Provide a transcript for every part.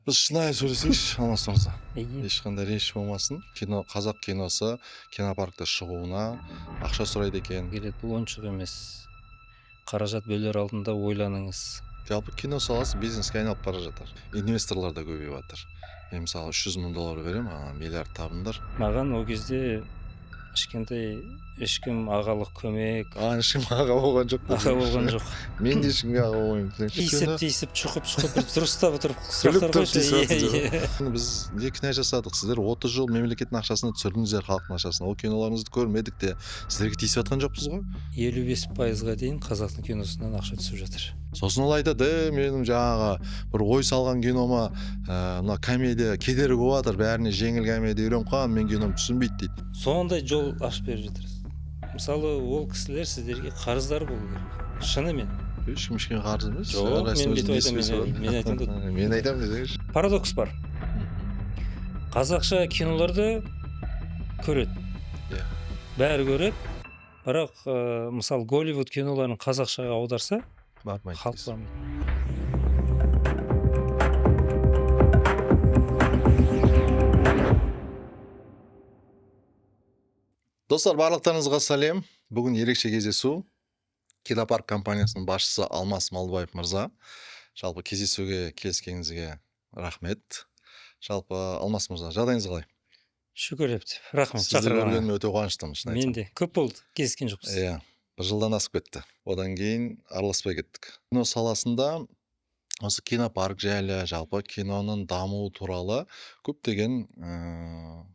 Біз шынайы сөйлесейікші Алмас мырза. Ие. Ешқандай реніш болмасын. Қазақ киносы кинопаркта шығуына ақша сұрайды екен. Келеді, бұл ойыншық емес. Қаражат бөлер алдында ойланыңыз. Жалпы кино саласы бизнеске айналып бара жатыр. Инвесторлар да көбейіп жатыр. Мен мысалы 300 мың доллар беремін, миллиард табыңдар. Маған ол кезде ешкімдей ешкім ағалық көмек Ешкім аға болған жоқ па аға болған десеңші. жоқ. Мен де ешкімге аға болмаймын десеңші. Тиісіп чұқып бір дұрыстап отырып Біліп сұрақтар тұрып қойшы. тиісіп Иә, жатыр. Біз не кінә жасадық? Сіздер 30 жыл мемлекеттің ақшасына түсірдіңіздер, халықтың ақшасына. Ол киноларыңызды көрмедік те сіздерге тиісіп жатқан жоқпыз ғой. 55%-ға дейін қазақтың киносынан ақша түсіп жатыр. Сосын ол айтады, менің жаңағы бір ой салған кинома мына комедия кедергі болып жатыр, бәріне жеңіл комедия үйреніп қалған, мен кином түсінбейді дейді. Сондай жол ашып беріп жатырсыз. Мысалы, ол кісілер сіздерге қарыздар болу керек. Шынымен. Ешкім ешкімге қарыз емес. Жоқ, мен бүйтіп айтамын, мен айтамын да. Мен айтамын десеңші. Парадокс бар. Қазақша киноларды көреді. Иә. Бәрі көреді. Бірақ мысалы Голливуд киноларын қазақшаға аударса, Бармайды. халық бармайды. Достар, барлықтарыңызға сәлем. Бүгін ерекше кездесу. Кинопарк компаниясының басшысы Алмас Малдыбаев мырза. Жалпы кездесуге келіскеніңізге рахмет. Жалпы Алмас мырза, жағдайыңыз қалай? Шүкір ептеп. Рахмет Сізді шақырғаныңа. көргеніме өте қуаныштымын, шын Мен айтсам. де көп болды кездескен жоқпыз. Иә, бір жылдан асып кетті. Одан кейін араласпай кеттік. Кино саласында осы кинопарк жайлы, жалпы киноның дамуы туралы көптеген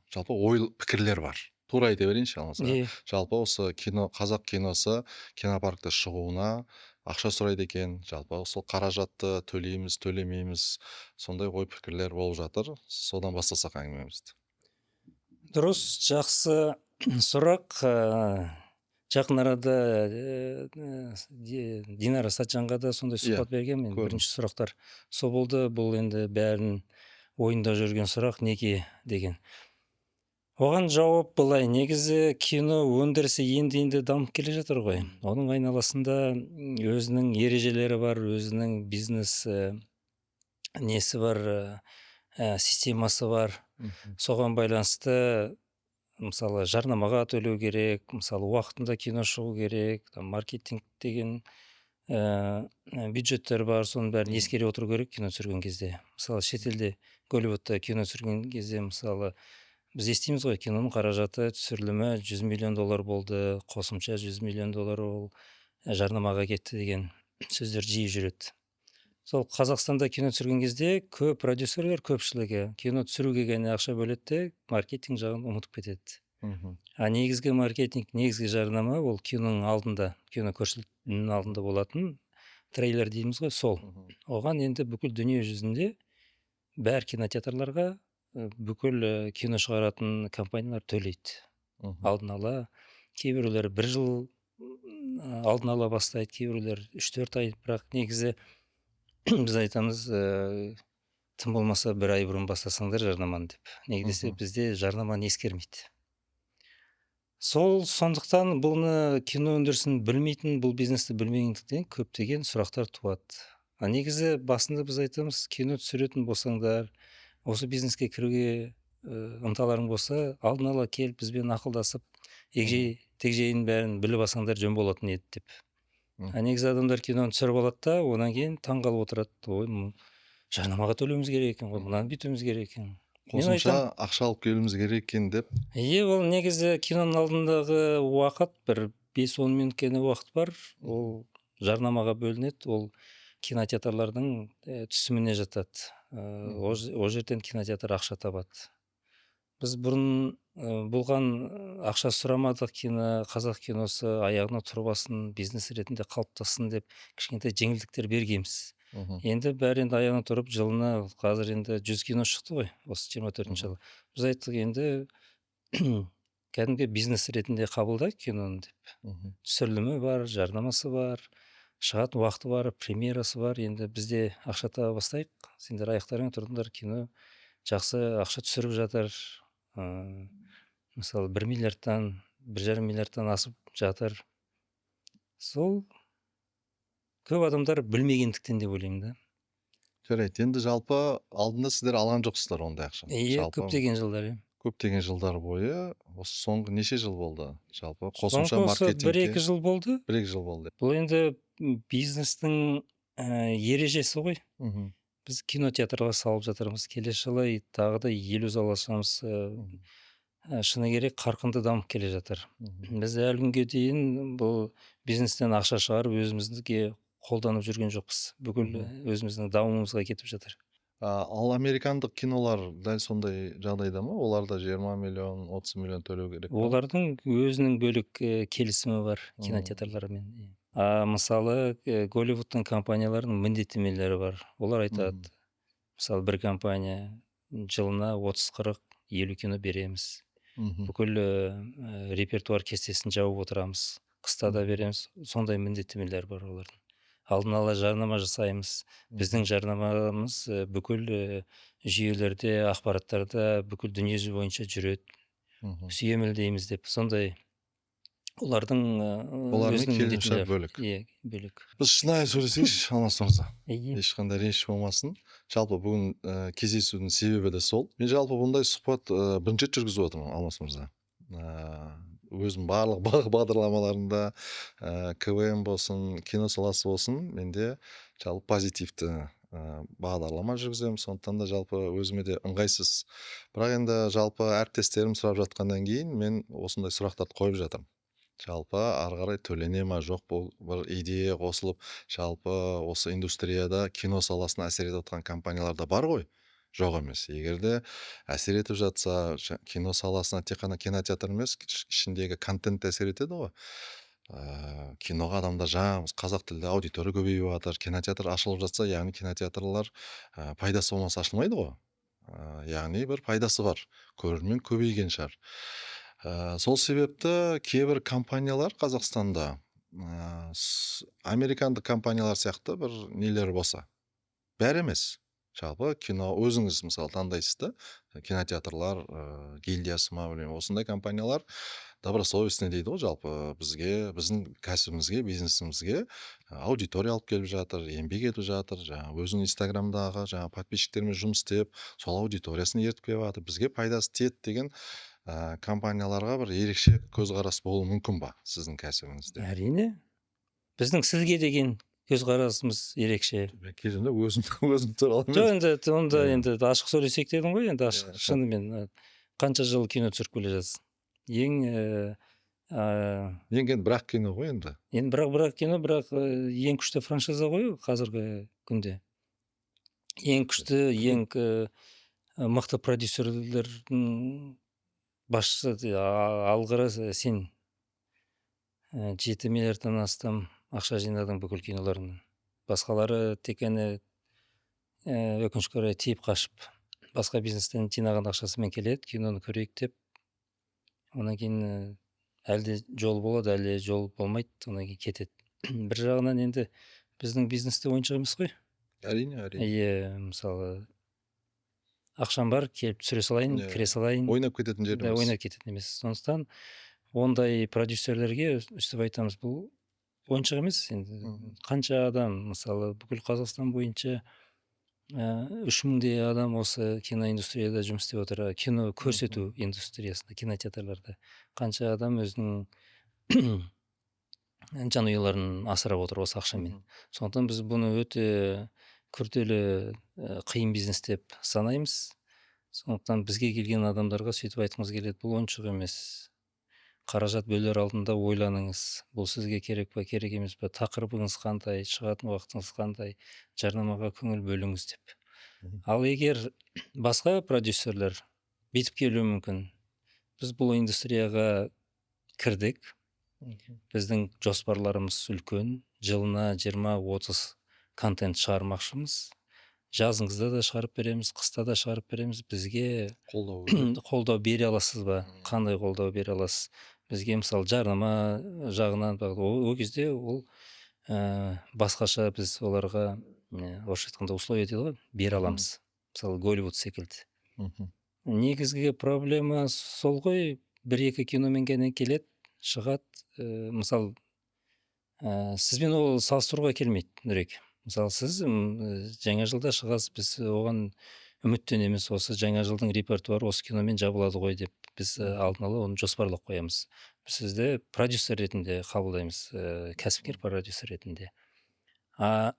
жалпы ой пікірлер бар. Тура айта берейінші Алмас аға. Иә. Жалпы осы қазақ киносы кинопаркта шығуына ақша сұрайды екен. Жалпы сол қаражатты төлейміз, төлемейміз, сондай ой пікірлер болып жатыр. Содан бастасақ әңгімемізді. Дұрыс, жақсы сұрақ. Жақын арада Динара Сатжанға да сондай сұхбат берген. Мен көрдім. бірінші сұрақтар сол болды. Бұл енді бәрін ойында жүрген сұрақ неге деген. Оған жауап былай: негізі кино өндірісі енді дамып келе жатыр ғой. Оның айналасында өзінің ережелері бар, өзінің бизнес несі бар, системасы бар. Соған байланысты мысалы жарнамаға төлеу керек, мысалы уақытында кино шығу керек, маркетинг деген бюджеттер бар, соның бәрін ескере отыру керек кино түсірген кезде. Мысалы шетелде Голливудта кино түсірген кезде мысалы біз естиміз ғой, киноның қаражаты түсірілімі $100 миллион болды, қосымша $100 миллион ол жарнамаға кетті деген сөздер жиі жүреді. Сол Қазақстанда кино түсірген кезде көп продюсерлер көпшілігі кино түсіруге ғана ақша бөледі де маркетинг жағын ұмытып кетеді. Негізгі маркетинг, негізгі жарнама ол киноның алдында, кино көрсетілімнің алдында болатын трейлер дейміз ғой, сол. Оған енді бүкіл дүние жүзінде бәр кинотеатрларға бүкіл кино шығаратын компаниялар төлейді. Алдын ала, кейбіреулер 1 жыл алдын ала бастайды, кейбіреулер 3-4 ай, бірақ негізі біз айтамыз, тым болмаса 1 ай бұрын бастасаңдар жарнаманы деп. Неге десе, бізде жарнаманы ескермейді. Сондықтан бұны кино өндірісін білмейтін, бұл бизнесті білмегендіктен көптеген сұрақтар туады. Негізі басында біз айтамыз, кино түсіретін болсаңдар, осы бизнеске кіруге ынталарың болса, алдын ала келіп бізбен ақылдасып, егжей-тегжейін бәрін біліп алсаңдар жөн болатын еді деп. Негізі адамдар киноны түсіріп алады да, одан кейін таңғалып отырады. Ой, жарнамаға төлеуіміз керек екен ғой, мынаны бүйтуіміз керек екен. Қосымша ақша алып келуіміз керек екен деп. Ол негізі киноның алдындағы уақыт, бір 5-10 минут қана уақыт бар. Ол жарнамаға бөлінеді, ол кинотеатрлардың түсіміне жатады. Ол жерден кинотеатр ақша табады. Біз бұрын бұлған ақша сұрамадық, қазақ киносы аяғына тұрып алсын, бизнес ретінде қалыптассын деп кішкентай жеңілдіктер бергенбіз. Енді бәрі енді аяғына тұрып, жылына қазір енді 100 кино шықты ғой, осы 24-ші жылы. Біз айттық, енді кәдімгі бизнес ретінде қабылдайық киноны деп. Түсірілімі бар, жарнамасы бар, шығатын уақыты бар, премьерасы бар. Енді бізде ақша таба бастайық. Сендер аяқтарыңа тұрдыңдар, кино жақсы ақша түсіріп жатыр. Мысалы 1 миллиардтан, 1,5 миллиардтан асып жатыр. Сол көп адамдар білмегендіктен деп ойлаймын да. Жарайт. Енді жалпы алдында сіздер алған жоқсыздар ондай ақшаны. Иә, Жалпы көптеген жылдар, иә. көптеген жылдар бойы осы соңғы неше жыл болды? Жалпы қосымша Соңғы осы маркетингке 1-2 жыл болды. 1-2 жыл болды. Бұл енді бизнестің ережесі ғой. Мгм. Біз кинотеатрлар салып жатырмыз. Келесі жылы тағы да 50 зал ашамыз. Мгм. Шыны керек қарқынды дамып келе жатыр. Мгм. Біз әлі күнге дейін бұл бизнестен ақша шығарып өзімізге қолданып жүрген жоқпыз. Бүкіл Мгм. өзіміздің дамуымызға кетіп жатыр. Ал американдық кинолар дәл сондай жағдайда ма? Олар да 20 миллион, 30 миллион төлеу керек па? Олардың өзінің бөлек келісімі бар Мм. кинотеатрлармен. Мысалы Голливудтың компанияларының міндеттемелері бар. Олар айтады, мысалы бір компания жылына 30-40, 50 кино береміз. Мгм. Бүкіл репертуар кестесін жауып отырамыз. Қыста да Мгм. береміз. Сондай міндеттемелер бар олардың. Алдын ала жарнама жасаймыз. Біздің жарнамамыз бүкіл жүйелерде, ақпараттарда бүкіл дүниежүзі бойынша жүреді. Мгм. Сүйемелдейміз деп сондай олардың Олармен өзінің келісімшарт міндеттемелері. бөлек. Иә, бөлек. Біз шынайы сөйлесейікші, Алмас мырза. Иә. Ешқандай реніш болмасын. Жалпы бүгін кездесудің себебі де сол. Мен жалпы бұндай сұхбат бірінші рет жүргізіп отырмын, Алмас мырза. Өзім барлық бағдарламаларында КВМ болсын, кино саласы болсын, менде жалпы позитивті бағдарлама жүргіземін. Сондықтан да жалпы өзіме де ыңғайсыз. Бірақ енді жалпы әріптестерім сұрап жатқаннан кейін мен осындай сұрақтарды қойып жатырмын. Жалпы ары қарай төлене ма жоқ, бұл бір идея қосылып, жалпы осы индустрияда кино саласына әсер етіп отқан компаниялар да бар ғой, жоқ емес. Егер де әсер етіп жатса, кино саласына тек қана кинотеатр емес, ішіндегі контент те әсер етеді ғой. Киноға адамдар жаңа қазақ тілді аудитория көбейіп жатыр, кинотеатр ашылып жатса, яғни кинотеатрлар пайдасы болмаса ашылмайды ғой. Яғни бір пайдасы бар, көрермен көбейген шығар. Сол себепті кейбір компаниялар Қазақстанда американдық компаниялар сияқты бір нелер болса, бәрі емес. Жалпы кино өзіңіз мысалы таңдайсыз да, кинотеатрлар гильдиясы ма, білмеймін, осындай компаниялар добросовестный дейді ғой, жалпы бізге, біздің кәсібімізге, бизнесімізге аудитория алып келіп жатыр, еңбек етіп жатыр, жаңағы өзінің инстаграмдағы жаңағы подписчиктермен жұмыс істеп, сол аудиториясын ертіп келіп жатыр, бізге пайдасы тиеді деген компанияларға бір ерекше көзқарас болуы мүмкін ба сіздің кәсібіңізде? Әрине. Біздің сізге деген көзқарасымыз ерекше. Мен кезінде өзім туралы Жоқ, емес. енді онда енді ашық сөйлесек дедім ғой, енді ашық. Иә. Шынымен қанша жыл кино түсіріп келе жатсыз? Ең Енді бірақ кино ғой енді. енді бірақ кино, бірақ ең күшті франшиза ғой қазіргі күнде. Ең күшті, ең мықты продюсерлердің басшысы алғыры сен 7 миллиардтан астам ақша жинадың бүкіл киноларыңнан. Басқалары тек қана өкінішке орай тиіп қашып басқа бизнестен жинаған ақшасымен келеді, киноны көрейік деп. Онан кейін әлде жол болады, әлде жол болмайды, онан кейін кетеді. Бір жағынан енді біздің бизнесте ойыншық емес қой. Әрине. Иә, мысалы ақшам бар, келіп түсіре салайын, Иә. кіре салайын. Ойнап кететін жер емес. Ойнап кететін емес. Сондықтан ондай продюсерлерге өстіп айтамыз, бұл ойыншық емес. Енді қанша адам, мысалы бүкіл Қазақстан бойынша 3000-дей адам осы киноиндустрияда жұмыс істеп отыр. Кино көрсету индустриясында, кинотеатрларда. Қанша адам өзінің жанұяларын асырап отыр осы ақшамен. Сондықтан біз бұны өте күрделі қиын бизнес деп санаймыз. Сондықтан бізге келген адамдарға сөйтіп айтқымыз келеді, бұл ойыншық емес. Қаражат бөлер алдында ойланыңыз, бұл сізге керек па, керек емес па, тақырыбыңыз қандай, шығатын уақытыңыз қандай, жарнамаға көңіл бөліңіз деп. Ал егер басқа продюсерлер бүйтіп келуі мүмкін. Біз бұл индустрияға кірдік. Біздің жоспарларымыз үлкен. Жылына 20-30 контент шығармақшымыз. Жазыңызда да шығарып береміз, қыста да шығарып береміз. Бізге қолдау бере аласыз ба? Қандай қолдау бере аласыз? Бізге мысалы жарнама жағынан ол кезде ол басқаша біз оларға орысша айтқанда условия дейді ғой, бере аламыз. Мысалы Голливуд секілді. Негізгі проблема сол ғой, 1-2 киномен ғана келеді, шығады. Мысалы сізбен ол салыстыруға келмейді, Нұрек. Мысалы сіз жаңа жылда шығасыз, біз оған үміттенеміз, осы жаңа жылдың репертуары осы киномен жабылады ғой деп біз алдын ала оны жоспарлап қоямыз. Біз сізді продюсер ретінде қабылдаймыз, кәсіпкер продюсер ретінде. А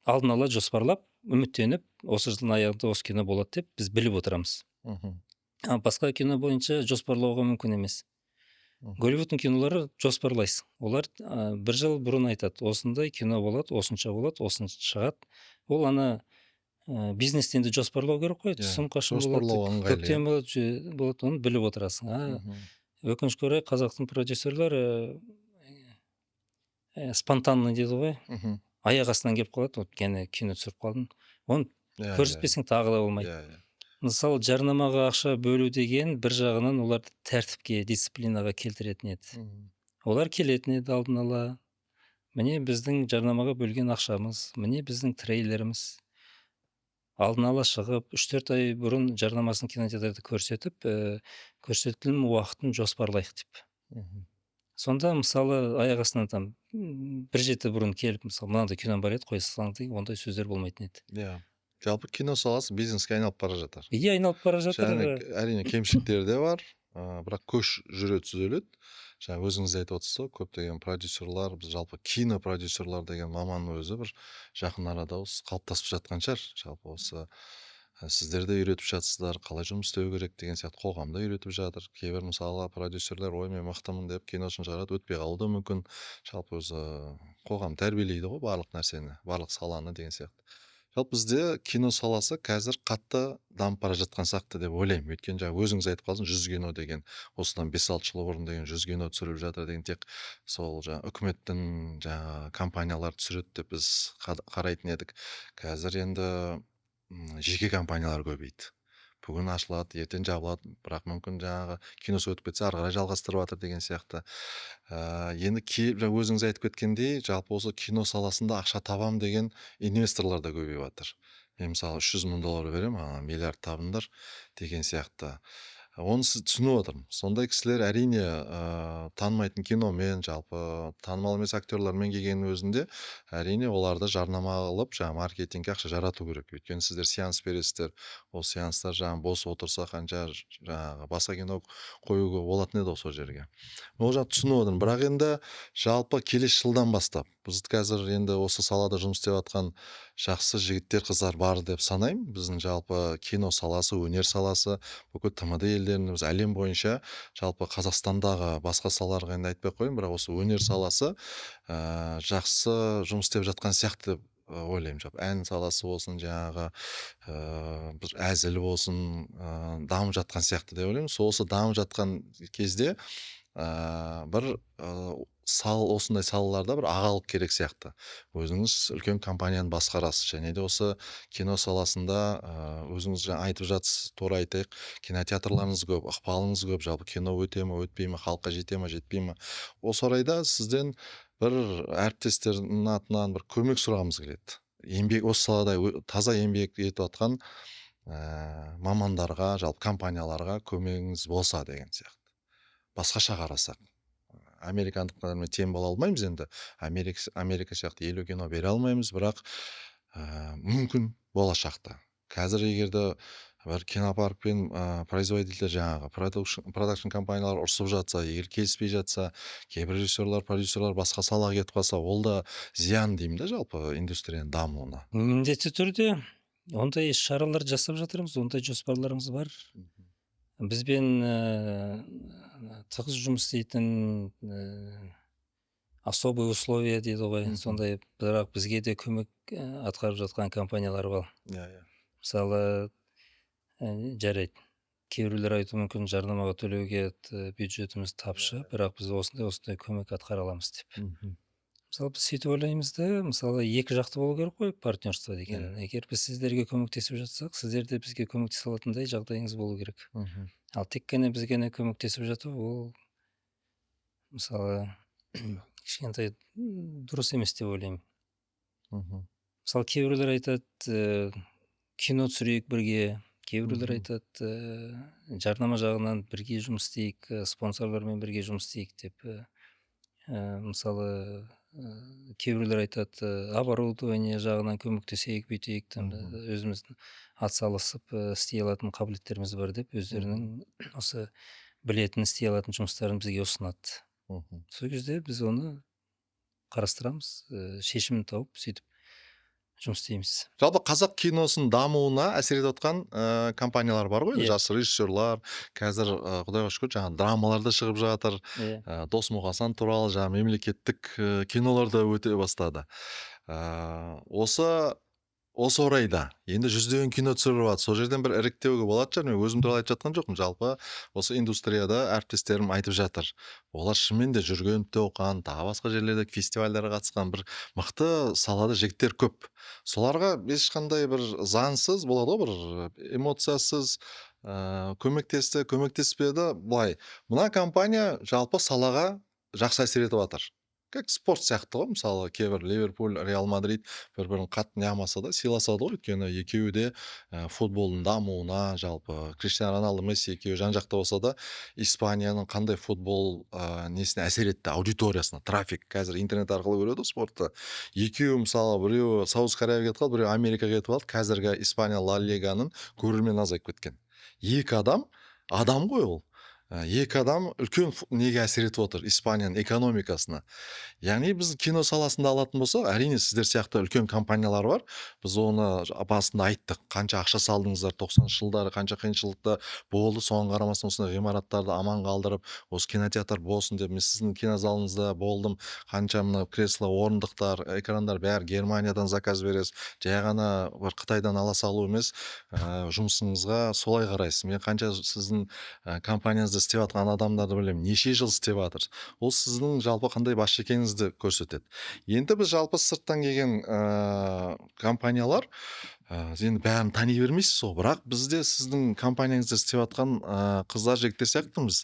алдын ала жоспарлап, үміттеніп, осы жылдың аяғында осы кино болады деп біз біліп отырамыз. Мгм. А басқа кино бойынша жоспарлауға мүмкін емес. Мгм. Голливудтың кинолары жоспарлайсың. Олар бір жыл бұрын айтады, осындай кино болады, осынша болады, осынша шығады. Ол бизнестен де жоспарлау керек қой. Иә, Түсім қашын болады, жоспарлау ыңғайлы, иә. көктем болады, болады, оны біліп отырасың. Мгм. Өкінішке орай қазақтың продюсерлері спонтанный дейді ғой. Мгм. Аяқ астынан келіп қалады. Вот кино түсіріп қалдым. Оны Иә, көрсетпесең тағы да болмайды. иә. Мысалы, жарнамаға ақша бөлу деген бір жағынан оларды тәртіпке, дисциплинаға келтіретін еді. Мгм. Олар келетін еді алдын ала. Міне біздің жарнамаға бөлген ақшамыз, міне біздің трейлеріміз. Алдын ала шығып, 3-4 ай бұрын жарнамасын кинотеатрда көрсетіп, көрсетілім уақытын жоспарлайық деп. Мгм. Сонда мысалы аяқ астынан там бір жеті бұрын келіп, мысалы мынандай кином бар еді, қоя салсаң деген ондай сөздер болмайтын еді. Иә. Жалпы кино саласы бизнеске айналып бара жатыр. Иә, айналып бара жатыр. Әрине кемшіліктері де бар, бірақ көш жүре түзеледі. Жаңа өзіңіз айтып отырсыз ғой, көптеген продюсерлар, біз жалпы кинопродюсерлар деген маман өзі бір жақын арада осы қалыптасып жатқан шығар. Жалпы осы сіздер де үйретіп жатсыздар, қалай жұмыс істеу керек деген сияқты қоғамда үйретіп жатыр. Кейбір мысалы продюсерлер ой мен мықтымын деп киносын шығарады, өтпей қалуы да мүмкін. Жалпы өзі қоғам тәрбиелейді ғой барлық нәрсені, барлық саланы деген сияқты. Жалпы бізде кино саласы қазір қатты дамып бара жатқан сияқты деп ойлаймын. Өйткені жаңа өзіңіз айтып қалдыңыз, 100 кино деген, осыдан 5-6 жыл бұрын деген 100 кино түсіріліп жатыр деген тек сол жаңа үкіметтің жаңа компаниялар түсіреді деп біз қарайтын едік. Қазір енді жеке компаниялар көбейді. Бүгін ашылады, ертең жабылады, бірақ мүмкін жаңағы киносы өтіп кетсе ары қарай жалғастырып жатыр деген сияқты. Енді жаңа өзіңіз айтып кеткендей, жалпы осы кино саласында ақша табам деген инвесторлар да көбейіп жатыр. Мен мысалы $300 000 беремін, миллиард табыңдар деген сияқты. Оны сіз түсініп отырмын. Сондай кісілер әрине танымайтын киномен, жалпы танымал емес актерлармен келгеннің өзінде әрине оларды жарнама қылып, жаңа маркетингке ақша жарату керек. Өйткені сіздер сеанс бересіздер, ол сеанстар жаңа бос отырса қанша жаңағы басқа кино қоюға болатын еді сол жерге. Ол жағын түсініп отырмын, бірақ енді жалпы келесі жылдан бастап біз қазір енді осы салада жұмыс істеп жатқан жақсы жігіттер, қыздар бар деп санаймын. Біздің жалпы кино саласы, өнер саласы бүкіл тмд елдерінде, біз әлем бойынша жалпы қазақстандағы басқа салаларға енді айтпай ақ қояйын, бірақ осы өнер саласы жақсы жұмыс істеп жатқан сияқты деп ойлаймын. Жалпы ән саласы болсын, жаңағы бір әзіл болсын, дамып жатқан сияқты деп ойлаймын. Осы дамып жатқан кезде бір осындай салаларда бір ағалық керек сияқты. Өзіңіз үлкен компанияны басқарасыз, және де осы кино саласында өзіңіз жаңа айтып жатсыз, тура айтайық, кинотеатрларыңыз көп, ықпалыңыз көп, жалпы кино өте ме, өтпей ме, халыққа жете ме, жетпей ме. Осы орайда сізден бір әріптестердің атынан бір көмек сұрағымыз келеді. Осы салада таза еңбек етіп жатқан мамандарға, жалпы компанияларға көмегіңіз болса деген сияқты. Басқаша қарасақ, американдықтармен тең бола алмаймыз енді. Америка сияқты 50 кино бере алмаймыз, бірақ мүмкін болашақта. Қазір егерде бір кинопаркпен производитель жаңағы продакшн компаниялар ұрсып жатса, егер келіспей жатса, кейбір режиссерлар, продюсерлар басқа салаға кетіп қалса, ол да зиян деймін да жалпы индустрияның дамуына. Міндетті түрде ондай шаралар жасап жатырмыз, ондай жоспарларымыз бар. Бізбен тығыз жұмыс істейтін особые условия дейді ғой, сондай, бірақ бізге де көмек атқарып жатқан компаниялар бар. Иә. Мысалы, жарайды, кейбіреулер айтуы мүмкін, жарнамаға төлеуге бюджетіміз тапшы, бірақ біз осындай көмек атқара аламыз деп. Мысалы, біз сөйтіп ойлаймыз да, мысалы, екі жақты болу керек қой партнерство деген. Егер біз сіздерге көмектесіп жатсақ, сіздер де бізге көмектесе алатындай жағдайыңыз болу керек. Ал тек қана бізге көмектесіп жату, ол мысалы кішкентай дұрыс емес деп ойлаймын. Мысалы, кейбіреулер айтады, кино түсірейік бірге, кейбіреулер айтады, жарнама жағынан бірге жұмыс істейік, спонсорлармен бірге жұмыс істейік деп. Мысалы, кээ бирлер айтат, оборудование жагынан көмөктөсөйүк, бүйтейик, там Мгм. өзүбүздүн атсалысып иштей алатын кабилеттерибиз бар деп Мгм. өздөрүнүн осы билетін, істей алатын жұмыстарын бізге ұсынады. Мгм. Сол кезде біз оны қарастырамыз, шешімін тауып сөйтіп жұмыс істейміз. Жалпы қазақ киносының дамуына әсер етіп отқан компаниялар бар ғой, енді Иә, жас режиссерлар. Қазір құдайға шүкір жаңағы драмалар да шығып жатыр. иә, Досмұқасан туралы жаңағы мемлекеттік кинолар да өте бастады. Осы орайда енді жүздеген кино түсіріліп жатыр. Сол жерден бір іріктеуге болатын шығар. Мен өзім туралы айтып жатқан жоқпын. Жалпы осы индустрияда әріптестерім айтып жатыр. Олар шынымен де жүргенді де оқыған, тағы басқа жерлерде фестивальдарға қатысқан бір мықты салада жігіттер көп. Соларға ешқандай бір заңсыз болады ғой, бір эмоциясыз көмектесті, көмектеспеді. Былай, мына компания жалпы салаға жақсы әсер етіп жатыр. Как спорт сияқты ғой, мысалы кейбір Ливерпуль, Реал Мадрид бір-бірін қатты не қылмаса да сыйласады ғой, өйткені екеуі де футболдың дамуына, жалпы Криштиану Роналду, Месси екеуі жан-жақта болса да, Испанияның қандай футбол несіне әсер етті, аудиториясына, трафик. Қазір интернет арқылы көреді ғой спортты. Екеуі мысалы біреуі Саудовская Аравияға кетіп қалды, біреуі Америкаға кетіп қалды. Қазіргі Испания Ла Лиганың көрермені азайып кеткен. Екі адам ғой ол. Екі адам үлкен неге әсер етіп отыр Испанияның экономикасына. Яғни біз кино саласында алатын болсақ, әрине сіздер сияқты үлкен компаниялар бар. Біз оны басында айттық. Қанша ақша салдыңыздар 90-шы жылдары, қанша қиыншылықта болды. Соған қарамастан осындай ғимараттарды аман қалдырып, осы кинотеатр болсын деп, мен сіздің кинозалыңызда болдым. Қанша мына кресло, орындықтар, экрандар бәрі Германиядан заказ бересіз. Жай ғана бір Қытайдан ала салу емес, жұмысыңызға солай қарайсыз. Мен қанша сіздің компанияңызда істеп жатқан адамдарды білемін. Неше жыл істеп жатыр. Ол сіздің жалпы қандай басшы екеніңізді көрсетеді. Енді біз жалпы сырттан келген компаниялар енді бәрін тани бермейсіз ғой, бірақ біз де сіздің компанияңызда істеп жатқан қыздар жігіттер сияқтымыз.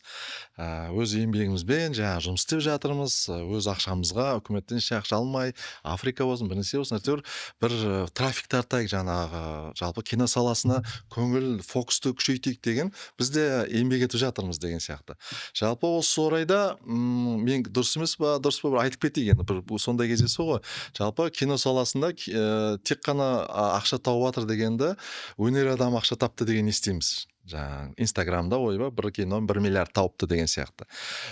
Өз еңбегімізбен жаңағы жұмыс істеп жатырмыз, өз ақшамызға үкіметтен еш ақша алмай, Африка болсын, бір нәрсе болсын, әйтеуір бір трафик тартайық, жаңағы жалпы кино саласына көңіл фокусты күшейтейік деген біз де еңбек етіп жатырмыз деген сияқты. Жалпы осы орайда мен дұрыс емес па, дұрыс па, бір айтып кетейік енді, бір сондай кездесу ғой. Жалпы кино саласында тек қана ақша тауып жатыр дегенді, өнер адамы ақша тапты деген естиміз. Жаңағы инстаграмда ойбай бір кино 1 миллиард тауыпты деген сияқты.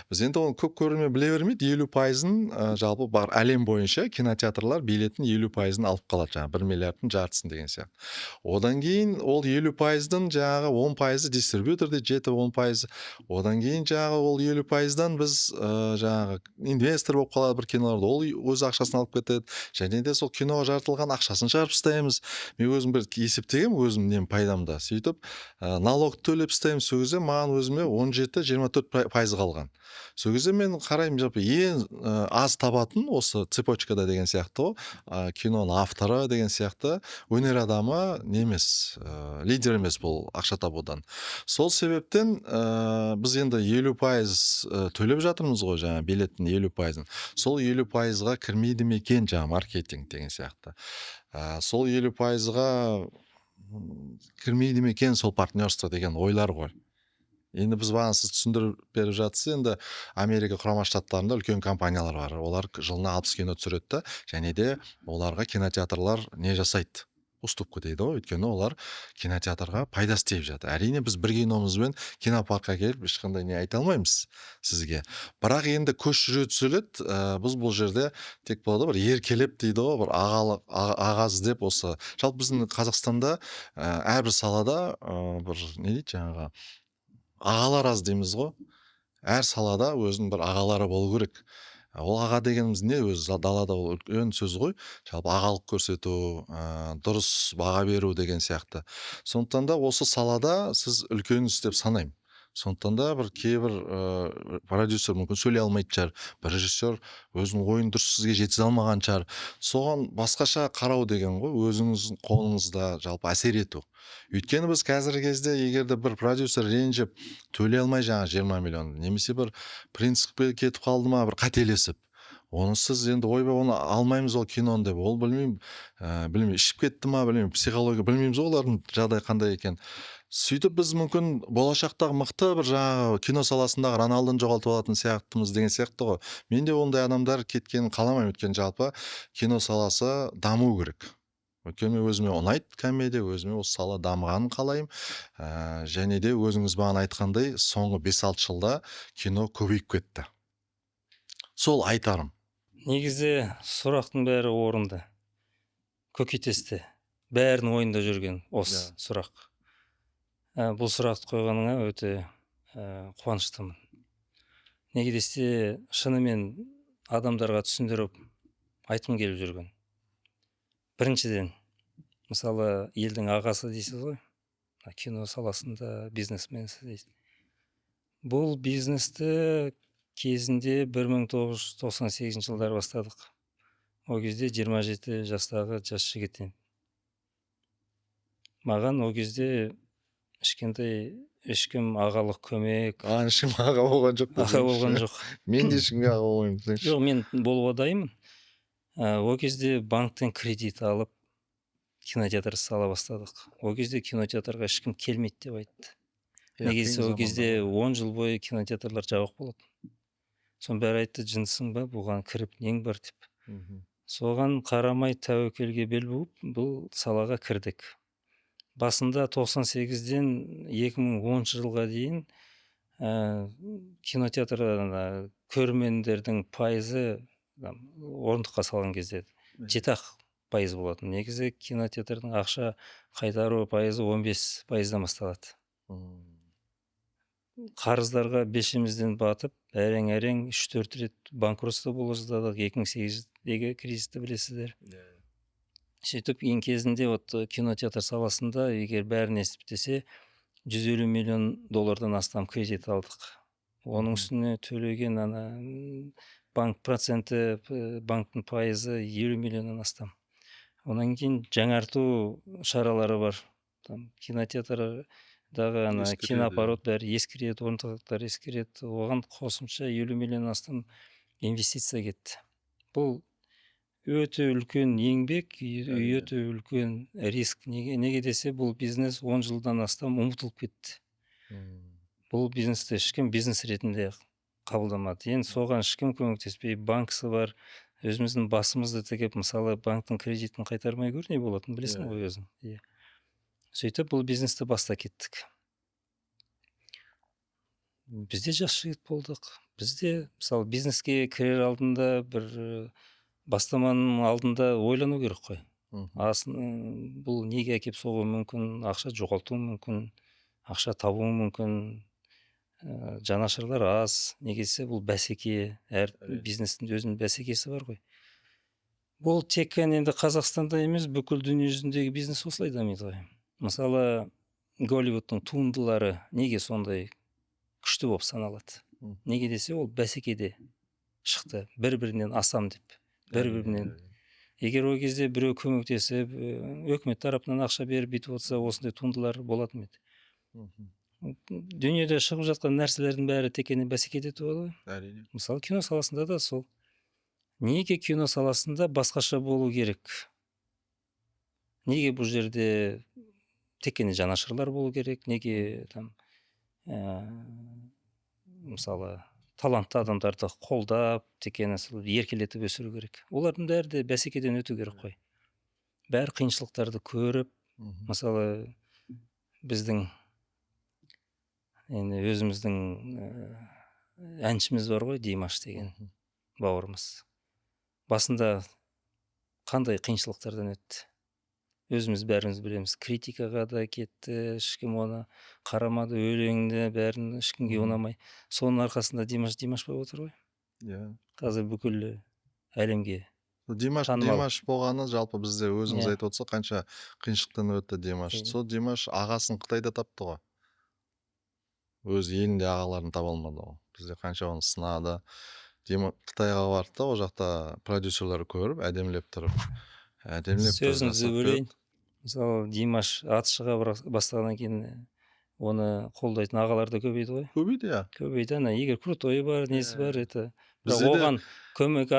Біз енді оны көп көрермен біле бермейді. 50%-ын жалпы бар әлем бойынша кинотеатрлар билеттің 50%-ын алып қалады, жаңағы 1 миллиардтың жартысын деген сияқты. Одан кейін ол 50%-дан жаңағы 10%-ы дистрибьюторде жетіп, 10%. Одан кейін жаңағы ол 50%-дан біз жаңағы инвестор болып қалады бір киноларда, ол өз ақшасын алып кетеді. Және де сол киноға жаратылған ақшасын шығарып тастаймыз. Мен өзім бір есептегенмін, өзім нем пайдамда. Сөйтіп налог төлеп тастаймын. Сол кезде маған өзіме 17-24% қалған. Сол кезде мен қараймын, жалпы ең аз табатын осы цепочкада деген сияқты ғой, киноның авторы деген сияқты өнер адамы не емес, лидер емес бұл ақша табудан. Сол себептен біз енді 50% төлеп жатырмыз ғой, жаңа билеттің 50%-ын. Сол 50%-ға кірмейді ме екен жаңа маркетинг деген сияқты. Сол 50%-ға кірмейді ме екен сол партнерство деген ойлар ғой. Енді біз бағана сіз түсіндіріп беріп жатсыз, енді Америка құрама штаттарында үлкен компаниялар бар. Олар жылына 60 кино түсіреді да, және де оларға кинотеатрлар не жасайды? Уступка дейді ғой, өйткені олар кинотеатрға пайдасы тиіп жатыр. Әрине біз бір киномызбен кинопаркқа келіп ешқандай не айта алмаймыз сізге. Бірақ енді көш жүре түсіледі, біз бұл жерде тек болады бір еркелеп дейді ғой, бір аға іздеп осы. Жалпы біздің Қазақстанда әрбір салада бір не дейді жаңағы ағалар аз дейміз ғой. Әр салада өзінің бір ағалары болу керек. Ол аға дегеніміз не? Өзі далада ол үлкен сөз ғой. Жалпы ағалық көрсету, дұрыс баға беру деген сияқты. Сондықтан да осы салада сіз үлкенсіз деп санаймын. Сондықтан да бір кейбір продюсер мүмкін сөйлей алмайтын шығар. Бір режиссер өзінің ойын дұрыс сізге жеткізе алмаған шығар. Соған басқаша қарау деген ғой, өзіңіздің қолыңызда жалпы әсер ету. Өйткені біз қазіргі кезде егер де бір продюсер ренжіп төлей алмай жаңағы 20 миллион, немесе бір принципке кетіп қалды ма, бір қателесіп, Оны сіз енді ойбай оны алмаймыз ол киноны деп. Ол білмеймін ішіп кетті ма, білмеймін, психология білмейміз ғой олардың жағдай қандай екенін. Сөйтіп біз мүмкін болашақтағы мықты бір жаңағы кино саласындағы Роналдоны жоғалтып алатын сияқтымыз деген сияқты ғой. Мен де ондай адамдар кеткенін қаламаймын, өйткені жалпы кино саласы даму керек. Өйткені өзіме ұнайды комедия, өзіме осы сала дамығанын қалаймын. Және де өзіңіз маған айтқандай, соңғы 5-6 жылда кино көбейіп кетті. Сол айтарым. Негізі сұрақтың бәрі орынды. Көкейтесті. Бәрінің ойында жүрген осы сұрақ. Бұл сұрақты қойғаныңа өте қуаныштымын. Неге десе, шынымен адамдарға түсіндіріп айтқым келіп жүрген. Біріншіден, мысалы, елдің ағасы дейсіз ғой, кино саласында бизнесменсіз дейсіз. Бұл бизнесті кезінде 1998 жылдар бастадық. О кезде 27 жастағы жас жігіттен. Маған о кезде ешкім ағалық көмек. Ешкім аға болған жоқ. Аға болған жоқ. Мен де ешкімге аға болмаймын десеңші. Жоқ, мен болуға дайынмын. О кезде банктен кредит алып, кинотеатр сала бастадық. О кезде кинотеатрға ешкім келмейді деп айтты. Негізі о кезде 10 жыл бойы кинотеатрлар жабық болады. Соның бәрі айтты, жынсың ба, бұған кіріп нең бар деп. Соған қарамай тәуекелге бел буып, бұл салаға кірдік. Басында 98-ден 2010 жылға дейін кинотеатр көрермендердің пайызы орындыққа салған кезде 7% болатын. Негізі кинотеатрдың ақша қайтару пайызы 15%-дан басталады. Қарыздарға бешімізден батып, әрең 3-4 рет банкротство бола жаздадық. 2008-дегі кризисті білесіздер. Сөйтіп, ең кезінде кинотеатр саласында, егер бәрін естіп десе, $150 миллион астам кредит алдық. Оның үстіне төлеген банк проценті, банктың пайызы 50 миллионнан астам. Онан кейін жаңарту шаралары бар. Кинотеатрдағы киноаппарат бәрі ескіреді, орындықтар ескіреді. Оған қосымша 50 миллионнан астам инвестиция кетті. Бұл өте үлкен еңбек, өте үлкен риск. Неге десе, бұл бизнес 10 жылдан астам ұмытылып кетті. Бұл бизнесті ешкім бизнес ретінде қабылдамады. Енді соған ешкім көмектеспей, банкісі бар, өзіміздің басымызды тігіп, мысалы, банктың кредитін қайтармай көр, не болатын білесің ғой өзің. Сөйтіп, бұл бизнесті баста кеттік. Бізде жас жігіт болдық. Бізде, мысалы, бизнеске кірер алдында бір бастаманың алдында ойлану керек қой. Бұл неге әкеп соғуы мүмкін, ақша жоғалтуы мүмкін, ақша табуы мүмкін, жанашырлар аз. Негесе бұл бәсеке, әр бизнестің өзінің бәсекесі бар ғой. Бұл тек қана енді Қазақстанда емес, бүкіл дүние жүзіндегі бизнес осылай дамиды ғой. Мысалы, Голливудтың туындылары неге сондай күшті болып саналады? Неге десе, ол бәсекеде шықты, бір-бірінен асам деп. Бір-бірінен. Егер ол кезде біреу көмектесіп, өкімет тарапынан ақша беріп бүйтіп отырса, осындай туындылар болатын еді. Дүниеде шығып жатқан нәрселердің бәрі тек қана бәсекеде туады ғой. Мысалы, кино саласында да сол. Неге кино саласында басқаша болу керек? Неге бұл жерде тек қана жанашырлар болу керек? Неге мысалы, талантты адамдарды қолдап, тек қана еркелетіп өсіру керек? Олардың бәрі де бәсекеден өту керек қой. Бәрі қиыншылықтарды көріп, мысалы, біздің өзіміздің әншіміз бар ғой, Димаш деген бауырымыз. Басында қандай қиыншылықтардан өтті? Өзіміз бәріміз білеміз. Критикаға да кетті, ешкім оны қарамады, өлеңді бәрін ешкімге ұнамай. Соның арқасында Димаш болып отыр ғой. Қазір бүкіл әлемге Димаш болғаны жалпы бізде өзіңіз айтып отырса, қанша қиыншылықтан өтті Димаш. Сол Димаш ағасын Қытайда тапты ғой. Өз елінде ағаларын таба алмады ғой. Бізде қанша оны сынады. Қытайға барды да, ол жақта продюсерлер көріп, әдемілеп тұрып. Сөзіңізді бөлейін. Мысалы, Димаш аты шыға бастағаннан кейін оны қолдайтын ағалар да көбейді ғой. Көбейді, Көбейді. Егер крутой бар, несі бар, Бірақ Бізде де оған көмек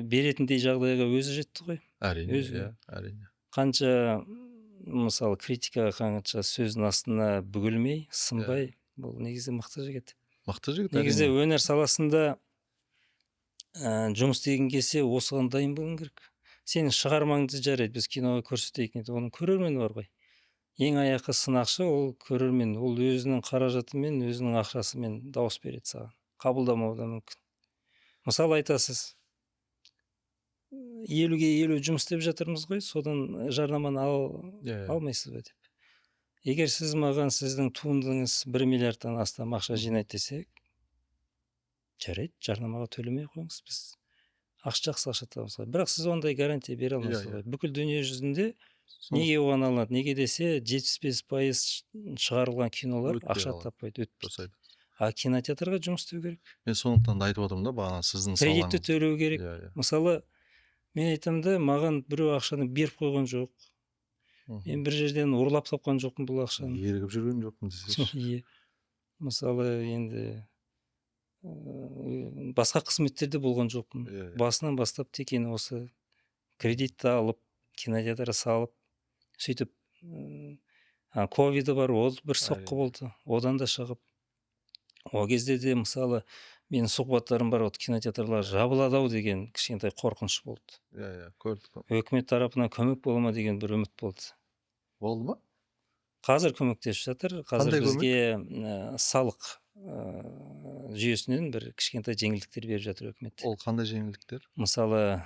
беретіндей жағдайға өзі жетті ғой. әрине, Өзі әрине. қанша мысалы критикаға қанша сөздің астына бүгілмей, сынбай, бұл негізі мықты жігіт. Мықты жігіт Негізі әрине. өнер саласында жұмыс істегің келсе осыған дайын болуың керек. Сенің шығармаңды жарайды, біз киноға көрсетейік дейді, оның көрермені бар ғой. Ең аяқы сынақшы ол көрермен, ол өзінің қаражатымен, өзінің ақшасымен дауыс береді саған. Қабылдамауы да мүмкін. Мысалы айтасыз, 50-ге 50 жұмыс істеп жатырмыз ғой, содан жарнаманы алмайсыз ба деп. Егер сіз маған сіздің туындыңыз 1 миллиардтан астам ақша жинайды десек, жарайды, жарнамаға төлемей қойыңыз, біз жақсы ақша табамыз ғой. Бірақ сіз ондай гарантия бере алмайсыз ғой. Бүкіл дүние жүзінде неге оған алынады? Неге десе 75% шығарылған кинолар ақша таппайды, өтпейді. А кинотеатрға жұмыс істеу керек. Мен сондықтан да айтып отырмын да, бағана сіздің кредитті төлеу керек. Мысалы, мен айтамын да, маған біреу ақшаны беріп қойған жоқ. Мен бір жерден ұрлап тапқан жоқпын бұл ақшаны. Ерігіп жүрген жоқпын десеңші. Мысалы, енді басқа қызметтерде болған жоқпын. Басынан бастап тек осы кредитті алып, кинотеатрға салып, сөйтіп ковиді бар, ол бір соққы болды. Одан да шығып. Ол кезде де мысалы менің сұхбаттарым бар, кинотеатрлар жабылады-ау деген кішкентай қорқыныш болды. Көрдік. Өкімет тарапынан көмек бола ма деген бір үміт болды. Болды ма? Қазір көмектесіп жатыр. Қазір бізге салық жүйесінен бір кішкентай жеңілдіктер беріп жатыр өкімет. Ол қандай жеңілдіктер? Мысалы,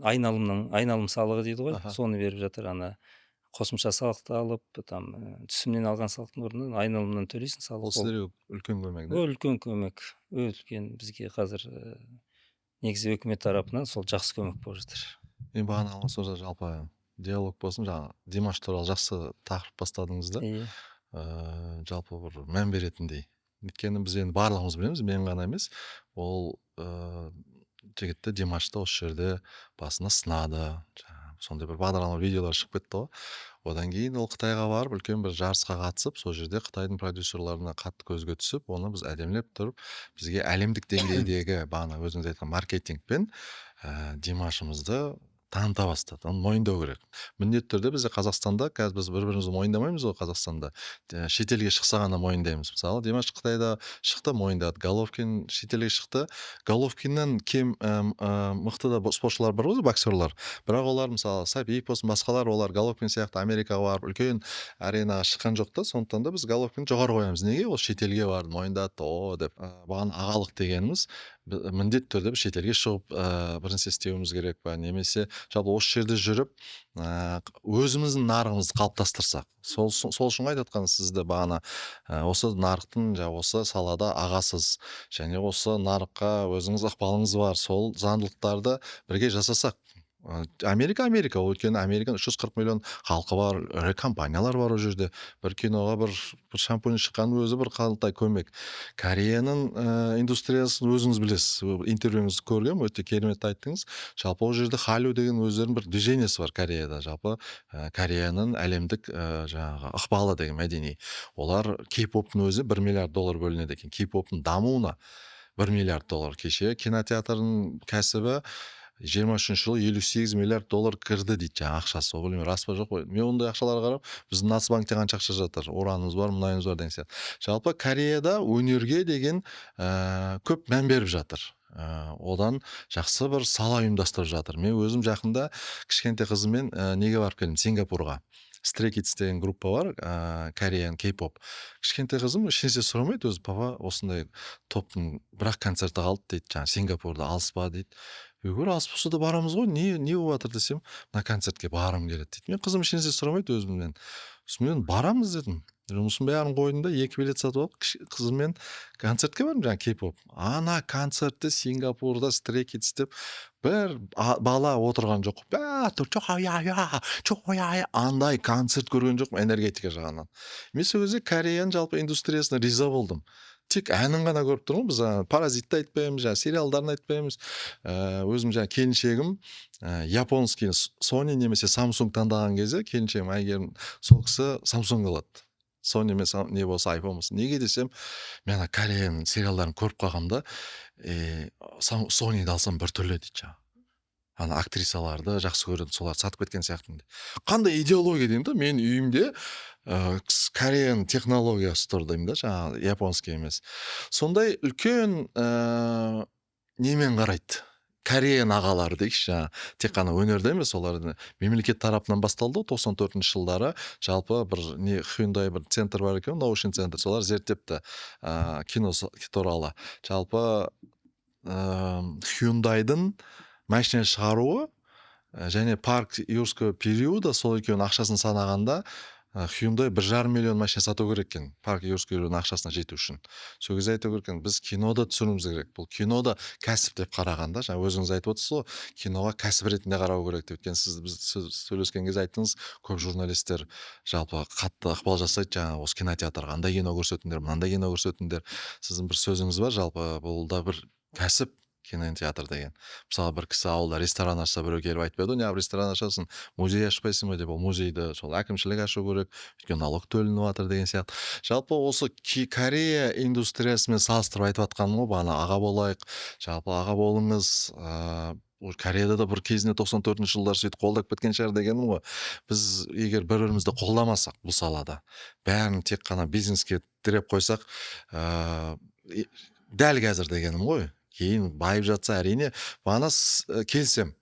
айналым салығы дейді ғой, соны беріп жатыр. Қосымша салықты алып, түсімнен алған салықтың орнына айналымнан төлейсің салық. Ол сіздерге үлкен көмек. Ол үлкен көмек. Үлкен бізге қазір негізі өкімет тарапынан сол жақсы көмек болып жатыр. Мен бағана алғансозда жалпы диалог болсын, жаңа Димаш туралы жақсы тақырып бастадыңыз да. Жалпы бір мән беретіндей. Өйткені біз енді барлығымыз білеміз, мен ғана емес, ол жігітті Димашты осы жерде басына сынады. Сондай бір бағдарлама видеолар шығып кетті ғой. Одан кейін ол Қытайға барып, үлкен бір жарысқа қатысып, сол жерде Қытайдың продюсерларына қатты көзге түсіп, оны біз әдемілеп тұрып, бізге әлемдік деңгейдегі бағана өзіңіз айтқан маркетингпен Димашымызды таныта бастады. Оны мойындау керек. Міндетті түрде бізде Қазақстанда, қазір біз бір-бірімізді мойындамаймыз ғой Қазақстанда. Шетелге шықса ғана мойындаймыз. Мысалы, Димаш Қытайда шықты, мойындады. Головкин шетелге шықты. Головкиннен кем мықты да спортшылар бар ғой, боксерлар. Бірақ олар мысалы Сабиев болсын, басқалар, олар Головкин сияқты Америкаға барып, үлкен аренаға шыққан жоқ та. Сондықтан да біз Головкинді жоғары қоямыз. Неге? Ол шетелге барды, мойындады, деп. Бағана ағалық дегеніміз міндетті түрде шетелге шығып бір нәрсе істеуіміз керек па, немесе жалпы осы жерде жүріп өзіміздің нарығымызды қалыптастырсақ. Сол үшін айтып отқан сізді бағана осы нарықтың осы салада ағасыз, және осы нарыққа өзіңіз ықпалыңыз бар, сол заңдылықтарды бірге жасасақ. Америка, ол өйткені Американың 340 миллион халқы бар, ірі компаниялар бар ол жерде. Бір киноға бір шампунь шыққанның өзі бір қалтай көмек. Кореяның индустриясын өзіңіз білесіз. Интервьюңізді көргем, өте керемет айттыңыз. Жалпы ол жерде Халю деген өздерінің бір движениесі бар Кореяда. Жалпы Кореяның әлемдік жаңағы ықпалы деген мәдени. Олар кей-поптың өзі $1 миллиард бөлінеді екен. Кей-поптың дамуына $1 миллиард. Кеше кинотеатрының кәсібі 23 жылы $58 миллиард кірді дейді жаңа ақшасы. Ол білмеймін, рас па жоқ қой. Мен ондай ақшаларға қарап, біздің Нацбанкте қанша ақша жатыр, уранымыз бар, мұнайымыз бар деген сияқты. Жалпы Кореяда өнерге деген көп мән беріп жатыр. Одан жақсы бір сала ұйымдастырып жатыр. Мен өзім жақында кішкентай қызыммен неге барып келдім? Сингапурға. Stray Kids деген группа бар, Кореян кей-поп. Кішкентай қызым ешнәрсе сұрамайды өзі, папа осындай топтың бірақ концерті қалды дейді, жаңа Сингапурда алыс па дейді. Егер алыс болса да барамыз ғой, не болып жатыр десем, мына концертке барым келеді дейді. Мен қызым ешнәрсе сұрамайды өзімнен. Мен барамыз дедім. Жұмысын бәрін қойдым да 2 билет сатып алып, қызыммен концертке бардым, жаңа кей-поп. Ана концертті Сингапурда Stray Kids деп бір бала отырған жоқ. Андай концерт көрген жоқпын энергетика жағынан. Мен сол кезде Кореяның жалпы индустриясына риза болдым. Тек әнін ғана көріп тұрмын, біз Паразитті айтпаймыз, сериалдарын айтпаймыз. Өзім келіншегім японский Sony немесе Samsung таңдаған кезде келіншегім Әйгерім сол кісі Samsung алады. Sony эмес не болсо iPhone болсун. Неге десем, мен ана Кореянын сериалдарын көрүп калгам да, Sony'ди алсам бир түрлүү дейт жаңағы. Ана актрисаларды жакшы көрөм, соларды сатып кеткен сыяктымын. Кандай идеология дейм да, менин үйүмдө Кореян технологиясы тур дейм да, жаңағы японский эмес. Сондай үлкөн немен карайт. Кореян агалары дейикчи, жаңағы тек кана өнөрдө эмес, олар мемлекет тарапынан башталды 94-жылдары. Жалпы бир не Hyundai бир центр бар экен, научный центр. Солар зерттепти кино тууралуу. Жалпы Hyundai'дын машина чыгарууы және парк юрского периода сол экөөнүн акчасын санаганда Hyundai 1,5 миллион машина сатуу керек экен, парк юрского периодунун акчасына жетүү үчүн. Сол кезде айтуу керек экен, биз кинодо түшүрүүбүз керек. Бул кинодо кәсип деп караганда, жаңа өзүңүз айтып отурсуз го, киного кәсип ретинде кароо керек деп. Өйткөнү сиз биз сүйлөшкөн кезде айттыңыз, көп журналисттер жалпы катты ыкпал жасайт, жаңа осы кинотеатрга андай кино көрсөтүңдер, мындай кино көрсөтүңдер. Сиздин бир сөзүңүз бар, жалпы бул да бир кәсип, кинотеатр деген. Мисалы бир киши ауылда ресторан ачса, бирөө келип айтпайбы, эмне ресторан ачасың, музей ачпайсыңбы деп. Ол музейди ошол акимчилик ачуу керек, өйткөнү налог төлөнүп атыр деген сыяктуу. Жалпы осы Корея индустриясы менен салыштырып айтып атканым го, бана ага болайык. Жалпы ага болуңуз, Кореяда да бир кезинде 94-жылдары сөйтүп колдоп кеткен чыгар дегеним го. Биз эгер бири-бирибизди колдомасак бул салада, баарын тек кана бизнеске тиреп койсок, дәл қазір дегенім ғой. Кейін байып жатса, әрине, бағана келсем.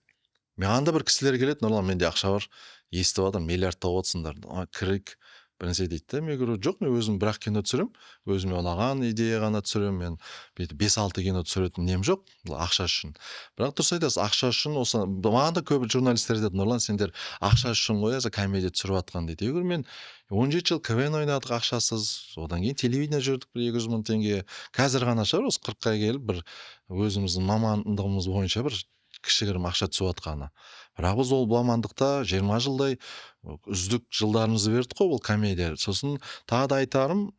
Маған да бір кісілер келеді, Нұрлан, менде ақша бар, естіп жатырмын, миллиард тауып отырсыңдар. Кірік бір нәрсе дейді да, мен жоқ, мен өзім бірақ кино түсірем, өзіме ұнаған идея ғана түсірем, мен 5-6 кино түсіретін нем жоқ, ақша үшін. Бірақ дұрыс айтасыз, ақша үшін осы маған да көп журналисттер айтады, Нұрлан, сендер ақша үшін ғой комедия түсіріп жатқан дейді. Егер мен 17 жыл КВН ойнадық ақшасыз, одан кейін телевидение жүрдік бір 200 мың теңге. Қазір ғана шығар осы 40-қа келіп бір өзіміздің мамандығымыз бойынша бір кішігірім ақша түсіп жатқаны. Бірақ біз ол мамандықта 20 жылдай үздік жылдарымызды бердік қой, бұл комедия. Сосын тағы да айтарым,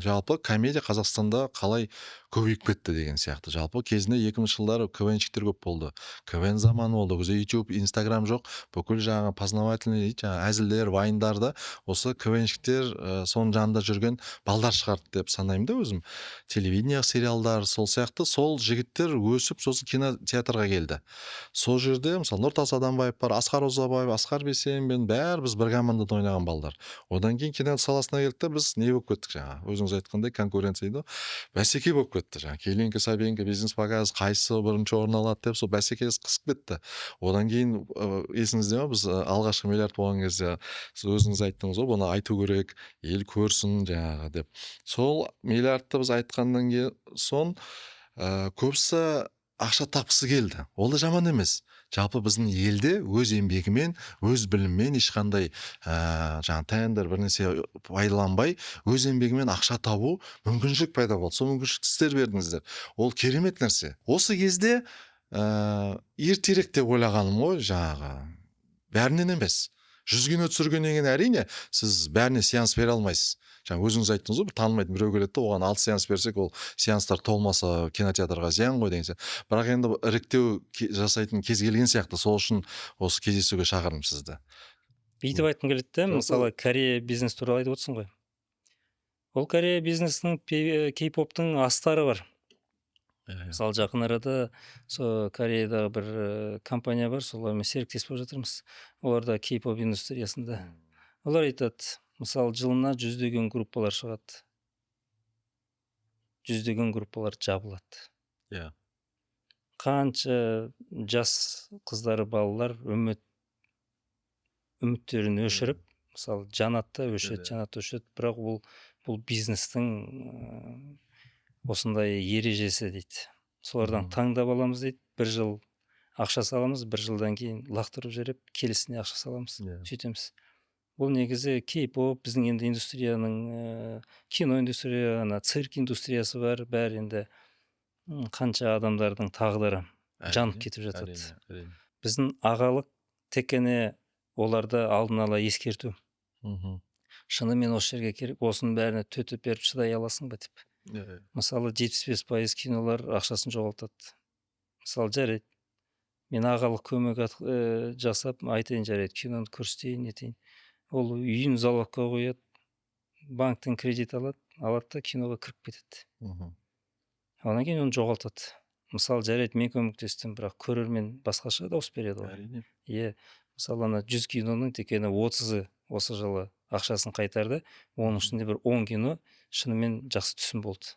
жалпы комедия Қазақстанда қалай көбейіп кетті деген сияқты. Жалпы кезінде 2000 жылдары КВНщиктер көп болды. КВН заманы болды. Бізде YouTube, Instagram жоқ. Бүкіл жаңағы познавательный дейді, жаңағы әзілдер, вайндарда осы КВНщиктер соның жанында жүрген балдар шығарды деп санаймын да өзім. Телевидение сериалдар, сол сияқты, сол жігіттер өсіп, сосын кинотеатрға келді. Сол жерде, мысалы, Нұртас Адамбаев бар, Асқар Ұзабаев, Асқар Бейсенбин, бәрі біз бір командада ойнаған балдар. Одан кейін кино саласына келді, біз не болып кеттік жаңа. Өзіңіз айтқандай конкуренция дейді, бәсеке болып кетті жаңа. Келинка, Сабенко, бизнес показ, қайсы бірінші орын алады деп, сол бәсекесі қысып кетті. Одан кейін есіңізде ме, біз алғашқы миллиард болған кезде сіз өзіңіз айттыңыз ғой, бұны айту керек, ел көрсін жаңағы деп. Сол миллиардты біз айтқаннан кейін соң көбісі ақша тапқысы келді. Ол да жаман емес. Жалпы біздің елде өз еңбегімен, өз біліммен ешқандай жаңа тендер бір нәрсе пайдаланбай, өз еңбегімен ақша табу мүмкіншілік пайда болды. Сол мүмкіншілікті сіздер бердіңіздер. Ол керемет нәрсе. Осы кезде ертерек деп ойлағаным ғой, жаңағы. Бәрінен емес. 100 кино түсіргеннен кейін әрине сіз бәріне сеанс бере алмайсыз. Жаңа өзіңіз айттыңыз ғой, бір танымайтын біреу келеді де, оған 6 сеанс берсек, ол сеанстар толмаса кинотеатрға зиян ғой деген сияқты. Бірақ енді іріктеу жасайтын кез келген сияқты. Сол үшін осы кездесуге шақырдым сізді. Бүйтіп айтқым келеді да, мысалы, Корея бизнес туралы айтып отырсың ғой. Ол Корея бизнесінің кей-поптың астары бар. Мысалы, жақын арада Кореядағы бір компания бар, солармен серіктес болып жатырмыз. Олар да кей-поп индустриясында. Олар айтады, мысалы, жылына 100-деген группалар шығады. 100-деген группалар жабылады. Қанша жас қыздары, балалар үміттерін өшіріп, мысалы, жанатта өшеді, бірақ бұл бизнестің осындай ережесі дейді. Солардан таңдап аламыз дейді, 1 жыл ақша саламыз, 1 жылдан кейін лақтырып жіберіп, келесіне ақша саламыз, сөйтеміз. Бұл негізі кей-поп, біздің енді индустрияның, кино индустрия, цирк индустриясы бар, бәрі енді қанша адамдардың тағдыры жанып кетіп жатады. Біздің ағалық тек қана оларды алдын ала ескерту. Шынымен осы жерге керек, осының бәріне төтеп беріп шыдай аласың ба деп. Мысалы, 75% кинолар ақшасын жоғалтады. Мысалы, жарайды. Мен ағалық көмек жасап, айтайын, жарайды, киноны көрсетейін, етейін. Ол үйін залогқа қояды, банктен кредит алады да киноға кіріп кетеді. Одан кейін оны жоғалтады. Мысалы, жарайды, мен көмектестім, бірақ көрермен басқаша дауыс береді ғой. Әрине. Иә, мысалы, 100 киноның тек 30-ы осы жылы ақшасын қайтарды, оның ішінде бір 10 кино шынымен жақсы түсім болды.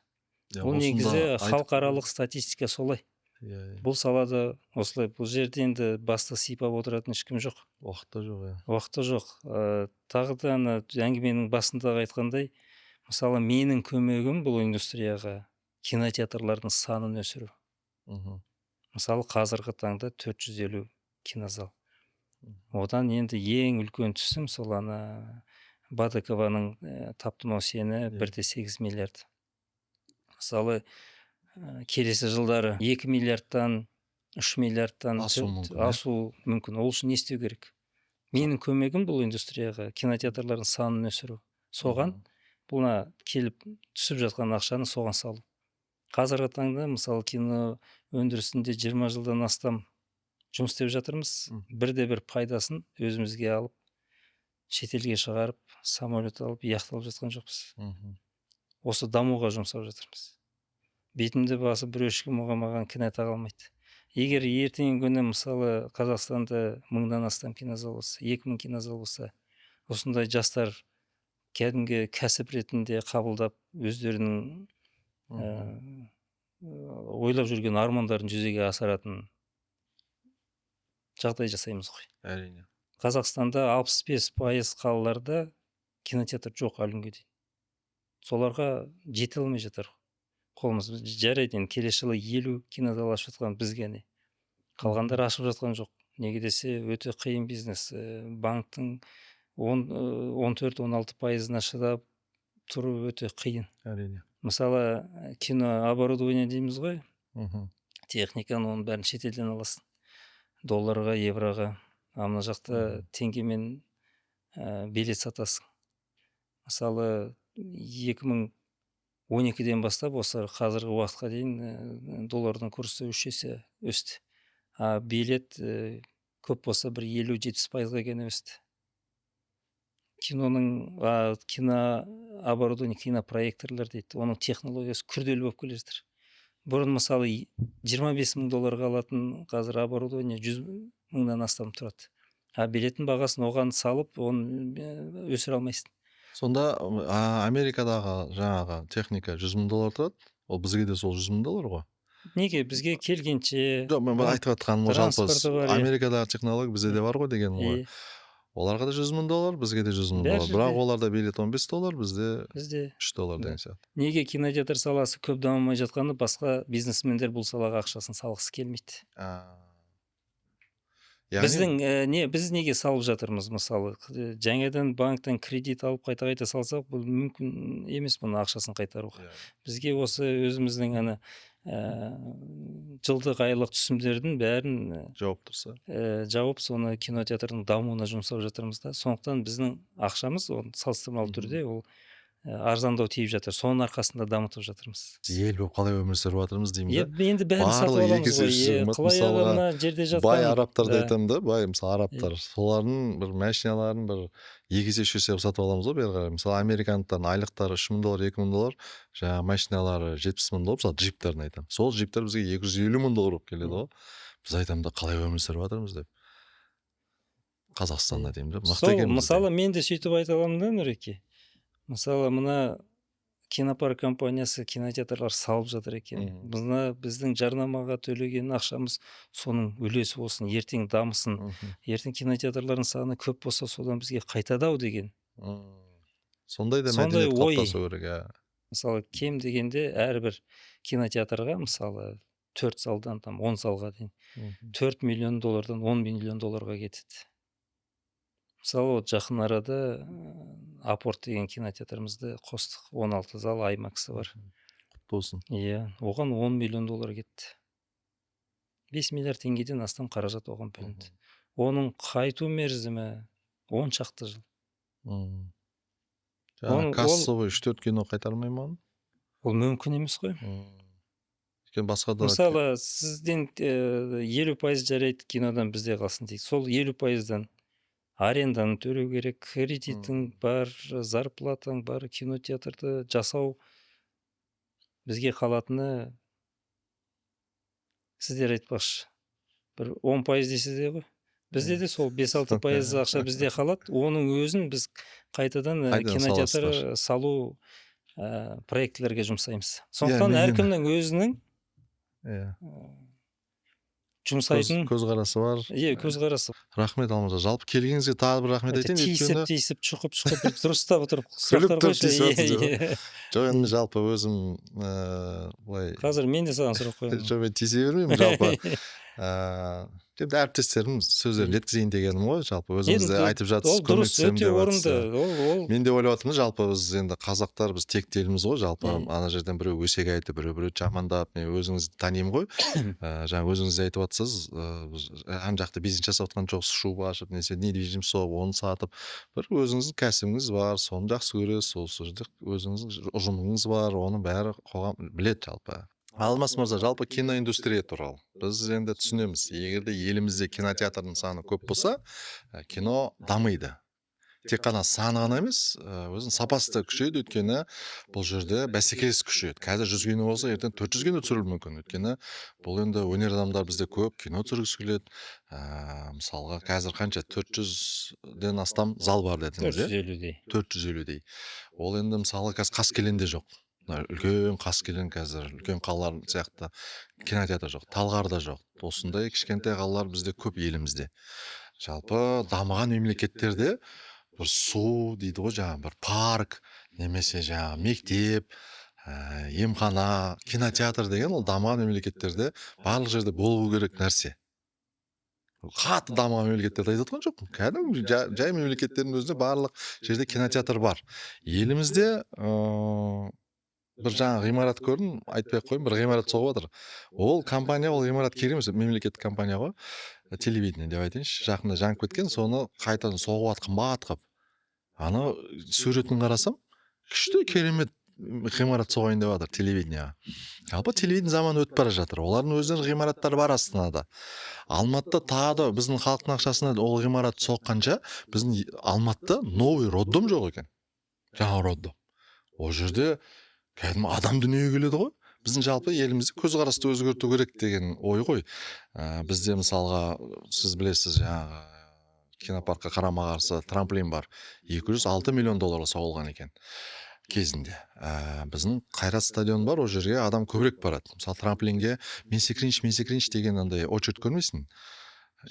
Бұл негізі халықаралық статистика солай. Бұл салада осылай. Бұл жерде енді басты сипап отыратын ешкім жоқ. Уақытта жоқ, Уақытта жоқ. Тағы да әңгіменің басындағы айтқандай, мысалы, менің көмегім бұл индустрияға кинотеатрлардың санын өсіру. Мысалы, қазіргі таңда 450 кинозал. Одан енді ең үлкен түсім сол БДК-ның таптырмау сені 1,8 миллиард. Мысалы, келесі жылдары 2 миллиардтан 3 миллиардтан асу мүмкін. Ол үшін не істеу керек? Менің көмегім бұл индустрияға кинотеатрлардың санын өсіру. Соған бұлна келіп түсіп жатқан ақшаны соған салу. Қазіргі таңда мысалы кино өндірісінде 20 жылдан астам жұмыс істеп жатырмыз. Бірде-бір пайдасын өзімізге алып, шетелге шығарып, самолет алып, яхта алып жатқан жоқпыз. Осы дамуға жұмсап жатырмыз. Бетімді басып бір ешкім маған кінә таға алмайды. Егер ертеңгі күні мысалы Қазақстанда 1000-дан астам кинозал болса, 2000 кинозал болса, осындай жастар кәдімгі кәсіп ретінде қабылдап, өздерінің ойлап жүрген армандарын жүзеге асыратын жағдай жасаймыз ғой. Әрине. Қазақстанда 65% қалаларда кинотеатр жоқ әлі күнге дейін. Соларға жете алмай жатыр. Қолымыз жарайды, енді келесі жылы 50 кинозал ашып жатқан бізге не. Қалғандар ашып жатқан жоқ. Неге десе, өте қиын бизнес. Банктың 14-16%-на шыдап тұру өте қиын. Әрине. Мысалы, кино оборудование дейміз ғой. Техниканы оның бәрін шетелден аласың. Долларға, евроға. Мына жақта теңгемен билет сатасың. Мысалы, 2012-ден бастап осы қазіргі уақытқа дейін доллардың курсы 3 есе өсті. Билет көп болса бір 50-70%-ға гена өсті. Кино оборудование, кинопроекторлар дейді. Оның технологиясы күрделі болып келе жатыр. Бұрын мысалы 25 мың долларға алатын қазір оборудование 100 мыңнан астам тұрады. Билеттің бағасын оған салып, оны өсіре алмайсың. Сонда Америкадағы жаңағы техника 100 мың доллар тұрады. Ол бізге де сол 100 мың доллар ғой. Неге? Бізге келгенше... Жоқ, мен айтып жатқаным жалпы Америкадағы технология бізде де бар ғой дегенім ғой. Оларға да 100 мың доллар, бізге де 100 мың доллар. Бірақ оларда билет 15 доллар, бізде 3 доллар деген сияқты. Неге кинотеатр саласы көп дамымай жатқаны, басқа бизнесмендер бұл салаға ақшасын салғысы келмейді. Біз неге салып жатырмыз, мысалы, жаңадан банктен кредит алып қайта салсақ, бұл мүмкін емес бұны ақшасын қайтаруға. Бізге осы өзіміздің жылдық айлық түсімдердің бәрін жауып, соны кинотеатрдың дамуына жұмсап жатырмыз да. Сондықтан біздің ақшамыз салыстырмалы түрде ол арзандау тиіп жатыр. Соның арқасында дамытып жатырмыз. Ел болып қалай өмір сүріп жатырмыз деймін да. Енді бәрін сатып аламыз ғой. Қалай адамына жерде жатқан. Бай арабтарды айтамын да, бай мысалы арабтар. Солардың бір машиналарын бір 2 есе 3 есе сатып аламыз ғой бері қарай. Мысалы американдықтардың айлықтары 3 мың доллар, 2 мың доллар, жаңағы машиналары 70 мың доллар, мысалы джиптерін айтамын. Сол джиптер бізге 250 мың доллар болып келеді ғой. Біз айтамын да, қалай өмір сүріп жатырмыз деп. Қазақстанда деймін да. Мықты екенбіз. Мысалы, мен де сөйтіп айта аламын да, Нұреке. Мысалы, мына кинопарк компаниясы кинотеатрлар салып жатыр екен. Біздің жарнамаға төлеген ақшамыз соның үлесі болсын, ертең дамысын. Ертең кинотеатрлардың саны көп болса, содан бізге қайтады-ау деген. Сондай да мәдениет қалыптасу керек. Мысалы, кем дегенде әрбір кинотеатрға, мысалы, 4 залдан 10 залға дейін 4 миллион доллардан 10 миллион долларға кетеді. Мысалы, жақын арада Апорт деген кинотеатрымызды қостық. 16 зал IMAX-ы бар. Құтты болсын. Иә, оған 10 миллион доллар кетті. 5 миллиард теңгеден астам қаражат оған бөлінді. Оның қайту мерзімі 10 шақты жыл. Кассовый 3-4 кино қайтармай ма? Ол мүмкін емес қой. Мысалы, сізден 50% жарайды кинодан бізде қалсын дейді. Сол 50%-дан аренданы төлеу керек, кредитің бар, зарплатаң бар, кинотеатрды жасау. Бізге қалатыны, сіздер айтпақшы, бір 10% дейсіздер ғой. Бізде де сол 5-6% ақша бізде қалады. Оның өзін біз қайтадан Қайтадан кинотеатр саласыздар. салу проектілерге жұмсаймыз. Иә, Сондықтан менен әркімнің өзінің иә, жұмсайтын көзқарасы бар. көзқарасы. Рахмет Алмаза. Жалпы келгеніңізге тағы бір рахмет айтайын, өйткені Тиісіп, шұқып дұрыстап отырып күліп сұрақтар тұрып қойшы. тиісіп жатсыз Иә, ғой. Жоқ, енді жалпы өзім былай Қазір мен де саған сұрақ қоямын. жоқ, мен тиісе бермеймін жалпы. Енді әріптестерім сөздерін жеткізейін дегенім ғой. Жалпы өзіңіз де айтып жатсыз, ол дұрыс, көмектесемін өте деп орынды. жатсыз. Мен де ойлап отырмын, жалпы біз енді қазақтар, біз текті елміз ғой, жалпы ана жерден біреу өсек айтып, біреу жамандап, мен өзіңізді танимын ғой. Жаңа өзіңіз де айтып жатсыз, ана жақта бизнес жасап жатқан жоқсыз, шуба ашып, недвижимость соғып, оны сатып, бір өзіңіздің кәсібіңіз бар, соны жақсы көресіз, сол жерде өзіңіздің ұжымыңыз бар, оның бәрі қоғам біледі жалпы. Алмас мырза, жалпы киноиндустрия туралы біз енді түсінеміз, егер де елімізде кинотеатрдың саны көп болса, кино дамиды. Тек қана саны ғана емес, өзінің сапасы да күшейеді, өйткені бұл жерде бәсекелестік күшейеді. Қазір 100 кино болса, ертең 400 кино түсірілуі мүмкін. Өйткені бұл енді өнер адамдар бізде көп, кино түсіргісі келеді. Мысалға қазір қанша 400-ден астам зал бар дедіңіз, 450-дей. 450-дей. Ол енді мысалы қазір Қаскелеңде жоқ. Үлкен Қаскелең қазір, үлкен қалалар сияқты кинотеатр жоқ, Талғарда жоқ. Осындай кішкентай қалалар бізде көп елімізде. Жалпы дамыған мемлекеттерде бір су дейді ғой, жаңағы бір парк, немесе жаңағы мектеп, емхана, кинотеатр деген ол дамыған мемлекеттерде барлық жерде болу керек нәрсе. Қатты дамыған мемлекеттерді айтып жатқан жоқпын. Кәдімгі жай мемлекеттердің өзінде барлық жерде кинотеатр бар. Елімізде бір жаңа ғимарат көрдім, айтпай ақ қойын, бір ғимарат соғып жатыр. Ол компания, ол ғимарат керек емес, мемлекеттік компания ғой. Телевидение деп айтайыншы, жақында жанып кеткен, соны қайтадан соғып жатқан қымбат қып. Ана суретін қарасам, күшті керемет ғимарат соғайын деп жатыр телевидениеға. Жалпы телевидение заманы өтіп бара жатыр. Олардың өздерінің ғимараттары бар Астанада. Алматыда тағы да біздің халықтың ақшасына ол ғимарат соққанша, біздің Алматыда новый роддом жоқ екен. Жаңа роддом. Ол жерде кәдімгі адам дүниеге келеді ғой. Біздің жалпы елімізде көзқарасты өзгерту керек деген ой ғой. Бізде мысалға, сіз білесіз, жаңағы кинопаркқа қарама қарсы трамплин бар. 206 миллион долларға соғылған екен кезінде. Біздің Қайрат стадион бар, ол жерге адам көбірек барады. Мысалы трамплинге мен секірейінші деген андай очередь көрмейсің.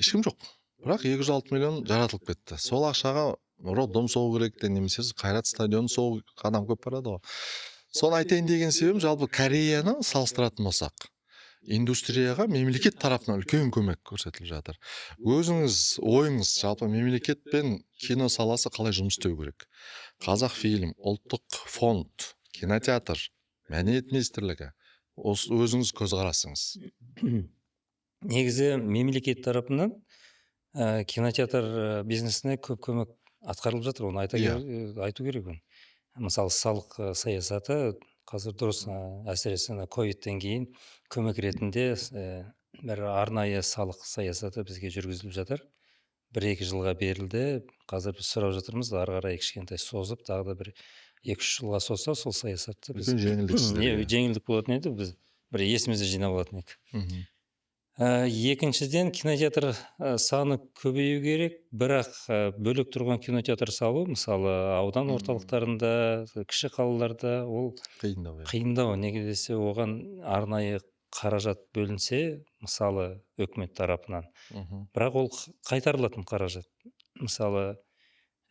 Ешкім жоқ. Бірақ 206 миллион жаратылып кетті. Сол ақшаға роддом соғу керек те, немесе Қайрат стадионын соғу, адам көп барады ғой. Соны айтайын деген себебім, жалпы Кореяны салыстыратын болсақ, индустрияға мемлекет тарапынан үлкен көмек көрсетіліп жатыр. Өзіңіз ойыңыз, жалпы мемлекет пен кино саласы қалай жұмыс істеу керек? Қазақфильм, ұлттық фонд, кинотеатр, мәдениет министрлігі, өзіңіз көзқарасыңыз. Негізі мемлекет тарапынан кинотеатр бизнесіне көп көмек атқарылып жатыр, оны айту керек. Мысалы салық саясаты қазір дұрыс, әсіресе ковидтен кейін көмек ретінде бір арнайы салық саясаты бізге жүргізіліп жатыр. 1-2 жылға берілді. Қазір біз сұрап жатырмыз, ары қарай кішкентай созып, тағы да бір 2-3 жылға созса, сол саясатты біз жеңілдік болатын еді, біз бір есімізді жинап алатын едік. Екіншіден, кинотеатр саны көбею керек, бірақ бөлек тұрған кинотеатр салу, мысалы аудан орталықтарында, кіші қалаларда ол қиындау. Неге десе, оған арнайы қаражат бөлінсе, мысалы үкімет тарапынан, бірақ ол қайтарылатын қаражат. Мысалы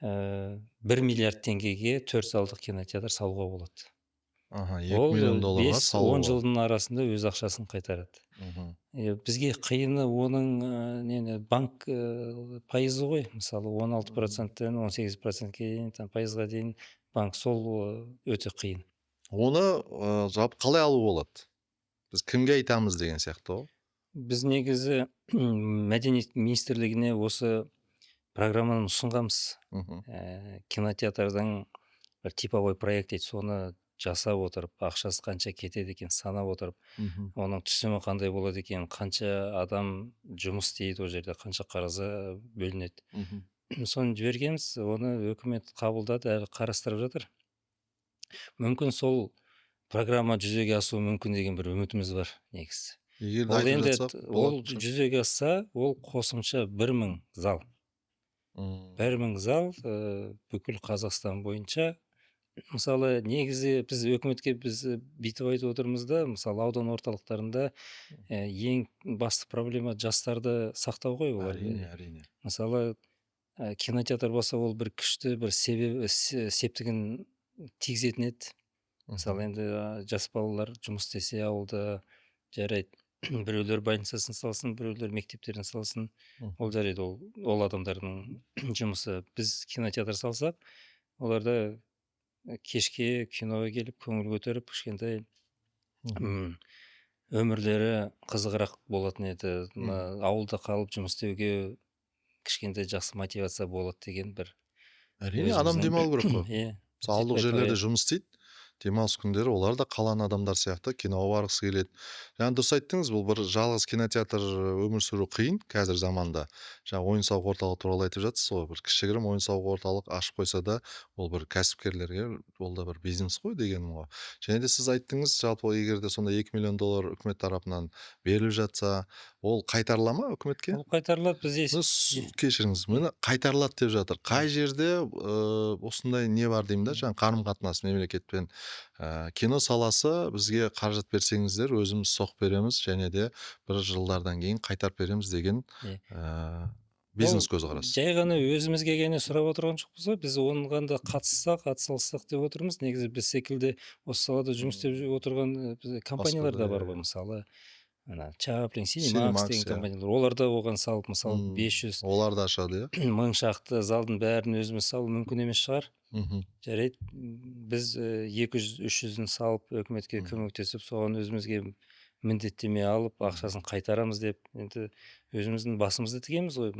1 миллиард теңгеге 4 залдық кинотеатр салуға болады. 2 миллион долларға салуға. 5-10 жылдың арасында өз ақшасын қайтарады. Бізге қиыны оның банк пайызы ғой. Мысалы 16%-тен 18%-ке дейін, пайызға дейін банк, сол өте қиын. Оны жалпы қалай алу болады? Біз кімге айтамыз деген сияқты ғой? Біз негізі мәдениет министрлігіне осы программаны ұсынғанбыз. Кинотеатрдың бір типовой проект дейді, соны жасап отырып, ақшасы қанша кетеді екен санап отырып, оның түсімі қандай болады екен, қанша адам жұмыс істейді ол жерде, қанша қарызы бөлінеді. соны жібергенбіз, оны өкімет қабылдады, әлі қарастырып жатыр. Мүмкін сол программа жүзеге асуы мүмкін деген бір үмітіміз бар негізі. Егер де Ол айтып енді жатсақ ол болатын шығар. жүзеге асса, ол қосымша 1000 зал. 1000 зал бүкіл Қазақстан бойынша. Мысалы, негізі біз өкіметке бүйтіп айтып отырмыз да, мысалы аудан орталықтарында ең басты проблема жастарды сақтау ғой олар. Әрине. Мысалы, кинотеатр болса, ол бір күшті бір септігін тигізетін еді. Мысалы, енді жас балалар жұмыс істесе ауылда, жарайды. Біреулер больницасын салсын, біреулер мектептерін салсын, ол жарайды, ол адамдардың жұмысы. Біз кинотеатр салсақ, оларда кешке киноға келіп көңіл көтеріп, кішкентай өмірлері қызығырақ болатын еді. Ауылда қалып жұмыс істеуге кішкентай жақсы мотивация болады деген бір Әрине, адам демалу керек қой. Иә. Ауылдық жерлерде жұмыс істейді. Демалыс күндері олар да қаланың адамдар сияқты киноға барғысы келеді. Жаңа дұрыс айттыңыз, бұл бір жалғыз кинотеатр өмір сүру қиын қазір заманда. Жаңа ойын-сауық орталығы туралы айтып жатсыз ғой, бір кішігірім ойын-сауық орталық ашып қойса да, ол бір кәсіпкерлерге ол да бір бизнес қой дегенім ғой. Және де сіз айттыңыз, жалпы егер де сонда 2 миллион доллар үкімет тарапынан беріліп жатса, ол қайтарыла ма үкіметке? Ол қайтарылады, біз Кешіріңіз, мені қайтарылады деп жатыр. Қай жерде осындай не бар деймін да, жаңа қарым-қатынас мемлекетпен. Кино саласы бізге қаражат берсеңіздер, өзіміз соқып береміз, және де бір жылдардан кейін қайтарып береміз деген бизнес көзқарас. Жай ғана өзімізге ғана сұрап отырған жоқпыз ғой, біз оған да қатыссақ, атсалыссақ деп отырмыз. Негізі біз секілді осы салада жұмыс істеп отырған компаниялар да бар ғой, мысалы. Chaplin, Cinemax деген компаниялар, олар да оған салып, мысалы 500 олар да ашады, иә? 1000 шақты залдың бәрін өзіміз салу мүмкін емес шығар. Жарайды, біз 200-300-ін салып өкіметке көмектесіп, соған өзімізге міндеттеме алып, ақшасын қайтарамыз деп, енді өзіміздің басымызды тігеміз ғой.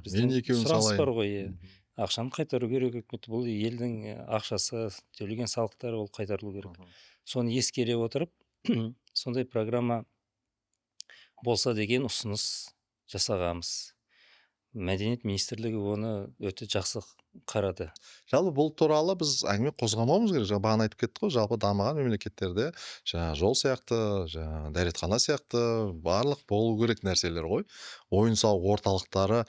Біздің сұраныс бар ғой, ақшаны қайтару керек өкімет. Бұл елдің ақшасы, төлеген салықтар, ол қайтарылу керек. Соны ескере отырып, сондай программа болса деген ұсыныс жасағамыз. Мәдениет министрлігі оны өте жақсы қарады. Жалпы бұл туралы біз әңгіме қозғамауымыз керек. Бағана айтып кеттік қой, жалпы дамыған мемлекеттерде жаңа жол сияқты, жаңа дәретхана сияқты барлық болу керек нәрселер ғой. Ойын-сауық орталықтары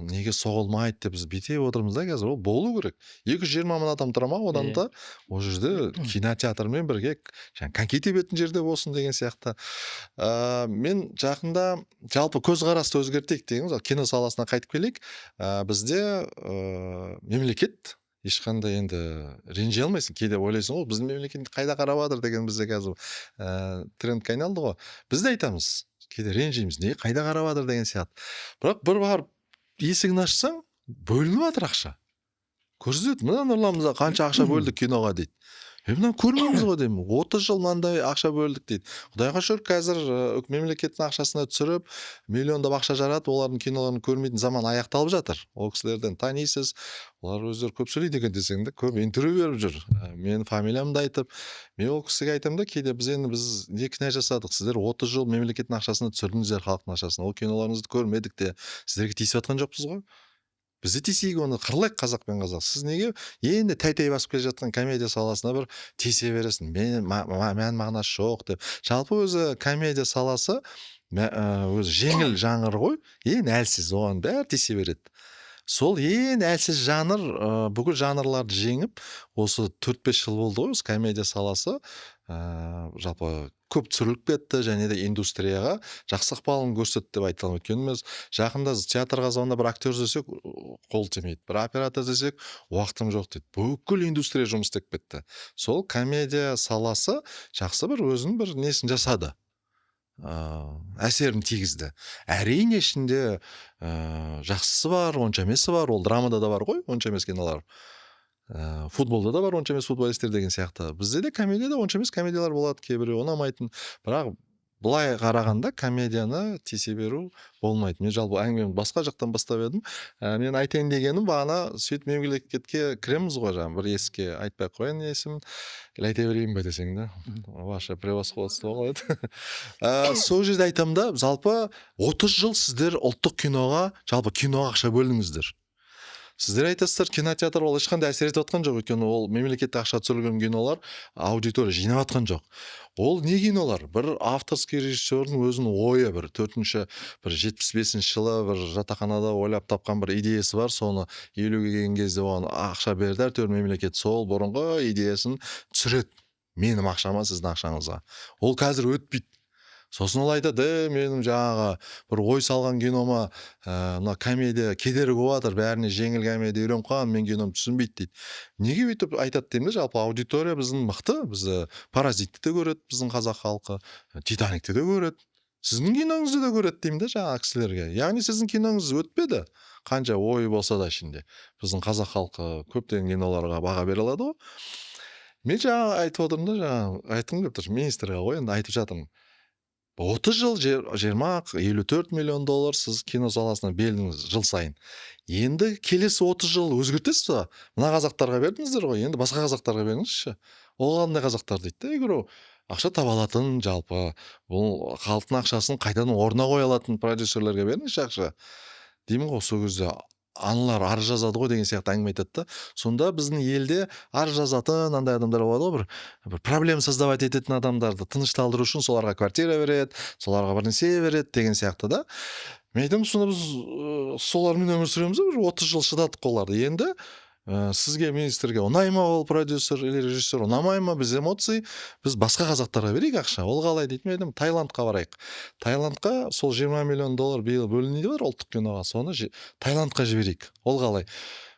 неге соғылмайды деп біз бүйтіп отырмыз да қазір. Ол болу керек. 220 мың адам тұра ма, одан да ол жерде кинотеатрмен бірге жаңа коньки тебетін жерде болсын деген сияқты. Мен жақында жалпы көзқарасты өзгертейік дегенбіз, кино саласына қайтып келейік. Бізде мемлекет ешқандай енді ренжи алмайсың. Кейде ойлайсың ғой, біздің мемлекет қайда қарап жатыр деген бізде қазір трендке айналды ғой. Біз де айтамыз, кейде ренжиміз, не қайда қарап жатыр деген сияқты. Бірақ бір барып есігін ашсаң, бөлініп жатыр ақша. Көрсетеді, мына Нұрлан мырза қанша ақша бөлдік киноға дейді. Мынаны көрмейміз ғой деймін. 30 жыл мынандай ақша бөлдік дейді. Құдайға шүкір, қазір мемлекеттің ақшасына түсіріп, миллиондап ақша жаратып, олардың киноларын көрмейтін заман аяқталып жатыр. Ол кісілерден танисыз, олар өздері көп сөйлейді екен десең де, көп интервью беріп жүр. Менің фамилиямды айтып, мен ол кісіге айтамын да, кейде біз не кінә жасадық, сіздер 30 жыл мемлекеттің ақшасына түсірдіңіздер, халықтың ақшасына, ол киноларыңызды көрмедік те, сіздерге тиісіп жатқан жоқпыз ғой. Бізді тиісейік, оны қырлайық қазақ пен қазақ. Сіз неге енді тәй басып келе жатқан комедия саласына бір тиісе бересің? Мән мағынасы жоқ деп. Жалпы өзі комедия саласы өзі жеңіл жанр ғой, ең әлсіз, оған бәрі тиісе береді. Сол ең әлсіз жанр бүкіл жанрларды жеңіп, осы 4-5 жыл болды ғой, осы комедия саласы жалпы көп түсіріліп кетті, және де индустрияға жақсы ықпалын көрсетті деп айта аламын. Өйткені біз жақында театрға звондап бір актер іздесек, қол тимейді. Бір оператор іздесек, уақытым жоқ дейді. Бүкіл индустрия жұмыс істеп кетті. Сол комедия саласы жақсы бір өзінің бір несін жасады. Әсерін тигізді. Әрине ішінде жақсысы бар, онша емесі бар. Ол драмада да бар ғой, онша емес кинолар. Футболда да бар онша емес футболистер деген сияқты. Бізде де комедияда онша емес комедиялар болады, кейбіреу ұнамайтын. Бірақ былай қарағанда комедияны тиісе беру болмайды. Мен жалпы әңгімені басқа жақтан бастап едім. Мен айтайын дегенім, бағана сөйтіп мемлекетке кіреміз ғой, жаңа бір есікке айтпай қояйын есімін. Айта берейін бе десең да, ваше превосходство ғой. Сол жерде айтамын да, жалпы 30 жыл сіздер ұлттық киноға, жалпы киноға ақша бөлдіңіздер. Сіздер айтасыздар, кинотеатр ол ешқандай әсер етіп жатқан жоқ, өйткені ол мемлекеттік ақша түсірілген кинолар аудитория жинап жатқан жоқ. Ол не кинолар? Бір авторский режиссердің өзінің ойы, бір 75-ші жылы бір жатақханада ойлап тапқан бір идеясы бар, соны елуге келген кезде оған ақша берді, әйтеуір мемлекет сол бұрынғы идеясын түсіреді. Менің ақшама, сіздің ақшаңызға. Ол қазір өтпейді. Сосын ол айтады, менің жаңағы бір ой салған кинома мына комедия кедергі болып жатыр, бәріне жеңіл комедия үйреніп қалған, мен кином түсінбейді дейді. Неге өйтіп айтады деймін де, жалпы аудитория біздің мықты, бізді Паразитті де көреді біздің қазақ халқы, Титаникті де көреді. Сіздің киноңызды да көреді деймін де жаңағы кісілерге. Яғни сіздің киноңыз өтпеді. Қанша ой болса да ішінде. Біздің қазақ халқы көптеген киноларға баға бере алады ғой. Мен жаңа айтып отырмын да, жаңа айтқым келіп тұр, министрге ғой енді айтып жатырмын. 30 жыл 20-54 миллион доллар сіз кино саласына бердіңіз жыл сайын. Енді келесі 30 жыл өзгертесіз ба? Мына қазақтарға бердіңіздер ғой, енді басқа қазақтарға беріңізші. Ол қандай қазақтар дейді да, егер ақша таба алатын, жалпы бұл халықтың ақшасын қайтадан орнына қоя алатын продюсерлерге беріңізші ақша. Деймін ғой, сол кезде аналар арыз жазады ғой деген сияқты әңгіме айтады да. Сонда біздің елде арыз жазатын андай адамдар болады ғой, бір проблема создавать ететін адамдарды тынышталдыру үшін соларға квартира береді, соларға бір нәрсе береді деген сияқты да. Мен айтамын, сонда біз солармен өмір сүреміз ба, бір 30 жыл шыдадық оларды. Енді сізге, министрге ұнай ма ол продюсер или режиссер, ұнамай ма, біз эмоций, біз басқа қазақтарға берейік ақша. Ол қалай дейді, мен айтамын, Таиландқа барайық. Таиландқа сол 20 миллион доллар биыл бөлінеді бар ұлттық киноға, соны Таиландқа жіберейік. Ол қалай?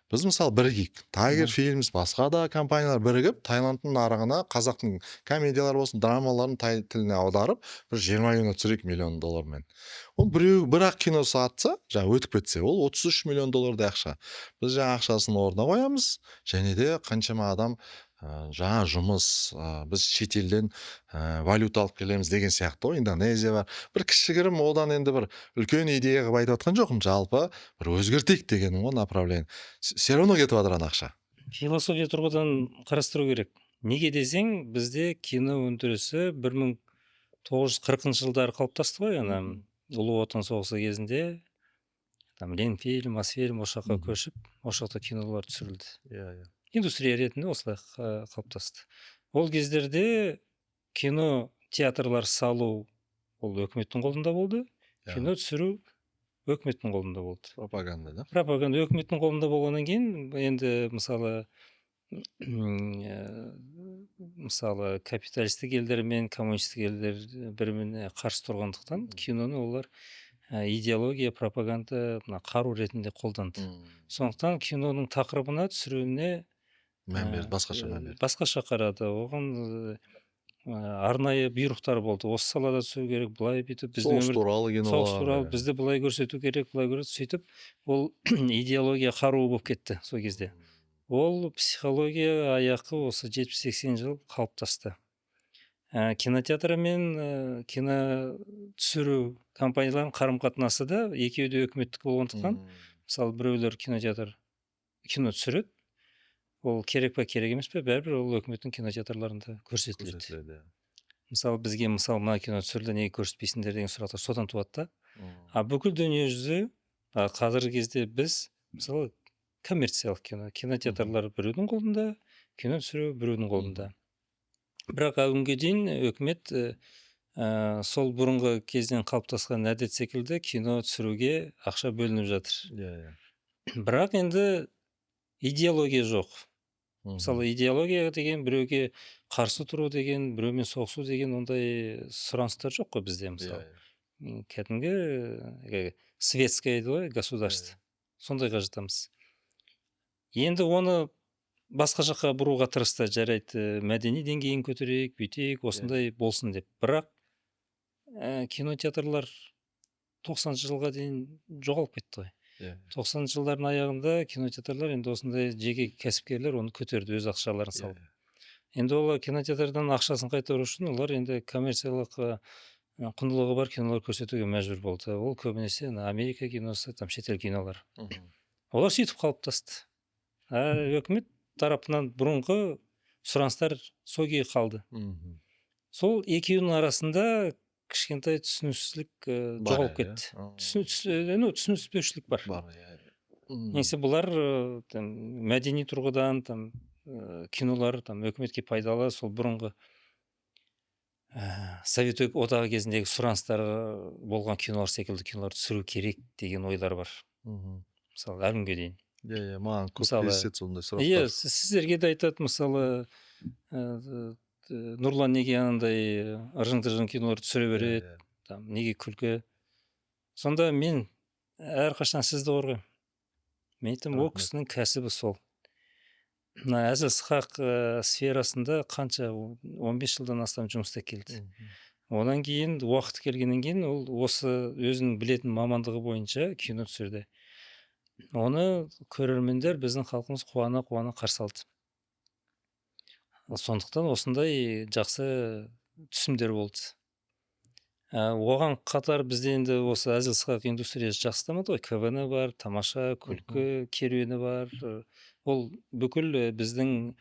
Біз мысалы бірігейік. Tiger Films, басқа да компаниялар бірігіп, Таиландтың нарығына қазақтың комедиялар болсын, драмаларын тай тіліне аударып, бір 20 кино түсірейік миллион доллармен. Ол бір-ақ кино сатса, жаңа өтіп кетсе, ол 33 миллион доллардай ақша. Біз жаңа ақшасын орнына қоямыз, және де қаншама адам жаңа жұмыс, біз шетелден валюта алып келеміз деген сияқты ғой, Индонезия бар. Бір кішігірім одан енді бір үлкен идея қылып айтып жатқан жоқпын, жалпы бір өзгертейік дегенім ғой, направление. Все равно кетіп жатыр ана ақша. Философия тұрғыдан қарастыру керек. Неге десең, бізде кино өндірісі 1940 жылдары қалыптасты ғой, ана Ұлы Отан соғысы кезінде там Ленфильм, Мосфильм осы жаққа көшіп, осы жақта кинолар түсірілді. Иә. Индустрия ретінде осылай қалыптасты. Ол кездерде кино театрлар салу ол өкіметтің қолында болды, кино түсіру өкіметтің қолында болды. Пропаганда да. Пропаганда өкіметтің қолында болғаннан кейін, енді мысалы капиталистік елдер мен коммунистік елдер бір-біріне қарсы тұрғандықтан киноны олар идеология, пропаганда, қару ретінде қолданды. Сондықтан киноның тақырыбына, түсіруіне мән берді, басқаша мән берді. басқаша қарады. Оған арнайы бұйрықтар болды. Осы салада түсіру керек, былай бүйтіп Соғыс туралы кинолар. соғыс туралы бізді былай көрсету керек, былай көрсету, сөйтіп ол идеология қаруы болып кетті сол кезде. Ол психология аяқы осы 70-80 жыл қалыптасты. Кинотеатр мен кино түсіру компанияларының қарым-қатынасы да екеуі де өкіметтік болғандықтан, мысалы біреулер кино түсіреді, ол керек па керек емес пе, бәрібір ол өкіметтің кинотеатрларында көрсетіледі. Мысалы бізге мына кино түсірілді, неге көрсетпейсіңдер деген сұрақтар содан туады да. Бүкіл дүниежүзі қазіргі кезде біз мысалы коммерциялық кинотеатрлар біреудің қолында, кино түсіру біреудің қолында. Бірақ бүгінге дейін өкімет сол бұрынғы кезден қалыптасқан әдет секілді кино түсіруге ақша бөлініп жатыр. Бірақ енді идеология жоқ. Мысалы идеология деген, біреуге қарсы тұру деген, біреумен соғысу деген ондай сұраныстар жоқ қой бізде, мысалы. Кәдімгі светское государство. Сондайға жатамыз. Енді оны басқа жаққа бұруға тырысты, жарайды, мәдени деңгейін көтерейік, бүйтейік, осындай болсын деп. Бірақ кинотеатрлар 90 жылға дейін жоғалып кетті ғой. 90 жылдардың аяғында кинотеатрлар енді осындай жеке кәсіпкерлер оны көтерді, өз ақшаларын салып. Енді олар кинотеатрдан ақшасын қайтару үшін олар енді коммерциялық құндылығы бар кинолар көрсетуге мәжбүр болды. Ол көбінесе Америка киносы, шетел кинолар. Олар сөйтіп қалыптасты. Өкімет тарапынан бұрынғы сұраныстар сол күйі қалды. Сол екеуінің арасында кішкентай түсіністік жоғалып кетті. Түсініспеушілік бар. Негізі бұлар мәдени тұрғыдан кинолар өкіметке пайдалы, сол бұрынғы Совет одағы кезіндегі сұраныстар болған кинолар секілді кинолар түсіру керек деген ойлар бар. Мысалы, әлі күнге дейін. Иә, маған көп Мысалы, кездеседі сондай Иә, сұрақтар. сіздерге де айтады, мысалы, Нұрлан неге анандай ыржың-тыржың кинолар түсіре береді, неге күлкі. Сонда мен әрқашан сізді қорғаймын. Мен айтамын, ол Рахмет. кісінің кәсібі сол. Мына әзіл-сықақ сферасында қанша 15 жылдан астам жұмыс істеп келді. Одан кейін уақыт келгеннен кейін ол осы өзінің білетін мамандығы бойынша кино түсірді. Оны көрермендер, біздің халқымыз қуана қарсы алды. Сондықтан осындай жақсы түсімдер болды. Оған қатар бізде енді осы әзіл-сықақ индустриясы жақсы дамыды ғой. КВН бар, тамаша, күлкі керуені бар. Ол бүкіл біздің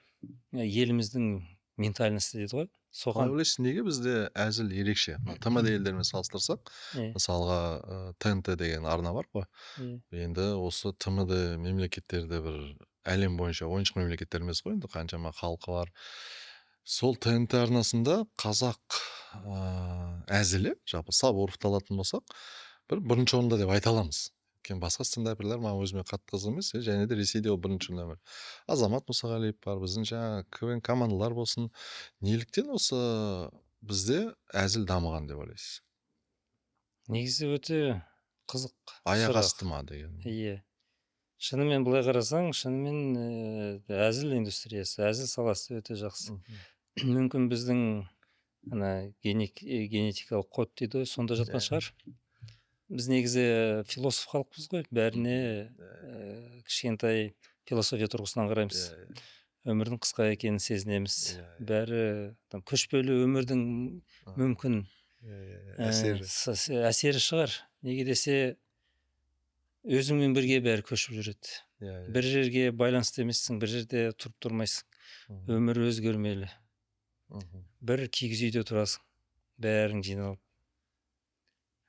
еліміздің ментальності дейді ғой. Қалай Соған ойлайсыз, неге бізде әзіл ерекше? ТМД елдерімен салыстырсақ, мысалға ТНТ деген арна бар ғой. Енді осы ТМД мемлекеттерде бір әлем бойынша ойыншық мемлекеттер емес қой, енді қаншама халқы бар. Сол ТНТ арнасында қазақ әзілі, жалпы Сабуровты алатын болсақ, бірінші орында деп айта аламыз. Өйткені басқа стендаперлер маған өзіме қатты қызық емес, және де Ресейде ол бірінші нөмір. Азамат Мұсағалиев бар, біздің жаңа КВН командалар болсын. Неліктен осы бізде әзіл дамыған деп ойлайсыз? негізі өте қызық Аяқ сұрақ. асты ма деген. Иә. Шынымен былай қарасаң, шынымен әзіл индустриясы, әзіл саласы өте жақсы. Мүмкін біздің генетикалық код дейді, сонда жатқан шығар. Біз негізі философ халықпыз ғой, бәріне кішкентай философия тұрғысынан қараймыз. Өмірдің қысқа екенін сезінеміз. Бәрі көшпелі өмірдің мүмкін әсері шығар. Неге десе, өзіңмен бірге бәрі көшіп жүреді. Бір жерге байланысты емессің, бір жерде тұрып тұрмайсың. Өмір өзгермелі. Бір кигіз үйде тұрасың, бәрің жиналып.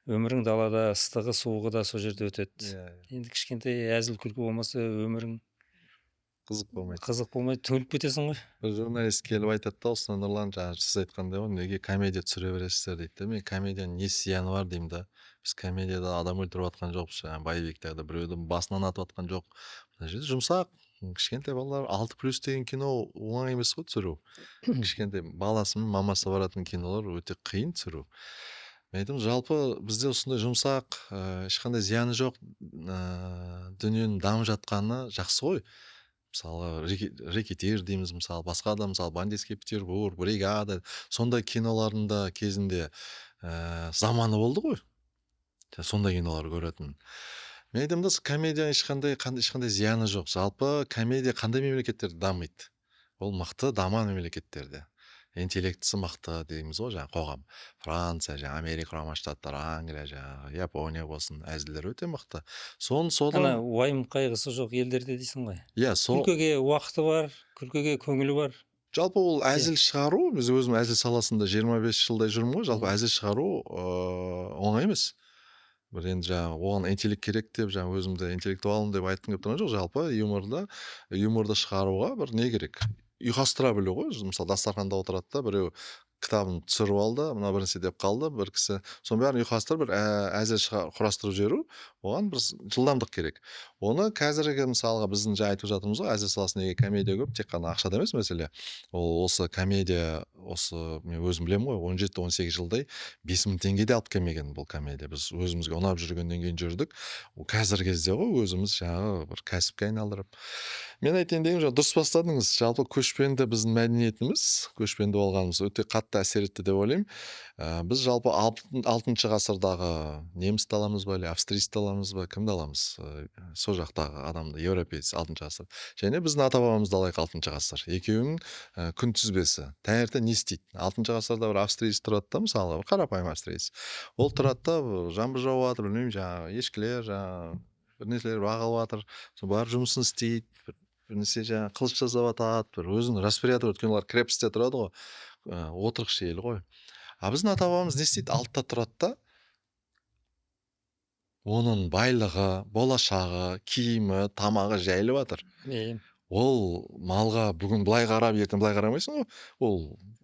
Өмірің далада, ыстығы, суығы да сол жерде өтеді. Енді кішкентай әзіл күлкі болмаса, өмірің қызық болмайды, түңіліп кетесің ғой. Бір журналист келіп айтады да, осыны Нұрлан, жаңа сіз айтқандай ғой, неге комедия түсіре бересіздер дейді. Мен комедияның не зияны бар деймін да. Біз комедияда адам өлтіріп жатқан жоқпыз, жаңағы Байбектегі біреудің басынан атып жатқан жоқ. Мына жерде жұмсақ, кішкентай балалар 6+ деген кино оңай емес қой түсіру. Кішкентай баласы мен мамасы баратын кинолар өте қиын түсіру. Мен айтамын, жалпы бізде осындай жұмсақ, ешқандай зияны жоқ дүниенің дамып жатқаны жақсы ғой. Мысалы, рэкетир дейміз, мысалы, басқа да, мысалы, Бандитский Петербург, Бригада, сондай киноларында кезінде заманы болды ғой. Сондай кинолар көретін. Мен айтамын да, комедия ешқандай зияны жоқ. Жалпы комедия қандай мемлекеттерде дамиды? Ол мықты дамыған мемлекеттерде. Интеллектісі мықты дейміз ғой, жаңа қоғам. Франция, жаңа Америка құрама штаттары, Англия, жаңа Япония болсын, әзілдер өте мықты. Ана уайым қайғысы жоқ елдерде дейсің ғой. Иә, күлкіге уақыты бар, күлкіге көңілі бар. Жалпы ол әзіл шығару, біз өзім әзіл саласында 25 жылдай жүрмін ғой, жалпы әзіл шығару оңай емес. Бір енді жаңа оған интеллект керек деп, жаңа өзімді интеллектуалмын деп айтқым келіп тұрған жоқ. Жалпы юморды шығаруға бір не керек? Ұйқастыра білу ғой. Мысалы, дастарханда отырады да, біреу кітабын түсіріп алды, мына бірнәрсе деп қалды, бір кісі. Соның бәрін ұйқастырып, бір әзіл құрастырып жіберу, оған бір жылдамдық керек. Оны қазіргі мысалға біздің айтып жатырмыз ғой, әзіл саласында неге комедия көп, тек қана ақшада емес мәселе. Осы комедия, мен өзім білемін ғой, 17-18 жылдай 5.000 теңгеде алып келмеген бұл комедия. Біз өзімізге ұнап жүргеннен кейін жүрдік. Қазіргі кезде ғой өзіміз жаңағы бір кәсіпке айналдырып. Мен айтайын дегенім, дұрыс бастадыңыз. Жалпы көшпенді біздің мәдениетіміз, көшпенді болғанымыз өте қатты әсер етті деп ойлаймын. Біз жалпы 6 ғасырдағы немісті аламыз ба, австрийсті аламыз ба, кімді аламыз? Сол жақтағы адамды, европеец 6 ғасыр. Және біздің ата-бабамызды алайық 6 ғасыр. Екеуінің күн түзбесі. Таңертең не істейді? 6 ғасырда бір австриец тұрады да, мысалы, қарапайым австриец. Ол тұрады да, жаңбыр жауып жатыр, білмеймін, жаңағы ешкілер, жаңағы бір нәрселер бағалып жатыр. Сосын бар жұмысын істейді. Бірнәрсе жаңағы қылыш жасап жатады, бір өзінің респиратор өткен, олар крепостьте тұрады ғой, отырықшы ел ғой. Біздің ата-бабамыз не істейді? Алтта тұрады да, Оның байлығы, болашағы, киімі, тамағы жайылып жатыр. Ол малға бүгін былай қарап, ертең былай қарамайсың ғой. Ол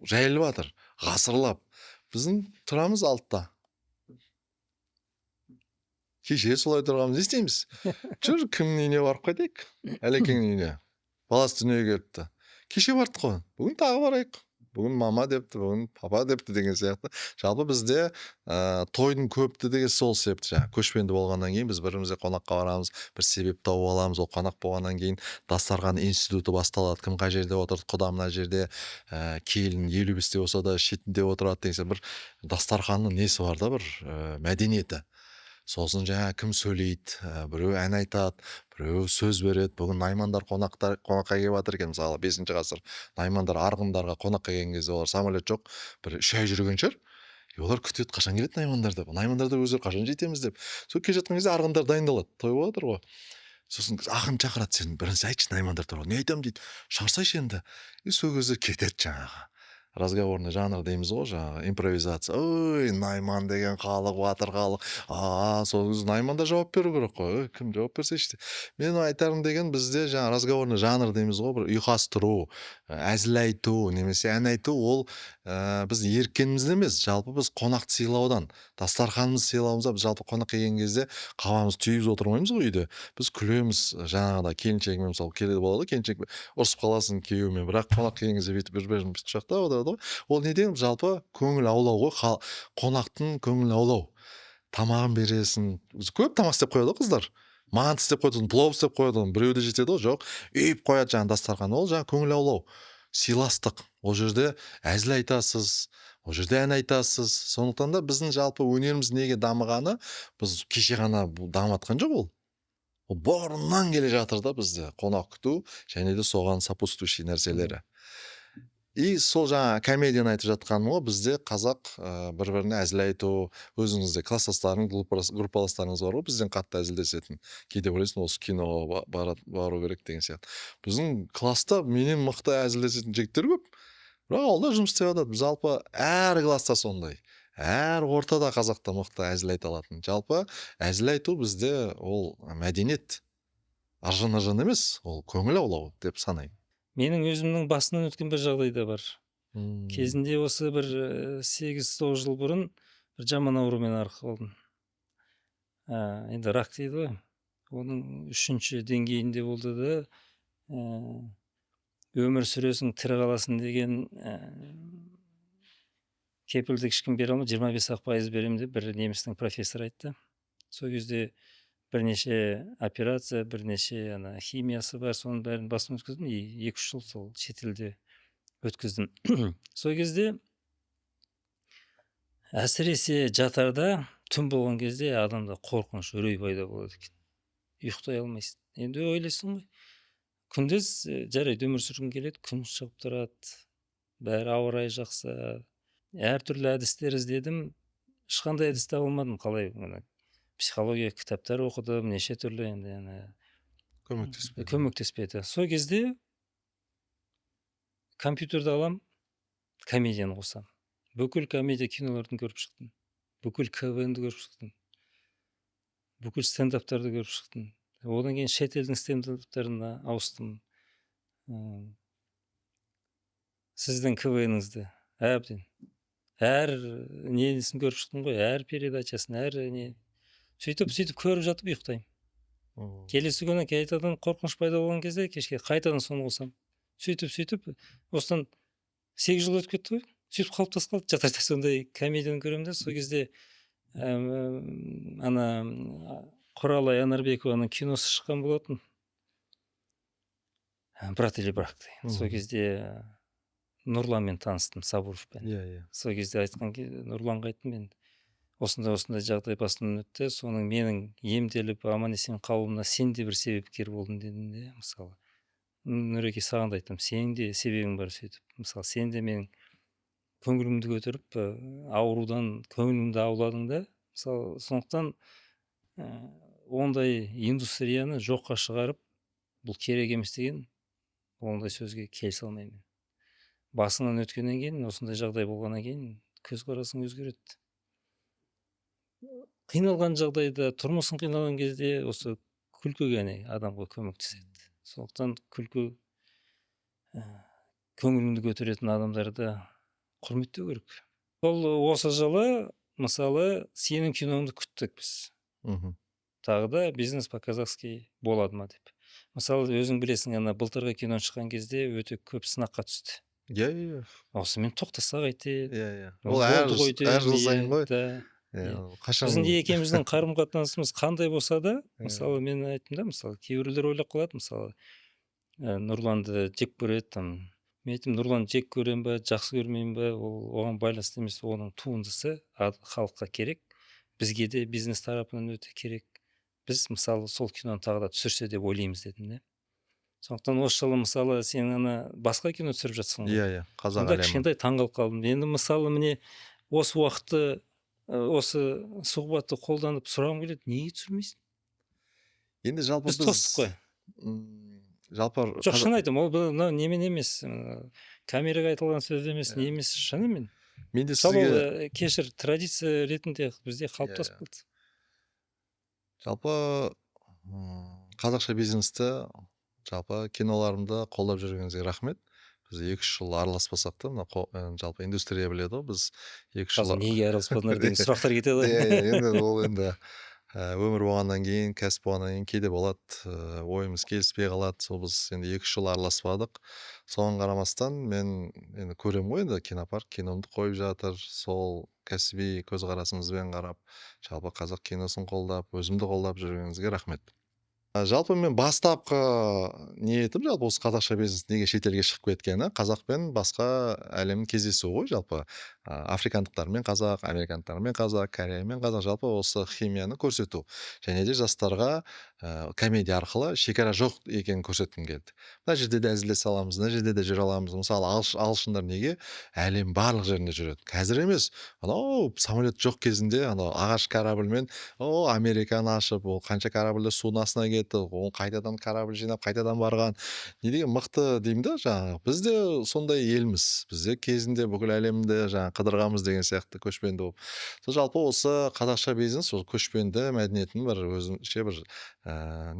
жайылып жатыр, ғасырлап. Біздің тұрамыз алтта. Кеше солай тұрғанбыз, не істейміз? Жүр кімнің үйіне барып қайтайық? Әлекеңнің үйіне. Баласы дүниеге келіпті. Кеше бардық қой. Бүгін тағы барайық. Бүгін мама депті, бүгін папа депті деген сияқты. Жалпы бізде тойдың көптігі сол себепті. Жаңағы көшпенді болғаннан кейін біз бірімізге қонаққа барамыз, бір себеп тауып аламыз. Ол қонақ болғаннан кейін дастархан институты басталады. Кім қай жерде отырды, құда мына жерде, келін 55-те болса да шетінде отырады деген сияқты. Бір дастарханның несі бар да, бір мәдениеті. Сосын жаңа кім сөйлейді, біреу ән айтады, біреу сөз береді. Бүгін наймандар қонаққа келіп жатыр екен, мысалы 5 ғасыр. Наймандар арғындарға қонаққа келген кезде олар самолет жоқ, бір 3 ай жүрген шығар. Олар күтеді, қашан келеді наймандар деп. Наймандар да өздері қашан жетеміз деп. Сол келе жатқан кезде арғындар дайындалады. Той болып жатыр ғой. Сосын ақын шақырады, сен бірінші айтшы наймандар туралы. Не айтамын дейді. Шығарсайшы енді. Сол кезде кетеді жаңағы разговорный жанр дейміз ғой, жаңағы импровизация. Ой, найман деген халық, батыр халық. Сол кезде найман да жауап беру керек қой. Кім жауап берсейші. Мен айтарым деген, бізде жаңағы разговорный жанр дейміз ғой, бір ұйқастыру, әзіл айту, немесе ән айту, ол біз еріккенімізде емес, жалпы біз қонақты сыйлаудан, дастарханымызды сыйлауымызда, біз жалпы қонақ келген кезде қабамыз түйіп отырмаймыз ғой үйде. Біз күлеміз, жаңағыда келіншегімен мысалы келеді болады, келіншек ұрысып қаласың күйеуімен, бірақ қонақ келген кезде бүйтіп бір-бірін бүйтіп құшақтап отырады ғой. Ол не деген, жалпы көңіл аулау ғой, қонақтың көңілін аулау. Тамағын бересің. Көп тамақ істеп қояды ғой қыздар. Манты істеп қояды, плов істеп қояды, біреуде жетеді ғой, жоқ. Үйіп қояды жаңағы дастархан. Ол жаңағы көңіл аулау. Сыйластық. Ол жерде әзіл айтасыз, ол жерде ән айтасыз. Сондықтан да біздің жалпы өнеріміз неге дамығаны, біз кеше ғана дамытқан жоқ ол. Ол бұрыннан келе жатыр да бізде қонақ күту, және де соған сопутствующий нәрселері. И сол жаңа комедияны айтып жатқаным ғой, бізде қазақ бір-біріне әзіл айту, өзіңізде класстастарың, группаластарыңыз бар ғой, бізден қатты әзілдесетін. Кейде ойлайсың, осы киноға бару керек деген сияқты. Біздің класста менен мықты әзілдесетін жігіттер көп. Бірақ ол да жұмыс істеп жатады. Біз жалпы әр класста сондай. Әр ортада қазақта мықты әзіл айта алатын. Жалпы әзіл айту бізде ол мәдениет. Аржан емес, ол көңіл аулау деп санаймын. Менің өзімнің басымнан өткен бір жағдай да бар. Кезінде осы бір 8-9 жыл бұрын бір жаман аурумен арқалдым. Енді рак дейді ғой. Оның 3-ші деңгейінде болды да, өмір сүресің, тірі қаласың деген кепілдік ешкім бере алмайды. 25% беремін деп бір немістің профессор айтты. Сол кезде бірнеше операция, бірнеше химиясы бар, соның бәрін басым өткіздім. 2-3 жыл сол шетелде өткіздім. Сол кезде әсіресе жатарда, түн болған кезде адамда қорқыныш, үрей пайда болады екен. Ұйықтай алмайсың. Енді ойлайсың ғой, күндіз жарайды өмір сүргің келеді, күн шығып тұрады, бәрі ауа райы жақсы, әртүрлі әдістер іздедім, ешқандай әдіс таба алмадым. Қалай, психология кітаптар оқыдым, неше түрлі, енді көмектеспеді. Сол кезде компьютерді алам, комедияны қосам. Бүкіл комедия киноларын көріп шықтым. Бүкіл КВНді көріп шықтым. Бүкіл стендаптарды көріп шықтым. Одан кейін шет елдің стендаптарына ауыстым. Сіздің КВНіңізді әбден. Әр несін көріп шықтым ғой, әр передачасын, әр не. Сөйтіп көріп жатып ұйықтаймын. Келесі күні қайтадан қорқыныш пайда болған кезде кешке қайтадан соны қосам. Сөйтіп осыдан 8 жыл өтіп кетті ғой. Сөйтіп қалыптасып қалды. Жатарда сондай комедияны көремін де, сол кезде Құралай Анарбекованың киносы шыққан болатын. Брат или брак деген. Сол кезде Нұрланмен таныстым, Сабуровпен. Сол кезде айтқан Нұрланға айттым, мен осындай жағдай басымнан өтті, соның менің емделіп аман-есен қалуымда сен де бір себепкер болдың дедім де, мысалы. Нұреке, саған да айтам, сенің де себебің бар сөйтіп. Мысалы, сен де менің көңілімді көтеріп, аурудан көңілімді ауладың да. Мысалы, сондықтан ондай индустрияны жоққа шығарып, бұл керек емес деген, ондай сөзге келісе алмаймын. Басыңнан өткеннен кейін, осындай жағдай болғаннан кейін көзқарасың өзгереді. кыйналган жагдайда, турмушун кыйналган кезде осы күлкү кәне адамга көмөктөшөт. Сондуктан күлкү көңүлүңдү көтөрөтүн адамдарды курметтөө керек. Осы жылы мисалы сенин киноңду күттүк биз. Мгм. Тагы да бизнес по-казахски болому деп. Мисалы өзүң билесиң, ана былтыркы кино чыккан кезде өтө көп сынакка түштү. Иә. Осымен токтосок айтет, Иә. Ол болдук әр өйдем, жыл сайын ғой. да. Иә, Иә. ол қашан Биздин экөөбүздүн карым катнашыбыз кандай болсо да, мисалы Иә. мен айттым да, мисалы кээ бирлер ойлоп калат, мисалы Нурланды жек көрөт там. Мен айттым, Нурланды жек көрөм ба, жакшы көрмөйм ба, ол оған байланыштуу эмес. Онун туындысы халыкка керек. Бизге де бизнес тарапынан өтө керек. Биз мисалы сол кинону тагы да түшүрсө деп ойлойбуз дедим да. Сондуктан осы жылы мисалы сен ана башка кино түшүрүп жатсың го. Иә. Қазақ Анда әлемі. кичинтай таң калып калдым. Енді мисалы міне осы убакытты осы сухбатты колдонуп сурагым келет, эмнеге түшүрмөйсүң? Енді жалпы Биз тостук кой. жалпы Жок, шын айтам, ол немен эмес, камерага айтылган сөз эмес, не эмес, шын эмен. мен де Мисалы сізге ол кешір, традиция ретинде бизде калыптасып калды. жалпы қазақша бизнесті жалпы киноларымды қолдап жүргеніңізге рахмет. Біз 2-3 жыл араласпасақ та, жалпы индустрия біледі ғой, біз 2 жыл Азыр неге араласпадыңар деген сурактар кетет го. енді ол енді өмір болғаннан кейін, кәсіп болғаннан кейін кейде болады, ойымыз келіспей қалады. Сол біз енді 2-3 жыл араласпадық. Соған қарамастан мен енді көремін ғой, енді кинопарк киномды қойып жатыр. Сол кәсіби көзқарасыңызбен қарап, жалпы қазақ киносын қолдап, өзімді қолдап жүргеніңізге рахмет. Жалпы мен бастапқы ниетім жалпы осы қазақша бизнес неге шетелге шығып кеткені, қазақпен басқа әлемнің кездесуі ғой жалпы. Африкандықтармен қазақ, американдықтармен қазақ, кореямен қазақ, жалпы осы химияны көрсету. Және де жастарға комедия арқылы шекара жоқ екенін көрсеткім келді. Мына жерде де әзілдесе аламыз, мына жерде де жүре аламыз. Мысалы ағылшындар неге әлем барлық жерінде жүреді? Қазір емес, анау самолет жоқ кезінде анау ағаш корабльмен Американы ашып, ол қанша корабльдер судың астына кетті, ол қайтадан корабль жинап, қайтадан барған. Не деген мықты деймін да, жаңағы. Біз де сондай елміз. Біз де кезінде бүкіл әлемді жаңағы қыдырғанбыз деген сияқты көшпенді болып. Сол жалпы осы қазақша бизнес, ол көшпенді мәдениеттің бір өзінше бір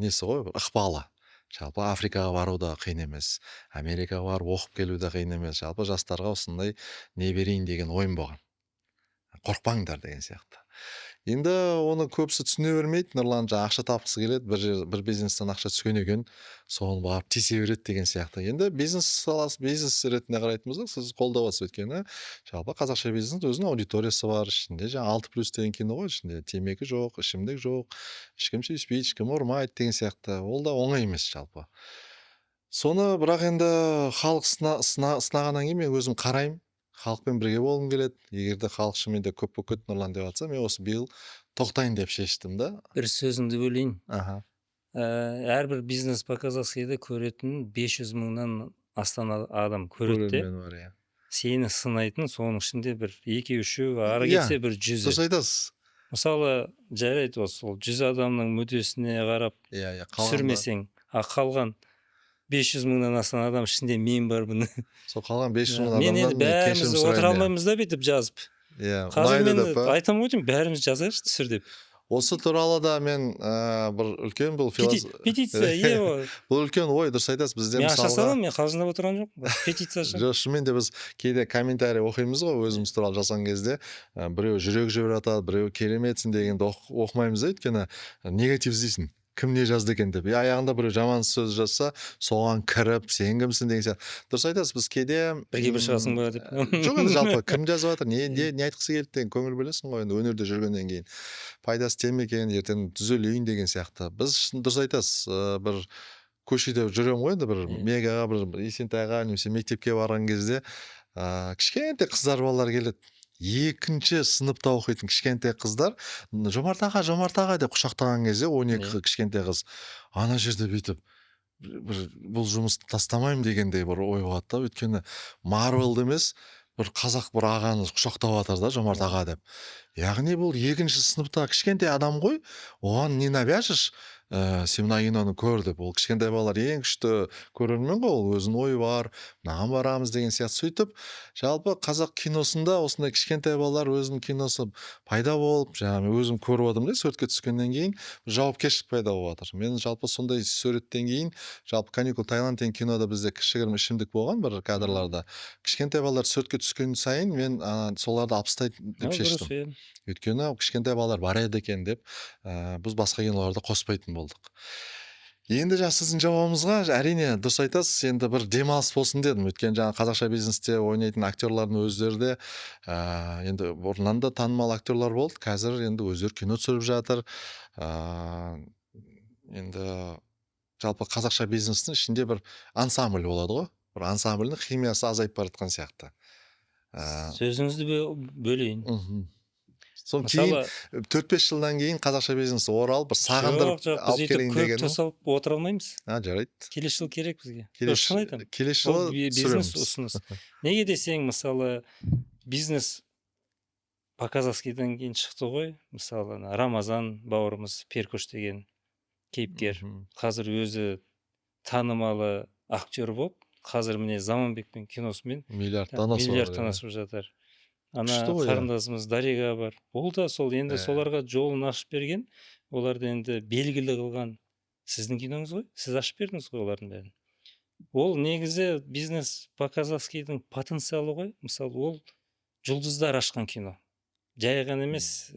несі ғой, бір ықпалы. Жалпы Африкаға бару да қиын емес, Америкаға барып оқып келу да қиын емес. Жалпы жастарға осындай не берейін деген ойым болған. Қорықпаңдар деген сияқты. Енді оны көбісі түсіне бермейді. Нұрлан жаңа ақша тапқысы келеді, бір бизнестен ақша түскен екен, соны барып тисе береді деген сияқты. Енді бизнес саласы, бизнес ретінде қарайтын болсақ, сіз қолдап отырсыз, өйткені жалпы қазақша бизнес өзінің аудиториясы бар. Ішінде жаңа 6+ деген кино ғой, ішінде темекі жоқ, ішімдік жоқ, ешкім сүйіспейді, ешкім ұрмайды деген сияқты. Ол да оңай емес жалпы. Соны бірақ енді халық сынағаннан кейін мен өзім қараймын. Халықпен бірге болғым келеді. Егер де халық шынымен де көп болып кетті Нұрлан деп жатса, мен осы биыл тоқтайын деп шештім да. Бір сөзіңді бөлейін. Әрбір бизнес по-казахскийді көретін 500 мыңнан астам адам көреді де. көрермен бар, иә. Сені сынайтын, соның ішінде бір 2-3, ары кетсе бір 100. Дұрыс айтасыз. Мысалы, жарайды, сол 100 адамның мүддесіне қарап түсірмесең, қалған 500 мыңнан астам адам ішінде мен бармын. Сол қалған 500 мың Мен енді адамнан мен бәріміз кешірім отыра сұраймын. алмаймыз да бүйтіп жазып. Иә, Қазір ұнайды мен деп па? айтам ғой, бәріміз жазайықшы түсір деп. Осы туралы да мен бір үлкен бұл Петиция, бұл үлкен ой, дұрыс айтасыз. Бізде мен ақша мысалға саламын, мен қалжыңдап отырған жоқпын. Петиция аша. жоқ, шынымен де біз кейде комментарий оқимыз ғой, өзіміз туралы жазған кезде, біреу жүрек жіберіп жатады, біреу кереметсің дегенді оқымаймыз да, өйткені негатив іздейсің. Кім не жазды екен деп. Аяғында біреу жаман сөз жазса, соған кіріп, сен кімсің деген сияқты. Дұрыс айтасыз, біз кейде бірге бір шығасың ба деп. жоқ, енді жалпы кім жазып жатыр, не айтқысы келді деген көңіл бөлесің ғой, енді өнерде жүргеннен кейін. Пайдасы тимеген, ертең түзелейін деген сияқты. Біз дұрыс айтасыз, бір көшеде жүремін ғой, енді бір мегаға, бір Есентайға, немесе мектепке барған кезде кішкентай қыздар балалар келеді. 2-ші сыныпта оқитын кішкентай қыздар Жомарт аға деп құшақтаған кезде 12 кішкентай қыз ана жерде бүйтіп бұл жұмысты тастамаймын дегендей бір ой болады да, өйткені Марвелді емес, бір қазақ бір ағаны құшақтап жатыр да, Жомарт аға деп. Яғни бұл 2-ші сыныпта кішкентай адам ғой, оған не навяжешь, сен мына киноны көр деп. Ол кішкентай балалар ең күшті көрермен ғой, ол өзінің ойы бар, мынаған барамыз деген сияқты. Сөйтіп, жалпы қазақ киносында осындай кішкентай балалар өзінің киносы пайда болып, жаңағы мен өзім көріп отырмын да, суретке түскеннен кейін жауапкершілік пайда болып жатыр. Мен жалпы сондай суреттен кейін, жалпы каникул Таиланд деген кинода бізде кішігірім ішімдік болған бір кадрларда. Кішкентай балалар суретке түскен сайын мен соларды алып тастайтын деп Дұрыс, шештім. иә. Өйткені кішкентай балалар бар еді екен деп, біз басқа киноларды қоспайтын болдық. Енді жаңа сіздің жауабыңызға әрине дұрыс айтасыз, енді бір демалыс болсын дедім. Өйткені жаңа қазақша бизнесте ойнайтын актерлардың өздері де енді бұрыннан да танымал актерлар болды. Қазір енді өздері кино түсіріп жатыр. Енді жалпы қазақша бизнестің ішінде бір ансамбль болады ғой. Бір ансамбльдің химиясы азайып бара жатқан сияқты. Сөзіңізді бөлейін. Сон кейін Мысалы, 4-5 жылдан кейін қазақша бизнес оралып, бір сағындырып жоқ, біз алып өйтіп келейін көріп деген. тосалып отыра алмаймыз. Жарайды. Келесі жыл керек бізге. Келесі Шын айтамын. келесі Ол жылы бизнес түсіреміз. ұсыныс. Неге десең, мысалы, бизнес по-казахскийдан кейін шықты ғой. Мысалы, Рамазан бауырымыз, Перкуш деген кейіпкер. Қазір өзі танымалы актер болып, қазір міне Заманбекпен киносымен Миллиардтан асып миллиардтан асып жатыр. Ана Күшті ғой, қарындасымыз Дариға бар. Ол да сол енді соларға жолын ашып берген. Оларды енді белгілі қылған сіздің киноңыз ғой. Сіз ашып бердіңіз ғой олардың бәрін. Ол негізі бизнес по-казахскийдің потенциалы ғой. Мысалы, ол жұлдыздар ашқан кино. Жай ғана емес,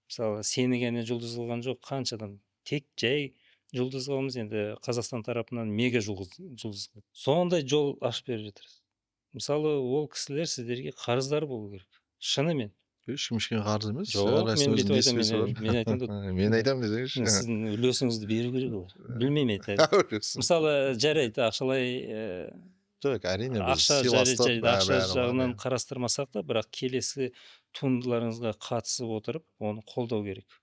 мысалы, сені ғана жұлдыз қылған жоқ, қаншадан. Тек жай жұлдыз қыламыз, енді Қазақстан тарапынан мега жұлдыз. Сондай жол ашып беріп жатыр. Мысалы, ол кісілер сіздерге қарыздар болу керек. Шынымен. Ешкім ешкімге қарыз емес. Жоқ, мен бүйтіп айтамын, мен айтамын да. Мен айтамын десеңізші. Сіздің үлесіңізді беру керек олар. Білмеймін айтайын. Мысалы, жарайды, ақшалай Жоқ, әрине біз ақша сыйластық ақша жағынан қарастырмасақ та, бірақ келесі туындыларыңызға қатысып отырып, оны қолдау керек.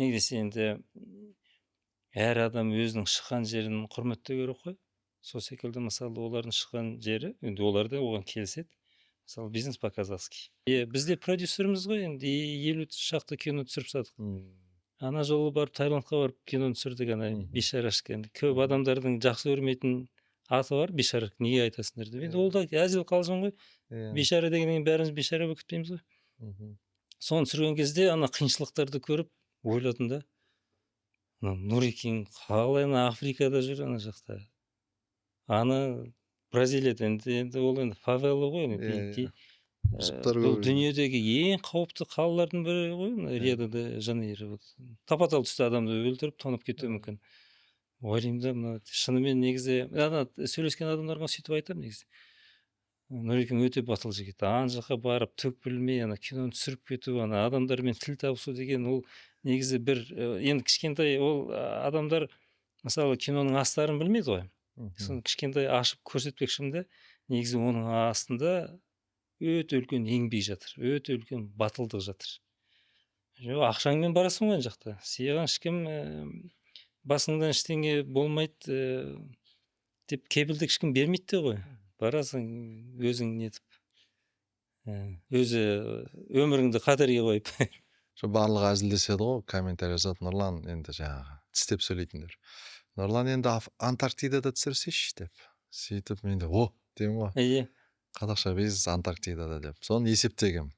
Неге десе, енді әр адам өзінің шыққан жерін құрметтеу керек қой. Сол секілді, мысалы, олардың шыққан жері, енді олар да оған келіседі. Мысалы, бизнес по-казахски. Бізде продюсеріміз ғой, енді 50 шақты кино түсіріп тастадық. Ана жолы барып Таиландқа барып киноны түсірдік, ана Бишарашка. Енді көп адамдардың жақсы көрмейтін аты бар, Бишарак, неге айтасыңдар деп. Енді ол да әзіл қалжың ғой. Бишара дегеннен бәріміз бишара болып кетпейміз ғой. Соны түсірген кезде ана қиыншылықтарды көріп ойладым да. Нұрекең қалай ана Африкада жүр ана жақта. Аны Бразилияда, енді ол енді фавела ғой. Бұл дүниедегі ең қауіпті қалалардың бірі ғой, Рио-де Жанейро. Тапа-тал түсте адамды өлтіріп, тонап кетуі мүмкін. Ойлаймын да, мына шынымен негізі, сөйлескен адамдарға сөйтіп айтамын негізі. Нұрекең өте батыл жігіт. Ана жаққа барып, түк білмей, ана киноны түсіріп кету, ана адамдармен тіл табысу деген, ол негізі бір, енді кішкентай ол адамдар, мысалы, киноның астарын білмейді ғой. Соны кішкентай ашып көрсетпекшімін де, негізі оның астында өте үлкен еңбек жатыр, өте үлкен батылдық жатыр. Ақшаңмен барасың ғой жақта. Саған ешкім басыңдан ештеңе болмайды деп кепілдік ешкім бермейді де ғой. Барасың өзің нетіп, өзі өміріңді қатерге қойып. Барлығы әзілдеседі ғой, комментарий жазады. Нұрлан енді жаңағы тістеп сөйлейтіндер. Нұрлан енді Антарктидада түсірсейші деп. Сөйтіп мен де деймін ғой. Қазақша бизнес Антарктидада деп. Соны есептегем.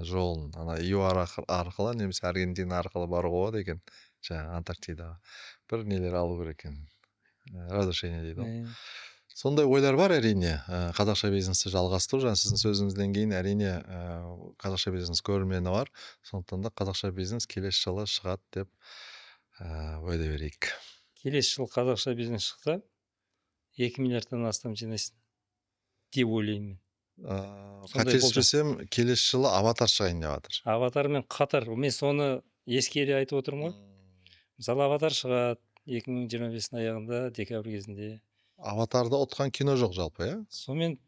Жолын ана ЮАР арқылы немесе Аргентина арқылы баруға болады екен. Жаңағы Антарктидаға. Бір нелер алу керек екен. Разрешение дейді ғой. Сондай ойлар бар әрине. Қазақша бизнесті жалғастыру. Жаңа сіздің сөзіңізден кейін әрине қазақша бизнес көрермені бар. Сондықтан да қазақша бизнес келесі жылы шығады деп уәде берейік. Келесі жыл қазақша бизнес шықса, 2 миллиардтан астам жинайсың деп ойлаймын. Қателеспесем, келесі жылы Аватар шығайын деп жатыр. Аватармен қатар, мен соны ескере айтып отырмын ғой. Мысалы, Аватар шығады 2025-ның аяғында, декабрь кезінде. Аватарда отқан кино жоқ жалпы, Сонымен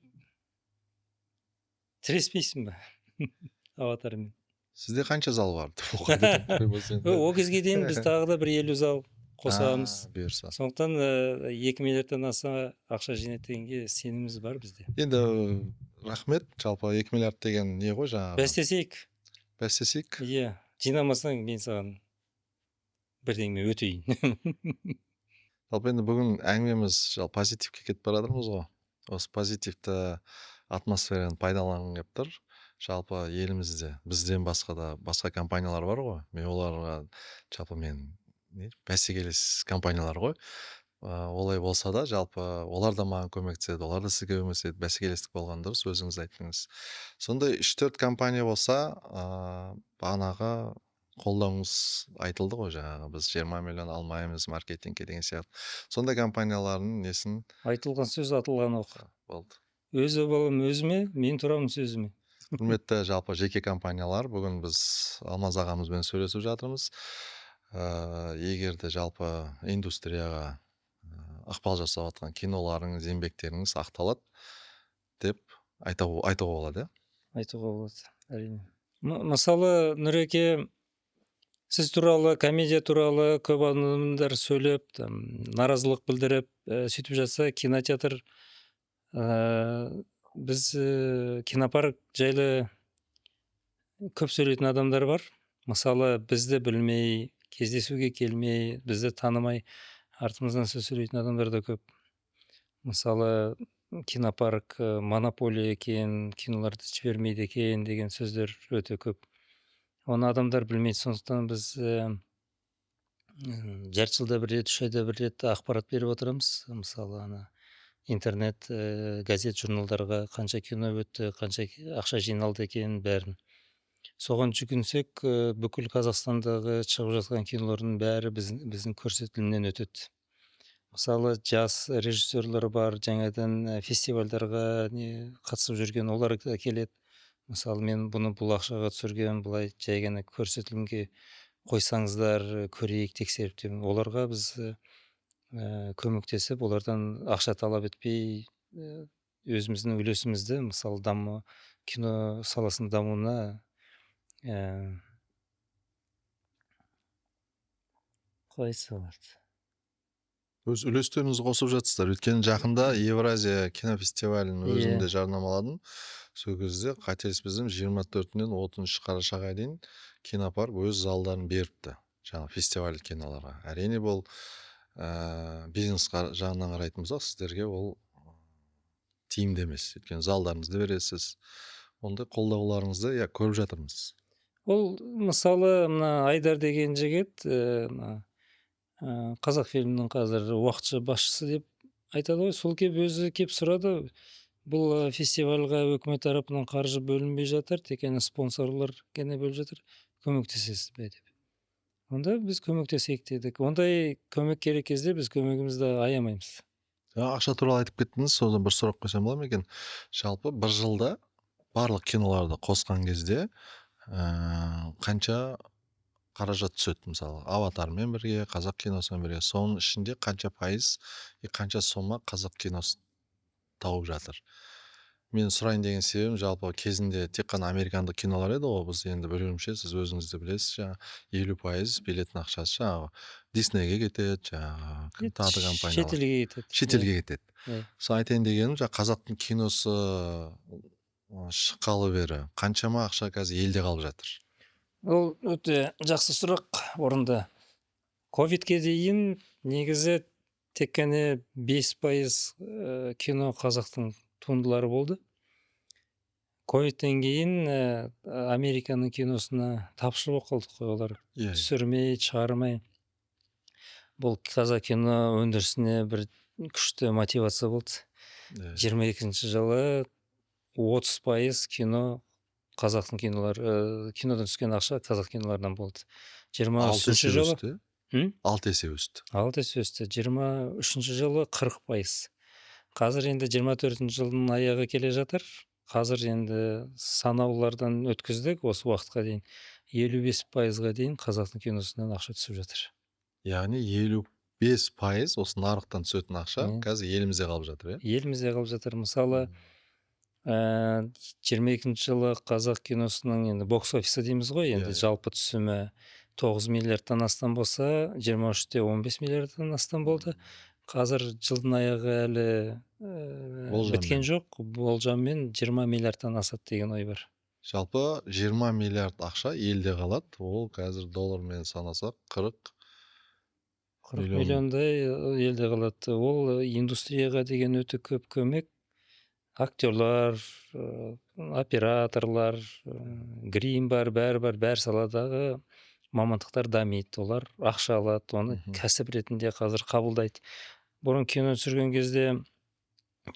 тіреспейсің ба Аватармен? Сізде қанша зал бар? О кезге дейін біз тағы да бір 50 зал қосамыз. Бұйырса. Сондықтан 2 миллиардтан аса ақша жинайды дегенге сеніміміз бар бізде. Енді рахмет, жалпы 2 миллиард деген не ғой жаңағы? Бәстесейік. Бәстесейік? Жинамасаң мен саған Бирдеме өтөйүн. Жалпы енді бүгін әңгімеміз жалпы позитивке кетіп бара жатырмыз ғой. Осы позитивті атмосфераны пайдаланғым келіп тұр. Жалпы елімізде бізден басқа да басқа компаниялар бар ғой. Мен оларға жалпы бәсекелес компаниялар ғой. Олай болса да жалпы олар да маған көмектеседі, олар да сізге көмектеседі. Бәсекелестік болған дұрыс, өзіңіз айттыңыз. Сондай 3-4 компания болса, бағанағы қолдауыңыз айтылды ғой, жаңағы біз 20 миллион алмаймыз маркетингке деген сияқты. Сондай компаниялардың несін Айтылған сөз атылған оқ. болды. Өзі балам өзіме, мен тұрамын сөзіме. Құрметті жалпы жеке компаниялар, бүгін біз Алмаз ағамызбен сөйлесіп жатырмыз. Егер де жалпы индустрияға ықпал жасап жатқан киноларыңыз, еңбектеріңіз ақталады деп айтуға болады, Айтуға болады, әрине. Мысалы, Нұреке, сіз туралы, комедия туралы көп адамдар сөйлеп, наразылық білдіріп, сөйтіп жатса, кинотеатр, біз кинопарк жайлы көп сөйлейтін адамдар бар. Мысалы, бізді білмей, кездесуге келмей, бізді танымай, артымыздан сөз сөйлейтін адамдар да көп. Мысалы, кинопарк монополия екен, киноларды жібермейді екен деген сөздер өте көп. Оны адамдар білмейді, сондықтан біз жарты жылда бір рет, 3 айда бір рет ақпарат беріп отырамыз. Мысалы, интернет, газет, журналдарға қанша кино өтті, қанша ақша жиналды екен бәрін. Соған жүгінсек, бүкіл Қазақстандағы шығып жатқан кинолардың бәрі біздің көрсетілімнен өтеді. Мысалы, жас режиссерлар бар, жаңадан фестивальдарға қатысып жүрген, олар да келеді. Мысалы, мен бұны бұл ақшаға түсірген, былай жай ғана көрсетілімге қойсаңыздар, көрейік, тексеріп деп. Оларға біз көмектесіп, олардан ақша талап етпей, өзіміздің үлесімізді, мысалы, кино саласының дамуына қалай салады? Өз үлестеріңізді қосып жатсыздар. Өйткені жақында Евразия кинофестивалін өзімде жарнамаладым. Сол кезде қателеспесем 24-нен 30 қарашаға дейін кинопарк өз залдарын беріпті. Жаңа фестиваль киноларға. Әрине бұл бизнес жағынан қарайтын болсақ, сіздерге ол тиімді емес. Өйткені залдарыңызды бересіз. Ондай қолдауларыңызды көріп жатырмыз. Ол мысалы мына Айдар деген жігіт Қазақфильмнің қазір уақытша басшысы деп айтады ғой, сол өзі кеп сұрады, бұл фестивальға үкімет тарапынан қаржы бөлінбей жатыр, тек қана спонсорлар ғана бөліп жатыр, көмектесесіз бе деп. Онда біз көмектесейік дедік. Ондай көмек керек кезде біз көмегімізді аямаймыз. Ақша туралы айтып кеттіңіз, содан бір сұрақ қойсам бола ма екен? Жалпы бір жылда барлық киноларды қосқан кезде қанша қаражат түседі? Мысалы, Аватармен бірге, қазақ киносымен бірге, соның ішінде қанша пайыз қанша сома қазақ киносы тауып жатыр? Мен сұрайын деген себебім, жалпы кезінде тек қана американдық кинолар еді ғой, біз енді білуімше, сіз өзіңіз де білесіз, жаңағы 50% билеттің ақшасы жаңағы Диснейге кетеді, жаңағы тағы компаниялар. Шетелге кетеді. Шетелге кетеді. Сол айтайын дегенім, жаңағы қазақтың киносы шыққалы бері қаншама ақша қазір елде қалып жатыр? Ол өте жақсы сұрақ, орынды. Ковидке дейін негізі тек қана 5% кино қазақтың туындылары болды. Ковидтен кейін Американың киносына тапшы болып қалдық қой, олар түсірмей, шығармай. Бұл қазақ кино өндірісіне бір күшті мотивация болды. 22-ші жылы 30% кино қазақтың кинолары, кинодан түскен ақша қазақ киноларынан болды. 23-ші жылы 6 есе өсті. 6 есе өсті. 23-ші жылы 40%. Қазір енді 24-ші жылдың аяғы келе жатыр. Қазір енді санаулардан өткіздік осы уақытқа дейін. 55%-ға дейін қазақтың киносынан ақша түсіп жатыр. Яғни 55% осы нарықтан түсетін ақша қазір елімізде қалып жатыр, Елімізде қалып жатыр. Мысалы, 22-ші жылы қазақ киносының енді бокс-офисі дейміз ғой, енді жалпы түсімі 9 миллиардтан астам болса, 23-те 15 миллиардтан астам болды. Қазір жылдың аяғы әлі біткен жоқ, болжаммен 20 миллиардтан асады деген ой бар. Жалпы 20 миллиард ақша елде қалады, ол қазір доллармен санасақ 40 40 Миллион. миллиондай елде қалады. Ол индустрияға деген өте көп көмек. Актерлар, операторлар, грим бар, бәрі бар. Бәр саладағы мамандықтар дамиды. Олар ақша алады, оны кәсіп ретінде қазір қабылдайды. Бұрын кино түсірген кезде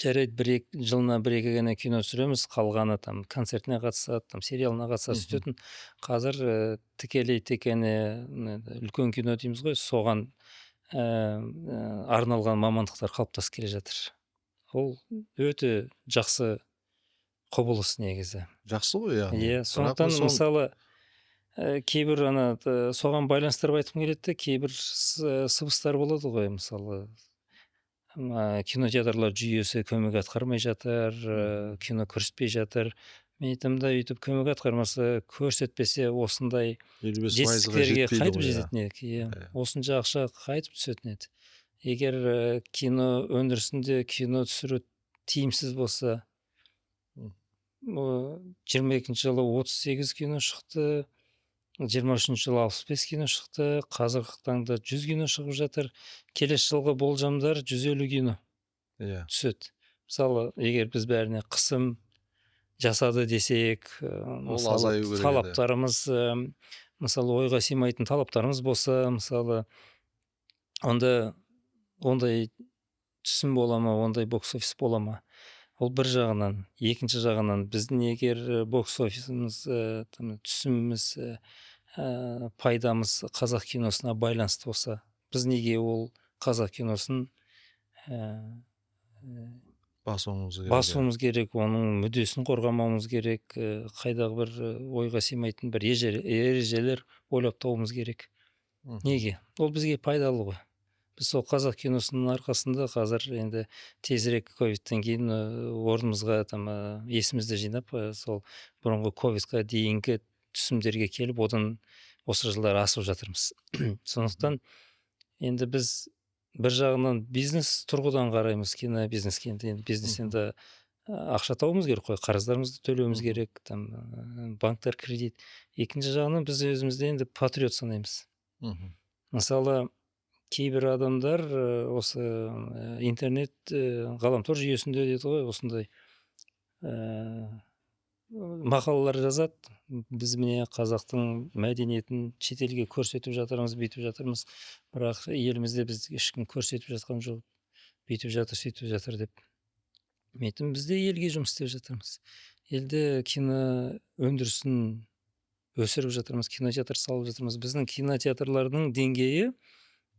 жарайды жылына 1-2 ғана кино түсіреміз, қалғаны там концертіне қатысады, там сериалына қатысады, сөйтетін. Қазір тікелей үлкен кино дейміз ғой, соған арналған мамандықтар қалыптасып келе жатыр. Ол өте жақсы құбылыс негізі. Жақсы ғой яғни. Иә, сондықтан мысалы кейбір соған байланыстырып айтқым келеді де, кейбір сыбыстар болады ғой, мысалы кинотеатрлар жүйесі көмек атқармай жатыр, кино көрсетпей жатыр. Мен айтамын да, өйтіп көмек атқармаса, көрсетпесе осындай 55%-ға жетістіктерге жетпейді қайтып ғой. жететін едік. Иә, осынша ақша қайтып түсетін еді. Егер кино өндірісінде кино түсіру тиімсіз болса, 22 жылы 38 кино шықты, 23 жылы 65 кино шықты, қазіргі таңда 100 кино шығып жатыр. Келесі жылғы болжамдар 150 кино Иә. түседі. Мысалы, егер біз бәріне қысым жасады десек, мысалы талаптарымыз, мысалы ойға сыймайтын талаптарымыз болса, мысалы, онда ондай түсім бола ма, ондай бокс-офис бола ма? Ол бір жағынан. Екінші жағынан, біздің егер бокс-офисіміз, түсіміміз, пайдамыз қазақ киносына байланысты болса, біз неге ол қазақ киносын басуымыз керек, оның мүддесін қорғамауымыз керек, қайдағы бір ойға сыймайтын бір ережелер ойлап табуымыз керек. Неге? Ол бізге пайдалы ғой. Біз сол қазақ киносының арқасында қазір енді тезірек ковидтен кейін орнымызға есімізді жинап, сол бұрынғы ковидқа дейінгі түсімдерге келіп, одан осы жылдары асып жатырмыз. Сондықтан енді біз бір жағынан бизнес тұрғыдан қараймыз, кино бизнеске. Енді бизнестен де ақша табуымыз керек қой, қарыздарымызды төлеуіміз керек, банктар кредит. Екінші жағынан біз өзімізді енді патриот санаймыз. Мысалы, кейбір адамдар осы интернет ғаламтор жүйесінде дейді ғой, осындай мақалалар жазады. Біз міне қазақтың мәдениетін шетелге көрсетіп жатырмыз, бүйтіп жатырмыз, бірақ елімізде біз ешкім көрсетіп жатқан жоқ, бүйтіп жатыр, сөйтіп жатыр деп. Мен айтамын, біз де елге жұмыс істеп жатырмыз. Елде кино өндірісін өсіріп жатырмыз, кинотеатр салып жатырмыз. Біздің кинотеатрлардың деңгейі,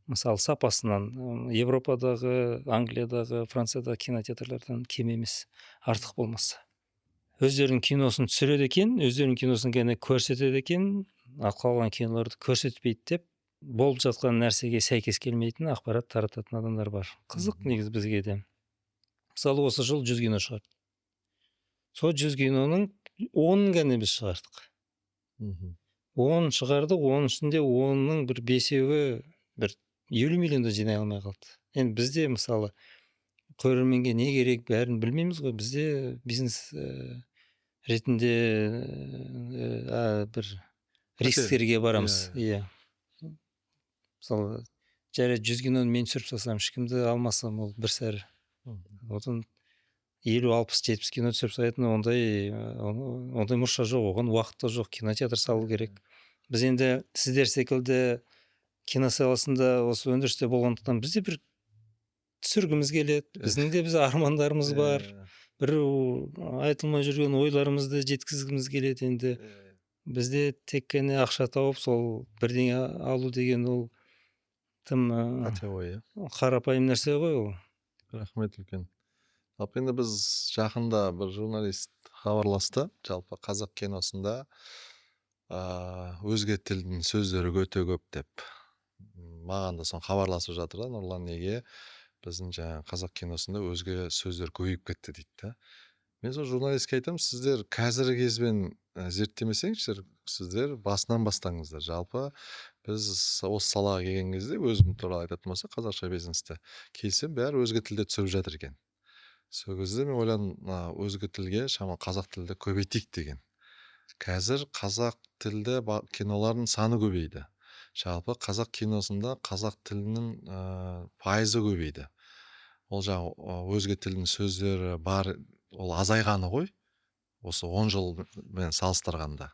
мысалы, сапасынан Европадағы, Англиядағы, Франциядағы кинотеатрлардан кем емес, артық болмаса. Өздерінің киносын түсіреді екен, өздерінің киносын ғана көрсетеді екен, қалған киноларды көрсетпейді деп, болып жатқан нәрсеге сәйкес келмейтін ақпарат тарататын адамдар бар. Қызық негізі бізге де. Мысалы, осы жыл 100 кино шығарды. Сол 100 киноның 10-ын ғана біз шығардық. 10 шығардық, оның ішінде 10-ның бір 5-еуі бір 50 миллионды жинай алмай қалды. Енді бізде, мысалы, көрерменге не керек бәрін білмейміз ғой. Бізде бизнес ретінде бір рисктерге барамыз. Иә. Мысалы, жарайды 100 киноны мен түсіріп тастасам, ешкімді алмасам, ол бір сәрі. Одан 50, 60, 70 кино түсіріп тастайтын ондай мұрша жоқ, оған уақыт та жоқ, кинотеатр салу керек. Біз енді сіздер секілді кино саласында осы өндірісте болғандықтан бізде бір түсіргіміз келеді. Біздің де армандарымыз бар. Бір айтылмай жүрген ойларымызды жеткізгіміз келеді. Енді бізде тек қана ақша тауып, сол бірдеңе алу деген ол тым қарапайым нәрсе ғой ол. Рахмет үлкен. Жалпы енді біз жақында бір журналист хабарласты. Жалпы қазақ киносында өзге тілдің сөздері өте көп деп. Маған да сон хабарласып жатыр да, Нұрлан, неге біздің жаңағы қазақ киносында өзге сөздер көбейіп кетті дейді да. Мен сол журналистке айтамын, сіздер қазіргі кезбен зерттемесеңіздер, сіздер басынан бастаңыздар. Жалпы біз осы салаға келген кезде, өзім туралы айтатын болса, қазақша бизнесте келсем, бәрі өзге тілде түсіріп жатыр екен. Сол кезде мен ойладым, өзге тілге шамамен қазақ тілді көбейтейік деген. Қазір қазақ тілді кинолардың саны көбейді. жалпы қазақ киносында қазақ тілінің пайызы көбейді. Ол жаңағы өзге тілдің сөздері бар, ол азайғаны ғой, осы 10 жылмен салыстырғанда.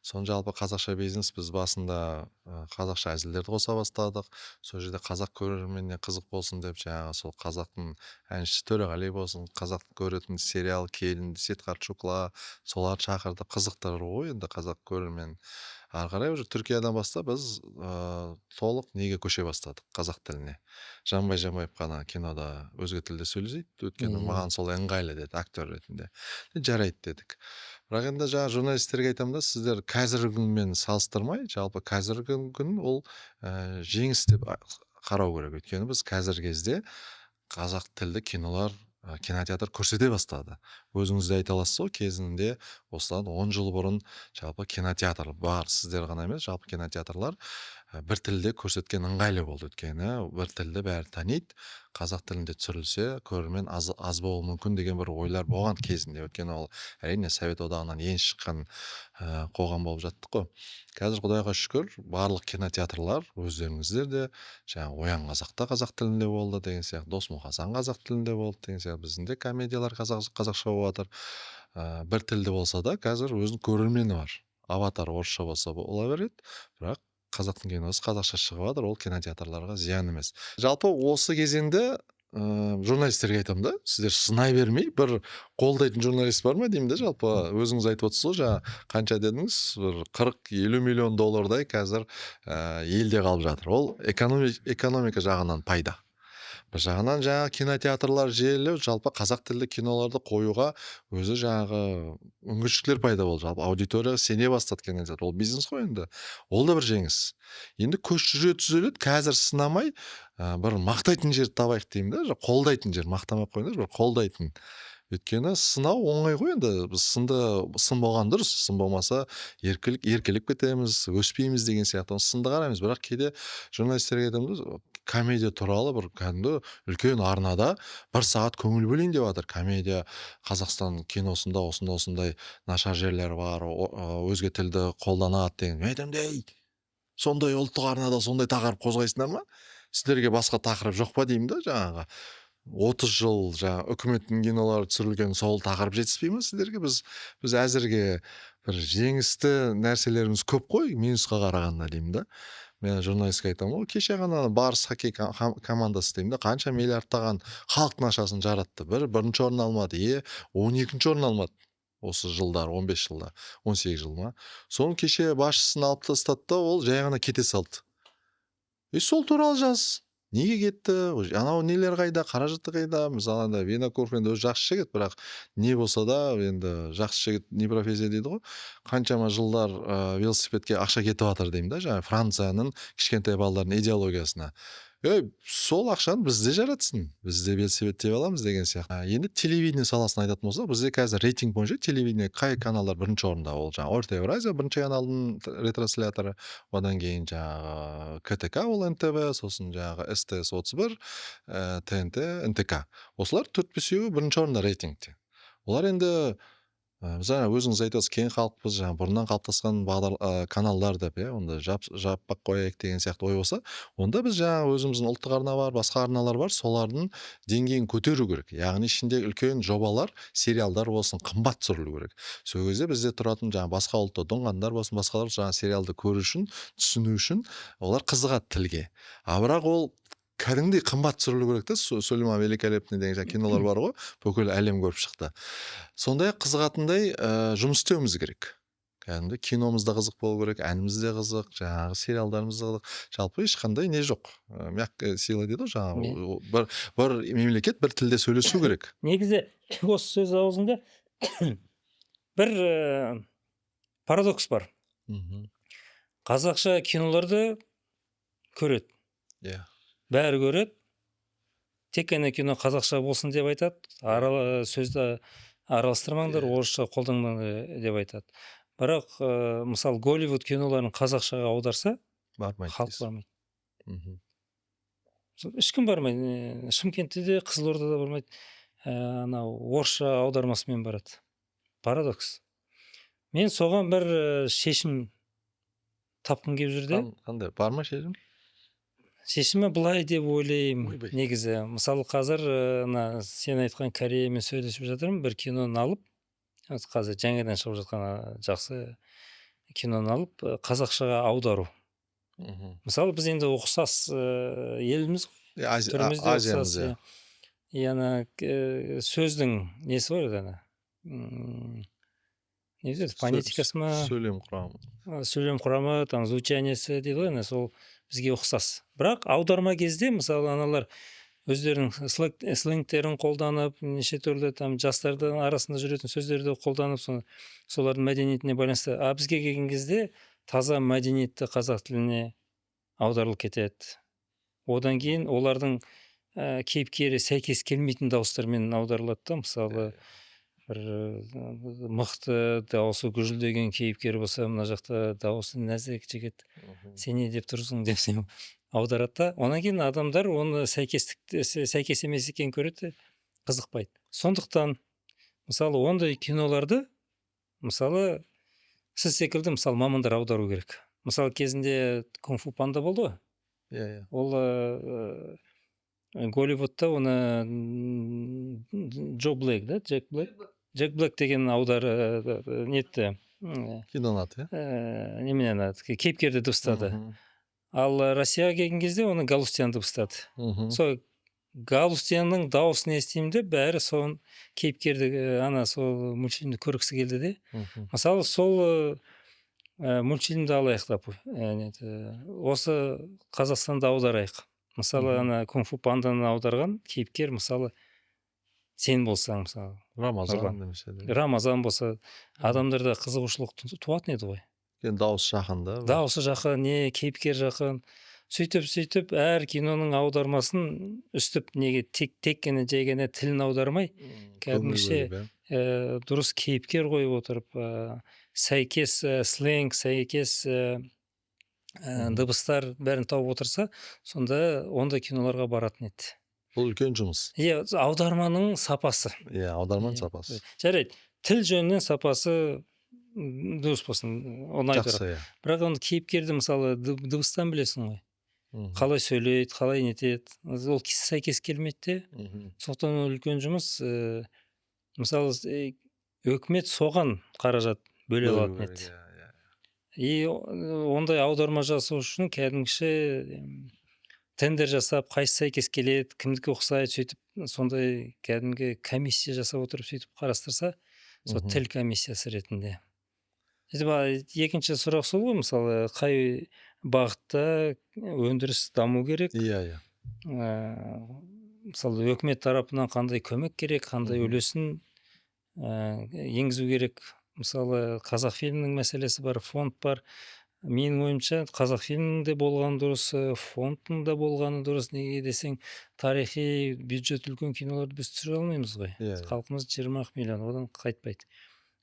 Соны жалпы қазақша бизнес біз басында қазақша әзілдерді қоса бастадық. Сол жерде қазақ көрерменіне қызық болсын деп, жаңағы сол қазақтың әншісі Төреғали болсын, қазақтың көретін сериал Келін, Сетқат Шукла, соларды шақырдық, қызықтыру ғой енді қазақ көрерменін. Ары қарай уже Түркиядан бастап біз толық неге көше бастадық, қазақ тіліне. Жанбай Жанбаев қана кинода өзге тілде сөйлесейді, өйткені маған сол ыңғайлы деді, актер ретінде. Жарайды дедік. Бірақ енді жаңа журналистерге айтамын да, сіздер қазіргі күнмен салыстырмай, жалпы қазіргі күн ол жеңіс деп қарау керек. Өйткені біз қазіргі кезде қазақ тілді кинолар, кинотеатр көрсете бастады. Өзіңіз де айта аласыз ғой, кезінде осыдан 10 жыл бұрын жалпы кинотеатр бар. Сіздер ғана емес, жалпы кинотеатрлар бір тілде көрсеткен ыңғайлы болды. Өйткені бір тілді бәрі таниды. Қазақ тілінде түсірілсе, көрермен аз болуы мүмкін деген бір ойлар болған кезінде. Өйткені ол әрине Совет одағынан ең шыққан қоғам болып жаттық қой. Қазір Құдайға шүкір, барлық кинотеатрлар өздеріңіздер де жаңағы Оян қазақта қазақ тілінде болды деген сияқты, Дос Мұқасан қазақ тілінде болды деген сияқты, біздің де комедиялар қазақша болып жатыр. Бір тілді болса да, қазір өзінің көрермені бар. Аватар орысша болса бола береді, бірақ қазақтың киносы қазақша шығып жатыр, ол кинотеатрларға зиян емес. Жалпы осы кезеңде журналистерге айтамын да, сіздер сынай бермей, бір қолдайтын журналист бар ма деймін да, жалпы өзіңіз айтып отырсыз ғой, жаңа қанша дедіңіз, бір 40-50 миллион доллардай қазір елде қалып жатыр. Ол экономика жағынан пайда. Бір жағынан жаңағы кинотеатрлар желілеу, жалпы қазақ тілді киноларды қоюға өзі жаңағы мүмкіншіліктер пайда болды. Жалпы аудитория сене бастады кинотеатр. Ол бизнес қой енді. Ол да бір жеңіс. Енді көш жүре түзеледі. Қазір сынамай бір мақтайтын жерді табайық деймін да. Қолдайтын жер, мақтамай ақ қойыңдар, бір қолдайтын. Өйткені сынау оңай ғой енді. Біз сын болған дұрыс. Сын болмаса еркелеп кетеміз, өспейміз деген сияқты. Сынды қараймыз. Бірақ кейде журналистерге айтамыз, комедия туралы бір кәдімгі үлкен арнада 1 сағат көңіл бөлейін деп жатыр. Комедия Қазақстан киносында осындай нашар жерлер бар, өзге тілді қолданады деген. Мен айтамын, ей, сондай ұлттық арнада сондай тақырып қозғайсыңдар ма? Сіздерге басқа тақырып жоқ па деймін да, жаңағы 30 жыл жаңағы үкіметтің кинолары түсірілген сол тақырып жетіспей ма сіздерге? Біз әзірге бір жеңісті нәрселеріміз көп қой, минусқа қарағанда деймін да. Мен журналистке айтамын ғой, кеше ғана Барыс хоккей командасы деймін да, қанша миллиардтаған халықтың ақшасын жаратты. Бірінші орын алмады, 12-ші орын алмады. Осы жылдар, 15 жылда, 18 жыл ма. Соны кеше басшысын алып тастады да, ол жай ғана кете салды. Сол туралы жаз. Неге кетті? Анау нелер қайда, қаражаты қайда? Мысалы анда Винокуров енді өзі жақсы жігіт, бірақ не болса да енді жақсы жігіт не профессия дейді ғой. Қаншама жылдар велосипедке ақша кетіп жатыр деймін да, жаңағы Францияның кішкентай балалардың идеологиясына. Сол ақшаны бізде жаратсын, бізде велосипед тебе аламыз деген сияқты. Енді телевидение саласын айтатын болсақ, бізде қазір рейтинг бойынша телевидение қай каналдар бірінші орында? Ол жаңағы Орта Евразия бірінші каналдың ретрансляторы, одан кейін жаңағы КТК ол НТВ, сосын жаңағы СТС 31, ТНТ, НТК. Осылар 4-5-еуі бірінші орында рейтингте. Олар енді жаңа өзіңіз айтасыз, кең халықпыз, жаңа бұрыннан қалыптасқан каналдар деп, онда жаппақ қояйық деген сияқты ой болса, онда біз жаңа өзіміздің ұлттық арна бар, басқа арналар бар, солардың деңгейін көтеру керек. Яғни ішінде үлкен жобалар, сериалдар болсын, қымбат түсірілу керек. Сол кезде бізде тұратын жаңа басқа ұлтты доңғандар болсын, басқалар жаңа сериалды көру үшін, түсіну үшін олар қызығады тілге. Бірақ ол кәдімгідей қымбат түсірілу керек та, Сулейман Великолепный деген кинолар бар ғой, бүкіл әлем көріп шықты. Сондай қызығатындай жұмыс істеуіміз керек. Кәдімгі киномыз да қызық болу керек, әніміз де қызық, жаңағы сериалдарымыз да қызық. Жалпы ешқандай не жоқ. Мягкая сила дейді ғой, жаңағы бір мемлекет бір тілде сөйлесу керек. Негізі осы сөз аузында бір парадокс бар. Қазақша киноларды көреді. Бәрі көреді. Тек қана кино қазақша болсын деп айтады. Сөзді араластырмаңдар, орысша қолданбаңдар деп айтады. Бірақ мысалы Голливуд киноларын қазақшаға аударса, халық бармайды. Ешкім бармайды. Шымкентте де, Қызылордада бармайды. Анау орысша аудармасымен барады. Парадокс. Мен соған бір шешім тапқым келіп жүр де. Қандай бар ма шешім? Шешімі былай деп ойлаймын. Ойбай. Негізі, мысалы қазір мына сен айтқан Кореямен сөйлесіп жатырмын, бір киноны алып, қазір жаңадан шығып жатқан жақсы киноны алып, қазақшаға аудару. Мысалы біз енді ұқсас еліміз, түріміз де Азиямыз, ұқсас. Ана сөздің несі бар еді ана. Не дейді, фонетикасы ма? Сөйлем құрамы. Сөйлем құрамы, там звучаниесі дейді ғой, сол бізге ұқсас. Бірақ аударма кезде мысалы аналар өздерінің сленгтерін қолданып, неше түрлі там жастардың арасында жүретін сөздерді қолданып, солардың мәдениетіне байланысты. А бізге келген кезде таза мәдениетті қазақ тіліне аударылып кетеді. Одан кейін олардың кейіпкері сәйкес келмейтін дауыстармен аударылады да, мысалы бір мықты дауысы гүжілдеген кейіпкер болса, мына жақта дауысы нәзік жігіт, сен не деп тұрсың деп аударады да. Онан кейін адамдар оны сәйкес емес екенін көреді, қызықпайды. Сондықтан мысалы ондай киноларды, мысалы сіз секілді мысалы мамандар аудару керек. Мысалы кезінде кунг-фу панда болды ғой. Ол Голливудта оны Джек Блэк деген нетті. Киноны аты, Неменен кейіпкерді дыбыстады. Ал Россияға келген кезде оны Галустян дыбыстады. Сол Галустянның дауысын естимін де, бәрі сол кейіпкерді сол мультфильмді көргісі келді де. Мысалы сол мультфильмді алайық деп, осы Қазақстанда аударайық. Мысалы кунг-фу панданы аударған кейіпкер, мысалы сен болсаң, мысалы Рамазан болса, адамдарда қызығушылық туатын еді ғой. Дауысы жақын да. Дауысы жақын, не кейіпкер жақын. Сөйтіп әр киноның аудармасын үстіп, неге тек қана жай ғана тілін аудармай, кәдімгіше дұрыс кейіпкер қойып отырып, сәйкес сленг, сәйкес дыбыстар бәрін тауып отырса, сонда ондай киноларға баратын еді. Бұл үлкен жұмыс. Аударманың сапасы. Аударманың сапасы. Жарайды, тіл жөнінен сапасы дұрыс болсын, оңай тұрады. Бірақ оны кейіпкерді мысалы дыбыстан білесің ғой. Қалай сөйлейді, қалай нетеді, ол сәйкес келмейді де. Сондықтан үлкен жұмыс. Мысалы өкімет соған қаражат бөле алатын еді. Ондай аударма жасау үшін кәдімгіше тендер жасап, қайсы сәйкес келеді, кімдікі ұқсайды, сөйтіп сондай кәдімгі комиссия жасап отырып сөйтіп қарастырса, сол тіл комиссиясы ретінде. Екінші сұрақ сол ғой, мысалы қай бағытта өндіріс даму керек? Мысалы өкімет тарапынан қандай көмек керек, қандай үлесін енгізу керек? Мысалы Қазақфильмнің мәселесі бар, фонд бар. Менің ойымша Қазақфильмнің де болғаны дұрыс, фондтың да болғаны дұрыс. Неге десең, тарихи бюджет үлкен киноларды біз түсіре алмаймыз ғой. Халқымыз 20 миллион, одан қайтпайды.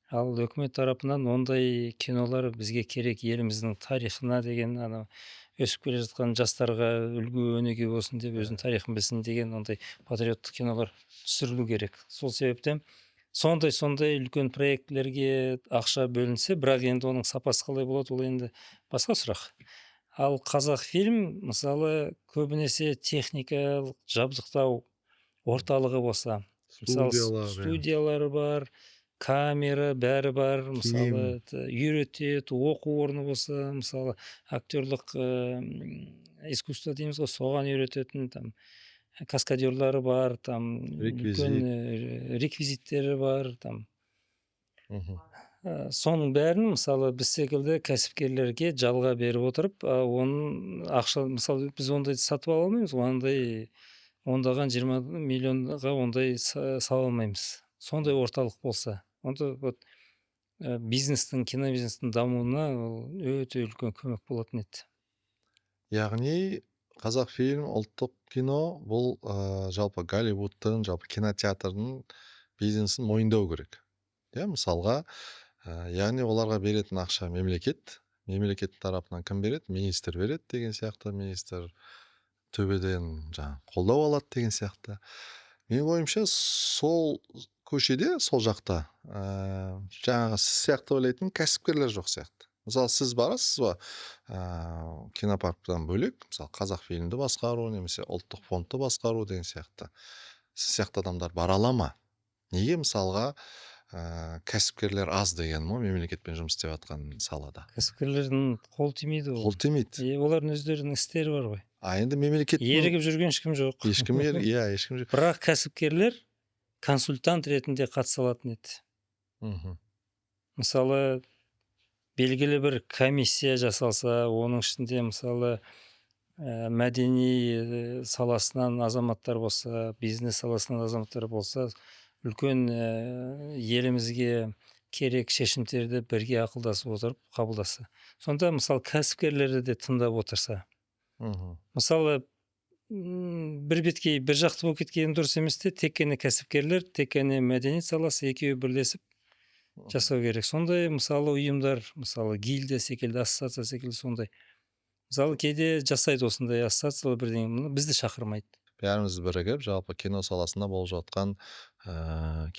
Ал өкімет тарапынан ондай кинолар бізге керек, еліміздің тарихына деген, өсіп келе жатқан жастарға үлгі өнеге болсын деп, өзінің тарихын білсін деген ондай патриоттық кинолар түсірілу керек. Сол себептен сондай үлкен проектілерге ақша бөлінсе, бірақ енді оның сапасы қалай болады, ол енді басқа сұрақ. Ал Қазақфильм мысалы көбінесе техникалық жабдықтау орталығы болса, мысалы студиялары бар, камера бәрі бар, мысалы үйретеді, оқу орны болса, мысалы актерлық искусство дейміз ғой, соған үйрететін, там каскадерлары бар, там үлкен реквизиттері бар, там. Соның бәрін мысалы біз секілді кәсіпкерлерге жалға беріп отырып, оның ақша, мысалы біз ондай сатып ала алмаймыз, ондай ондаған 20 миллионға ондай сала алмаймыз. Сондай орталық болса, онда бизнестің, кинобизнестің дамуына өте үлкен көмек болатын еді. Яғни Қазақфильм, ұлттық кино бұл жалпы Голливудтың, жалпы кинотеатрдың бизнесін мойындау керек. Мысалға, яғни оларға беретін ақша мемлекет тарапынан кім береді? Министр береді деген сияқты, министр төбеден қолдау алады деген сияқты. Менің ойымша сол көшеде, сол жақта жаңағы сіз сияқты ойлайтын кәсіпкерлер жоқ сияқты. Мисалы сіз барасыз ба кинопарктан бөлек, мысалы Қазақфильмді басқару немесе ұлттық фондты басқару деген сияқты. Сіз сияқты адамдар бара ала ма? Неге мысалға кәсіпкерлер аз деген ғой мемлекетпен жұмыс істеп жатқан салада? Кәсіпкерлердің қолы тимейді Қол ол. тимейді. Олардың өздерінің істері бар ғой. Енді мемлекеттің Ерігіп жүрген ешкім жоқ. ешкім ешкім жоқ. Бірақ кәсіпкерлер консультант ретінде қатыса алатын еді. Мгм. Мысалы, белгілі бір комиссия жасалса, оның ішінде мысалы мәдени саласынан азаматтар болса, бизнес саласынан азаматтар болса, үлкен елімізге керек шешімдерді бірге ақылдасып отырып қабылдаса. Сонда мысалы кәсіпкерлерді де тыңдап отырса. Мгм. Мысалы, бір беткей бір жақты болып кеткені дұрыс емес те, тек қана кәсіпкерлер, тек қана мәдениет саласы екеуі бірлесіп жасау керек. Сондай мысалы ұйымдар, мысалы гильдия секілді, ассоциация секілді сондай. Мысалы кейде жасайды осындай ассоциациялар бірдеңе, бізді шақырмайды. Бәріміз бірігіп, жалпы кино саласында болып жатқан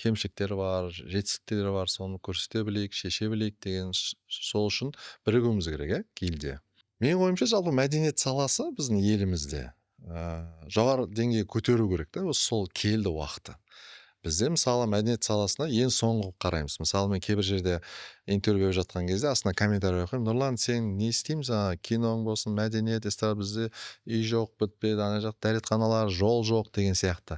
кемшіліктері бар, жетістіктері бар, соны көрсете білейік, шеше білейік деген сол үшін бірігуіміз керек, гильдия. Менің ойымша жалпы мәдениет саласы біздің елімізде жоғары деңгейге көтеру керек та, осы сол келді уақыты. Бізде мысалы мәдениет саласына ең соңғы қараймыз. Мысалы мен кейбір жерде интервью беріп жатқан кезде астына комментарий оқимын. Нұрлан, сен не істейміз? Киноң болсын, мәдениет, эстрада, бізде үй жоқ, бітпеді, ана жақ дәретханалар, жол жоқ деген сияқты.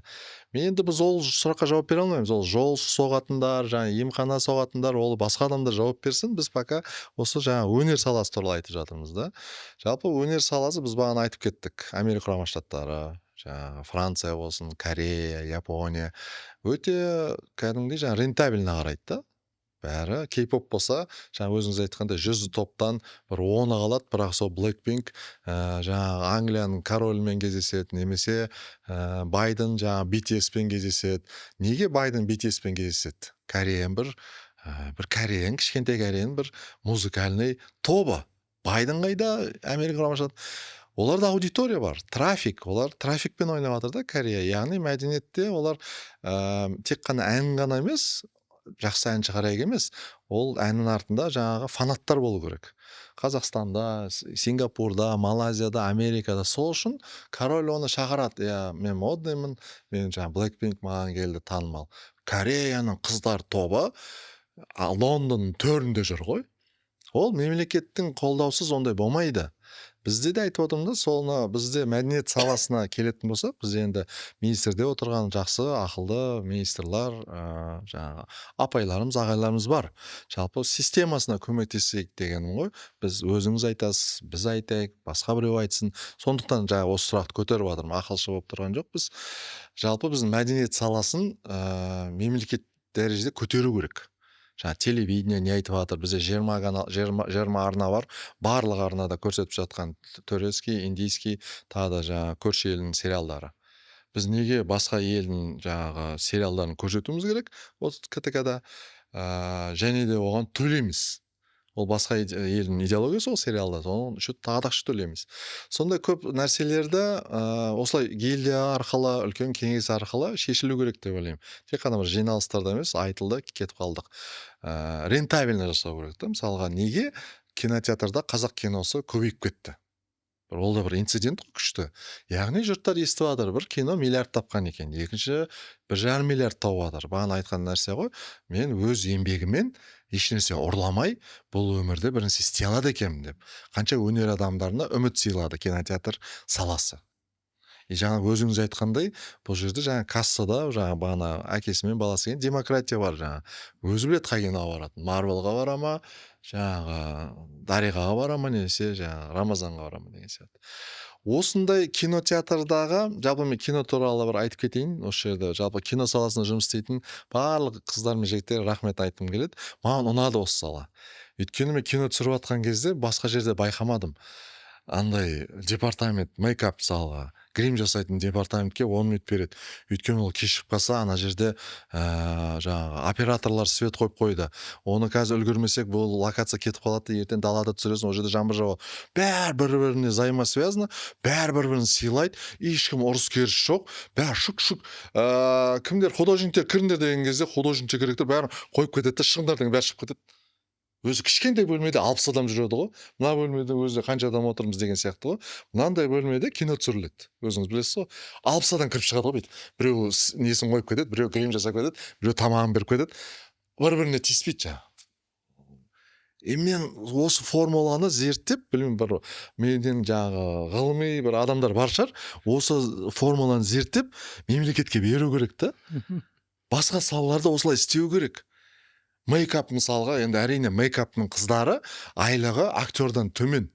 Мен енді біз ол сұраққа жауап бере алмаймыз. Ол жол соғатындар, емхана соғатындар, ол басқа адамдар жауап берсін. Біз пока осы өнер саласы туралы айтып жатырмыз да. Жалпы өнер саласы біз бағана айтып кеттік. Америка құрама штаттары, Франция болсын, Корея, Япония өте кәдімгідей рентабельно қарайды да. Бәрі кей-поп болса, өзіңіз айтқандай 100 топтан бір 10-ы қалады, бірақ сол Blackpink Англияның королімен кездеседі, немесе Байден BTS-пен кездеседі. Неге Байден BTS-пен кездеседі? Кореяның кішкентай Кореяның бір музыкальный тобы. Байден қайда? Америка құрама штаты. Оларда аудитория бар, трафик, олар трафикпен ойнап жатыр да Корея. Яғни мәдениетте олар тек қана ән ғана емес, жақсы ән шығарайық емес, ол әннің артында фанаттар болу керек. Қазақстанда, Сингапурда, Малайзияда, Америкада. Сол үшін король оны шақырады. Мен модныймын, мен Blackpink маған келді, танымал. Кореяның қыздар тобы Лондонның төрінде жүр ғой. Ол мемлекеттің қолдаусыз ондай болмайды. Бізде де айтып отырмын да, соны бізде мәдениет саласына келетін болсақ, біз енді министрде отырған жақсы, ақылды министрлар, апайларымыз, ағайларымыз бар. Жалпы системасына көмектесейік дегенім ғой. Біз өзіңіз айтасыз, біз айтайық, басқа біреу айтсын. Сондықтан осы сұрақты көтеріп жатырмын, ақылшы болып тұрған жоқпыз. Жалпы біздің мәдениет саласын мемлекет дәрежеде көтеру керек. Телевидение не айтып жатыр, бізде 20 арна бар, барлық арнада көрсетіп жатқан турецкий, индийский, тағы да көрші елдің сериалдары. Біз неге басқа елдің сериалдарын көрсетуіміз керек осы КТК-да, және де оған төлейміз. Ол басқа елдің идеологиясы ол сериалда, соның үшін тағы да ақша төлейміз. Сондай көп нәрселерді осылай гильдия арқылы, үлкен кеңес арқылы шешілу керек деп ойлаймын. Тек қана бір жиналыстарда емес, айтылды, кетіп қалдық. Рентабельно жасау керек та. Мысалға, неге кинотеатрда қазақ киносы көбейіп кетті? Ол да бір инцидент күшті. Яғни жұрттар естіп жатыр, бір кино миллиард тапқан екен, екінші 1,5 миллиард тауып жатыр. Бағана айтқан нәрсе ғой, мен өз еңбегімен ешнәрсе ұрламай, бұл өмірде бір нәрсе істей алады екенмін деп. Қанша өнер адамдарына үміт сыйлады кинотеатр саласы. Жаңа өзіңіз айтқандай, бұл жерде кассада бағана әкесі мен баласы деген демократия бар. Өзі біледі қай киноға барады. Марвелға бара ма, Дариғаға бара ма, немесе Рамазанға бара ма деген сияқты. Осындай кинотеатрдағы, жалпы мен кино туралы бір айтып кетейін. Осы жерде жалпы кино саласында жұмыс істейтін барлық қыздар мен жігіттер рахмет айтқым келеді. Маған ұнады осы сала. Өйткені мен кино түсіріп жатқан кезде басқа жерде байқамадым. Андай департамент, мейкап салға, грим жасайтын департаментке 10 минут береді. Өйткені ол кешігіп қалса, ана жерде операторлар свет қойып қойды. Оны қазір үлгермесек, бұл локация кетіп қалады, ертең далада түсіресің, ол жерде жаңбыр жауады. Бәрі бір-біріне взаимосвязано, бәрі бір-бірін сыйлайды, ешкім ұрыс-керіс жоқ. Бәрі шүк-шүк. Кімдер художниктер кіріңдер деген кезде художниктер керектер бәрін қойып кетеді, шығыңдар деген бәрі шығып кетеді. Өзі кішкентай бөлмеде 60 адам жүреді ғой. Мына бөлмеде өзі қанша адам отырмыз деген сияқты ғой. Мынандай бөлмеде кино түсіріледі. Өзіңіз білесіз ғой. 60 адам кіріп шығады ғой бүйтіп. Біреу несін қойып кетеді, біреу грим жасап кетеді, біреу тамағын беріп кетеді. Бір-біріне тиіспейді жаңағы. Мен осы формуланы зерттеп, білмеймін, бір менен жаңағы ғылыми бір адамдар бар шығар. Осы формуланы зерттеп мемлекетке беру керек та. Басқа салаларда осылай істеу керек. Мейкап мысалға, енді әрине мейкаптың қыздары айлығы актердан төмен.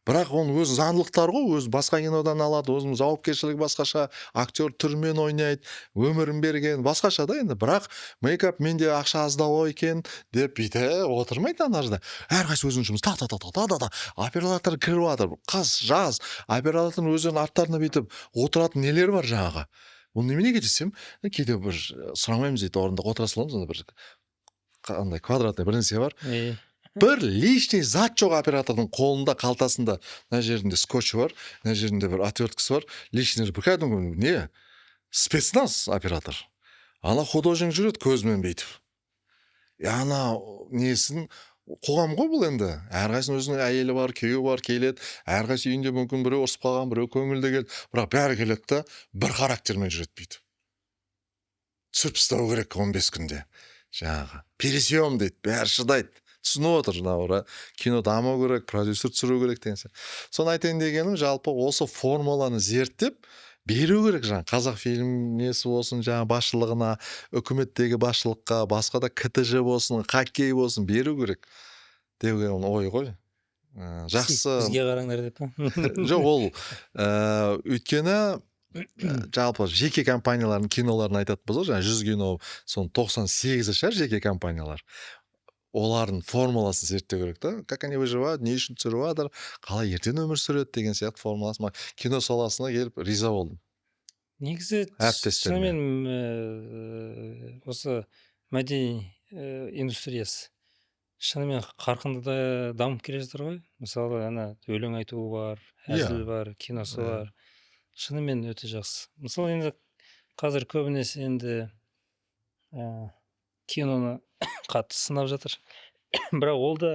Бірақ оның өз заңдылықтары ғой, өз басқа кинодан алады, өзінің жауапкершілігі басқаша, актер түрмен ойнайды, өмірін берген, басқаша да енді. Бірақ мейкап менде ақша аздау екен деп бүйте отырмайды ана жерде. Әрқайсысы өзінің жұмыс та оператор кіріп жатыр, қыс жаз, оператордың өздерінің арттарына бүйтіп отыратын нелер бар жаңағы. Бұл неменеге десем, кейде бір сұрамаймыз дейді, орында отыра саламыз, анда бір қандай квадратный бір нәрсе бар. Бір лишний зат жоқ оператордың қолында, қалтасында. Мына жерінде скотчы бар, мына жерінде бір отверткасы бар. Лишний бір кәдімгі не? Спецназ оператор. Ана художник жүреді көзімен бүйтіп. Ана несін қоғам ғой бұл енді. Әрқайсының өзінің әйелі бар, күйеуі бар, келеді. Әрқайсы үйінде мүмкін біреу ұрысып қалған, біреу көңілді келді. Бірақ бәрі келеді да бір характермен жүреді бүйтіп. Түсіріп тастау керек 15 күнде. Жаңағы пересъем дейді, бәрі шыдайды. Түсініп отыр жаңағы кино даму керек, продюсер түсіру керек деген сияқты. Соны айтайын дегенім, жалпы осы формуланы зерттеп беру керек жаңағы Қазақфильм несі болсын, жаңағы басшылығына, үкіметтегі басшылыққа, басқа да КТЖ болсын, хоккей болсын беру керек деуге ой ғой. Жақсы. Бізге қараңдар деп па? Жоқ, ол өйткені жалпы жеке компаниялардың киноларын айтатынбыз ғой, жаңағы 100 кино, соның 98-і шығар жеке компаниялар. Олардың формуласын зерттеу керек та, как они выживают, не үшін түсіріп жатыр, қалай ертең өмір сүреді деген сияқты формуласын. Кино саласына келіп риза болдым. Негізі Әріптестеріме. шынымен осы мәдени индустриясы шынымен қарқынды да дамып келе жатыр ғой. Мысалы, ана өлең айтуы бар, әзіл бар, киносы бар. Шынымен өте жақсы. Мысалы, енді қазір көбінесе енді киноны қатты сынап жатыр. Бірақ ол да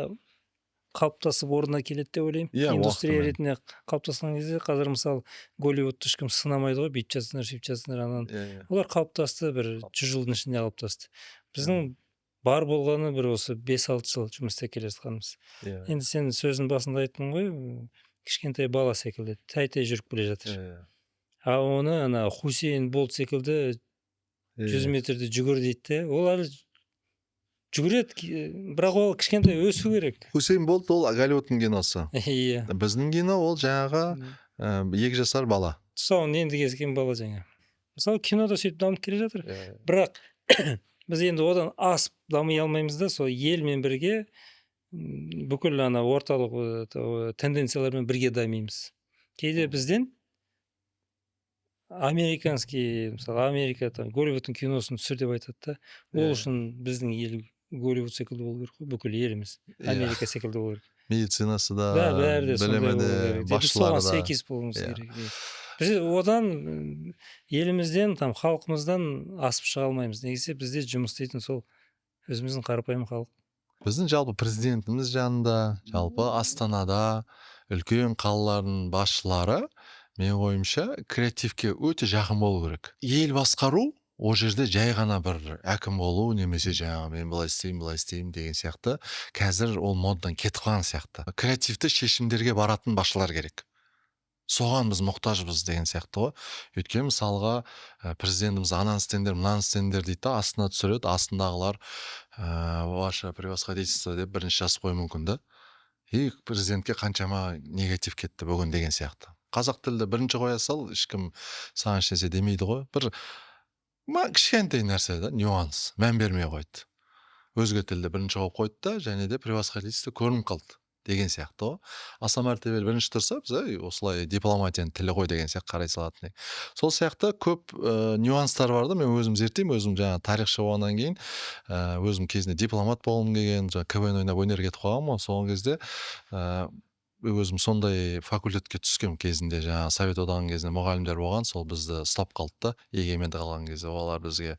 қалыптасып орнына келеді деп ойлаймын. Индустрия ретінде қалыптасқан кезде қазір мысалы Голливудты ешкім сынамайды ғой, бүйтіп жатсыңдар, сөйтіп жатсыңдар, анан. Олар қалыптасты, бір 100 жылдың ішінде қалыптасты. Біздің бар болғаны бір осы 5-6 жыл жұмыс істеп келе жатқанымыз. Енді сен сөздің басында айттың ғой, кішкентай бала секілді тәй-тәй жүріп келе жатыр. А оны ана Хусейн Болт секілді 100 метрде жүгір дейді де, ол әлі жүгіреді, бірақ ол кішкентай өсу керек. Хусейн Болт ол Голливудтың киносы. Иә. Біздің кино ол жаңағы 2 жасар бала. Тұсауын енді кескен бала жаңа. Мысалы кинода сөйтіп дамып келе жатыр. Бірақ біз енді одан асып дамый алмаймыз да, сол елмен бірге бүкіл ана орталық тенденциялармен бірге дамимыз. Кейде бізден американский, мысалы Америка Голливудтың киносын түсір деп айтады да. Ол үшін біздің ел Голливуд секілді болу керек қой, бүкіл еліміз. Америка секілді болу керек. Медицинасы да, бәрі де сондай болу керек. басшылары да. Сәйкес болуымыз керек. Біз одан елімізден, халқымыздан асып шыға алмаймыз. Негізі бізде жұмыс істейтін сол өзіміздің қарапайым халық. Біздің жалпы президентіміз жанында, жалпы Астанада үлкен қалалардың басшылары, мен ойымша, креативке өте жақын болу керек. Ел басқару ол жерде жай ғана бір әкім болу, немесе жаңағы мен былай істеймін деген сияқты, қазір ол моддан кетіп қалған сияқты. Креативті шешімдерге баратын басшылар керек. Соған біз мұқтажбыз деген сияқты ғой. Өйткені мысалға президентіміз ананы істеңдер, мынаны істеңдер дейді да, астына түсіреді, астындағылар ваше превосходительство деп бірінші жазып қою мүмкін да. И президентке қаншама негатив кетті бүгін деген сияқты. Қазақ тілді бірінші қоя сал, ешкім саған ешнәрсе демейді ғой. Бір кішкентай нәрсе да, нюанс, мән бермей қойды. Өзге тілді бірінші қойып қойды да, және де превосходительство көрініп қалды деген сияқты ғой. Аса мәртебелі бірінші тұрса, біз осылай дипломатияның тілі ғой деген сияқты қарай салатын. Сол сияқты көп нюанстар бар да, мен өзім зерттеймін, өзім жаңа тарихшы болғаннан кейін, өзім кезінде дипломат болғым келген, КВН ойнап өнер кетіп қалғанмын ғой, сол кезде өзүм сондай факультетке түскөм кезинде, жанагы Совет одагынын кезинде мугалимдер болгон, сол бизди ұстап калды да, эгемендик алган кезде. Алар бизге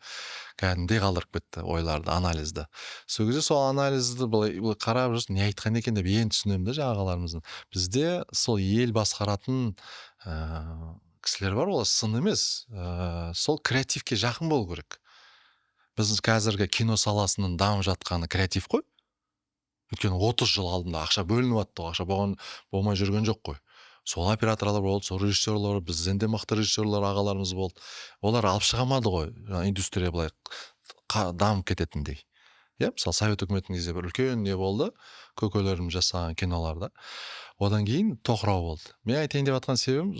кәдимгидей калдырып кетти ойларды, анализди. Сол кезде сол анализди былай карап жүрүп, эмне айткан экен деп эми түшүнөм да жанагыларыбыздын. Бизде сол эл баскаратын кисилер бар, олар сын эмес. Сол креативке жакын болуу керек. Биз казирги кино саласынын дамып жатканы креатив го. Өйткені 30 жыл алдында ақша бөлініп атты ғой, ақша болмай жүрген жоқ қой. Сол операторлар болды, сол режиссерлар, бізден де мықты режиссерлар ағаларымыз болды. Олар алып шыға алмады ғой, индустрия былай дамып кететіндей. Иә, мысалы Совет үкіметінің кезде бір үлкен не болды, көкелерім жасаған киноларда. Одан кейін тоқырау болды. Мен айтайын деп жатқан себебім,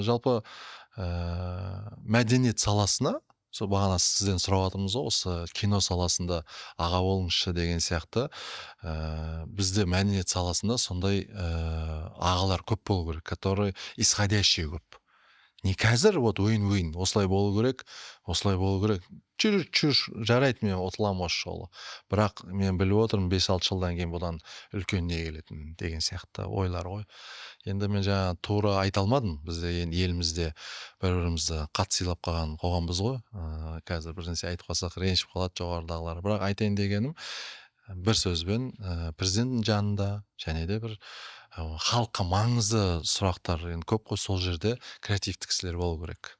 жалпы мәдениет саласына, сол бағана сізден сұрап жатырмыз ғой, осы кино саласында аға болыңызшы деген сияқты, бізде мәдениет саласында сондай ағалар көп болу керек, которые исходящие көп. Не қазір вот уин-уин, осылай болу керек, жүр, жарайды, мен ұтыламын осы жолы. Бірақ мен біліп отырмын, 5-6 жылдан кейін бұдан үлкен не келетінін деген сияқты ойлар ғой. Енді мен жаңа тура айта алмадым. Бізде енді елімізде бір-бірімізді қатты сыйлап қалған қоғамбыз ғой. Қазір бір нәрсе айтып қалсақ ренжіп қалады жоғарыдағылар. Бірақ айтайын дегенім, бір сөзбен президенттің жанында және де бір халыққа маңызды сұрақтар енді көп қой, сол жерде креативті кісілер болу керек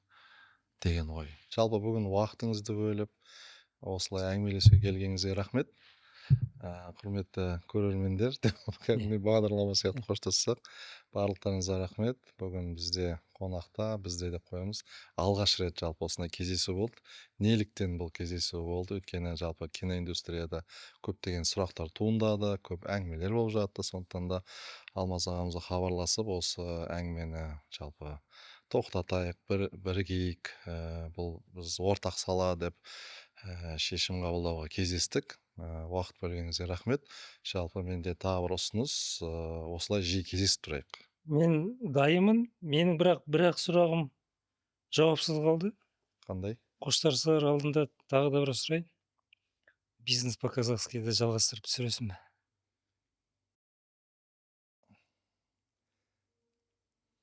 деген ой. Жалпы бүгін уақытыңызды бөліп осылай әңгімелесуге келгеніңізге рахмет. Құрметті көрермендер, кәдімгі бағдарлама сияқты қоштассақ, барлықтарыңызға рахмет. Бүгін бізде қонақта, бізде деп қоямыз, алғаш рет жалпы осындай кездесу болды. Неліктен бұл кездесу болды? Өйткені жалпы киноиндустрияда көптеген сұрақтар туындады, көп әңгімелер болып жатты. Сондықтан да Алмаз ағамызға хабарласып, осы әңгімені жалпы тоқтатайық, бірігейік, бұл біз ортақ сала деп шешім қабылдауға кездестік. Уақыт бөлгеніңізге рахмет. Жалпы менде тағы бір ұсыныс, осылай жиі кездесіп тұрайық. Мен дайынмын. Менің бірақ сұрағым жауапсыз қалды. Қандай? Қоштасар алдында тағы да бір сұрайын. Бизнес по-казахскийді жалғастырып түсіресің бе?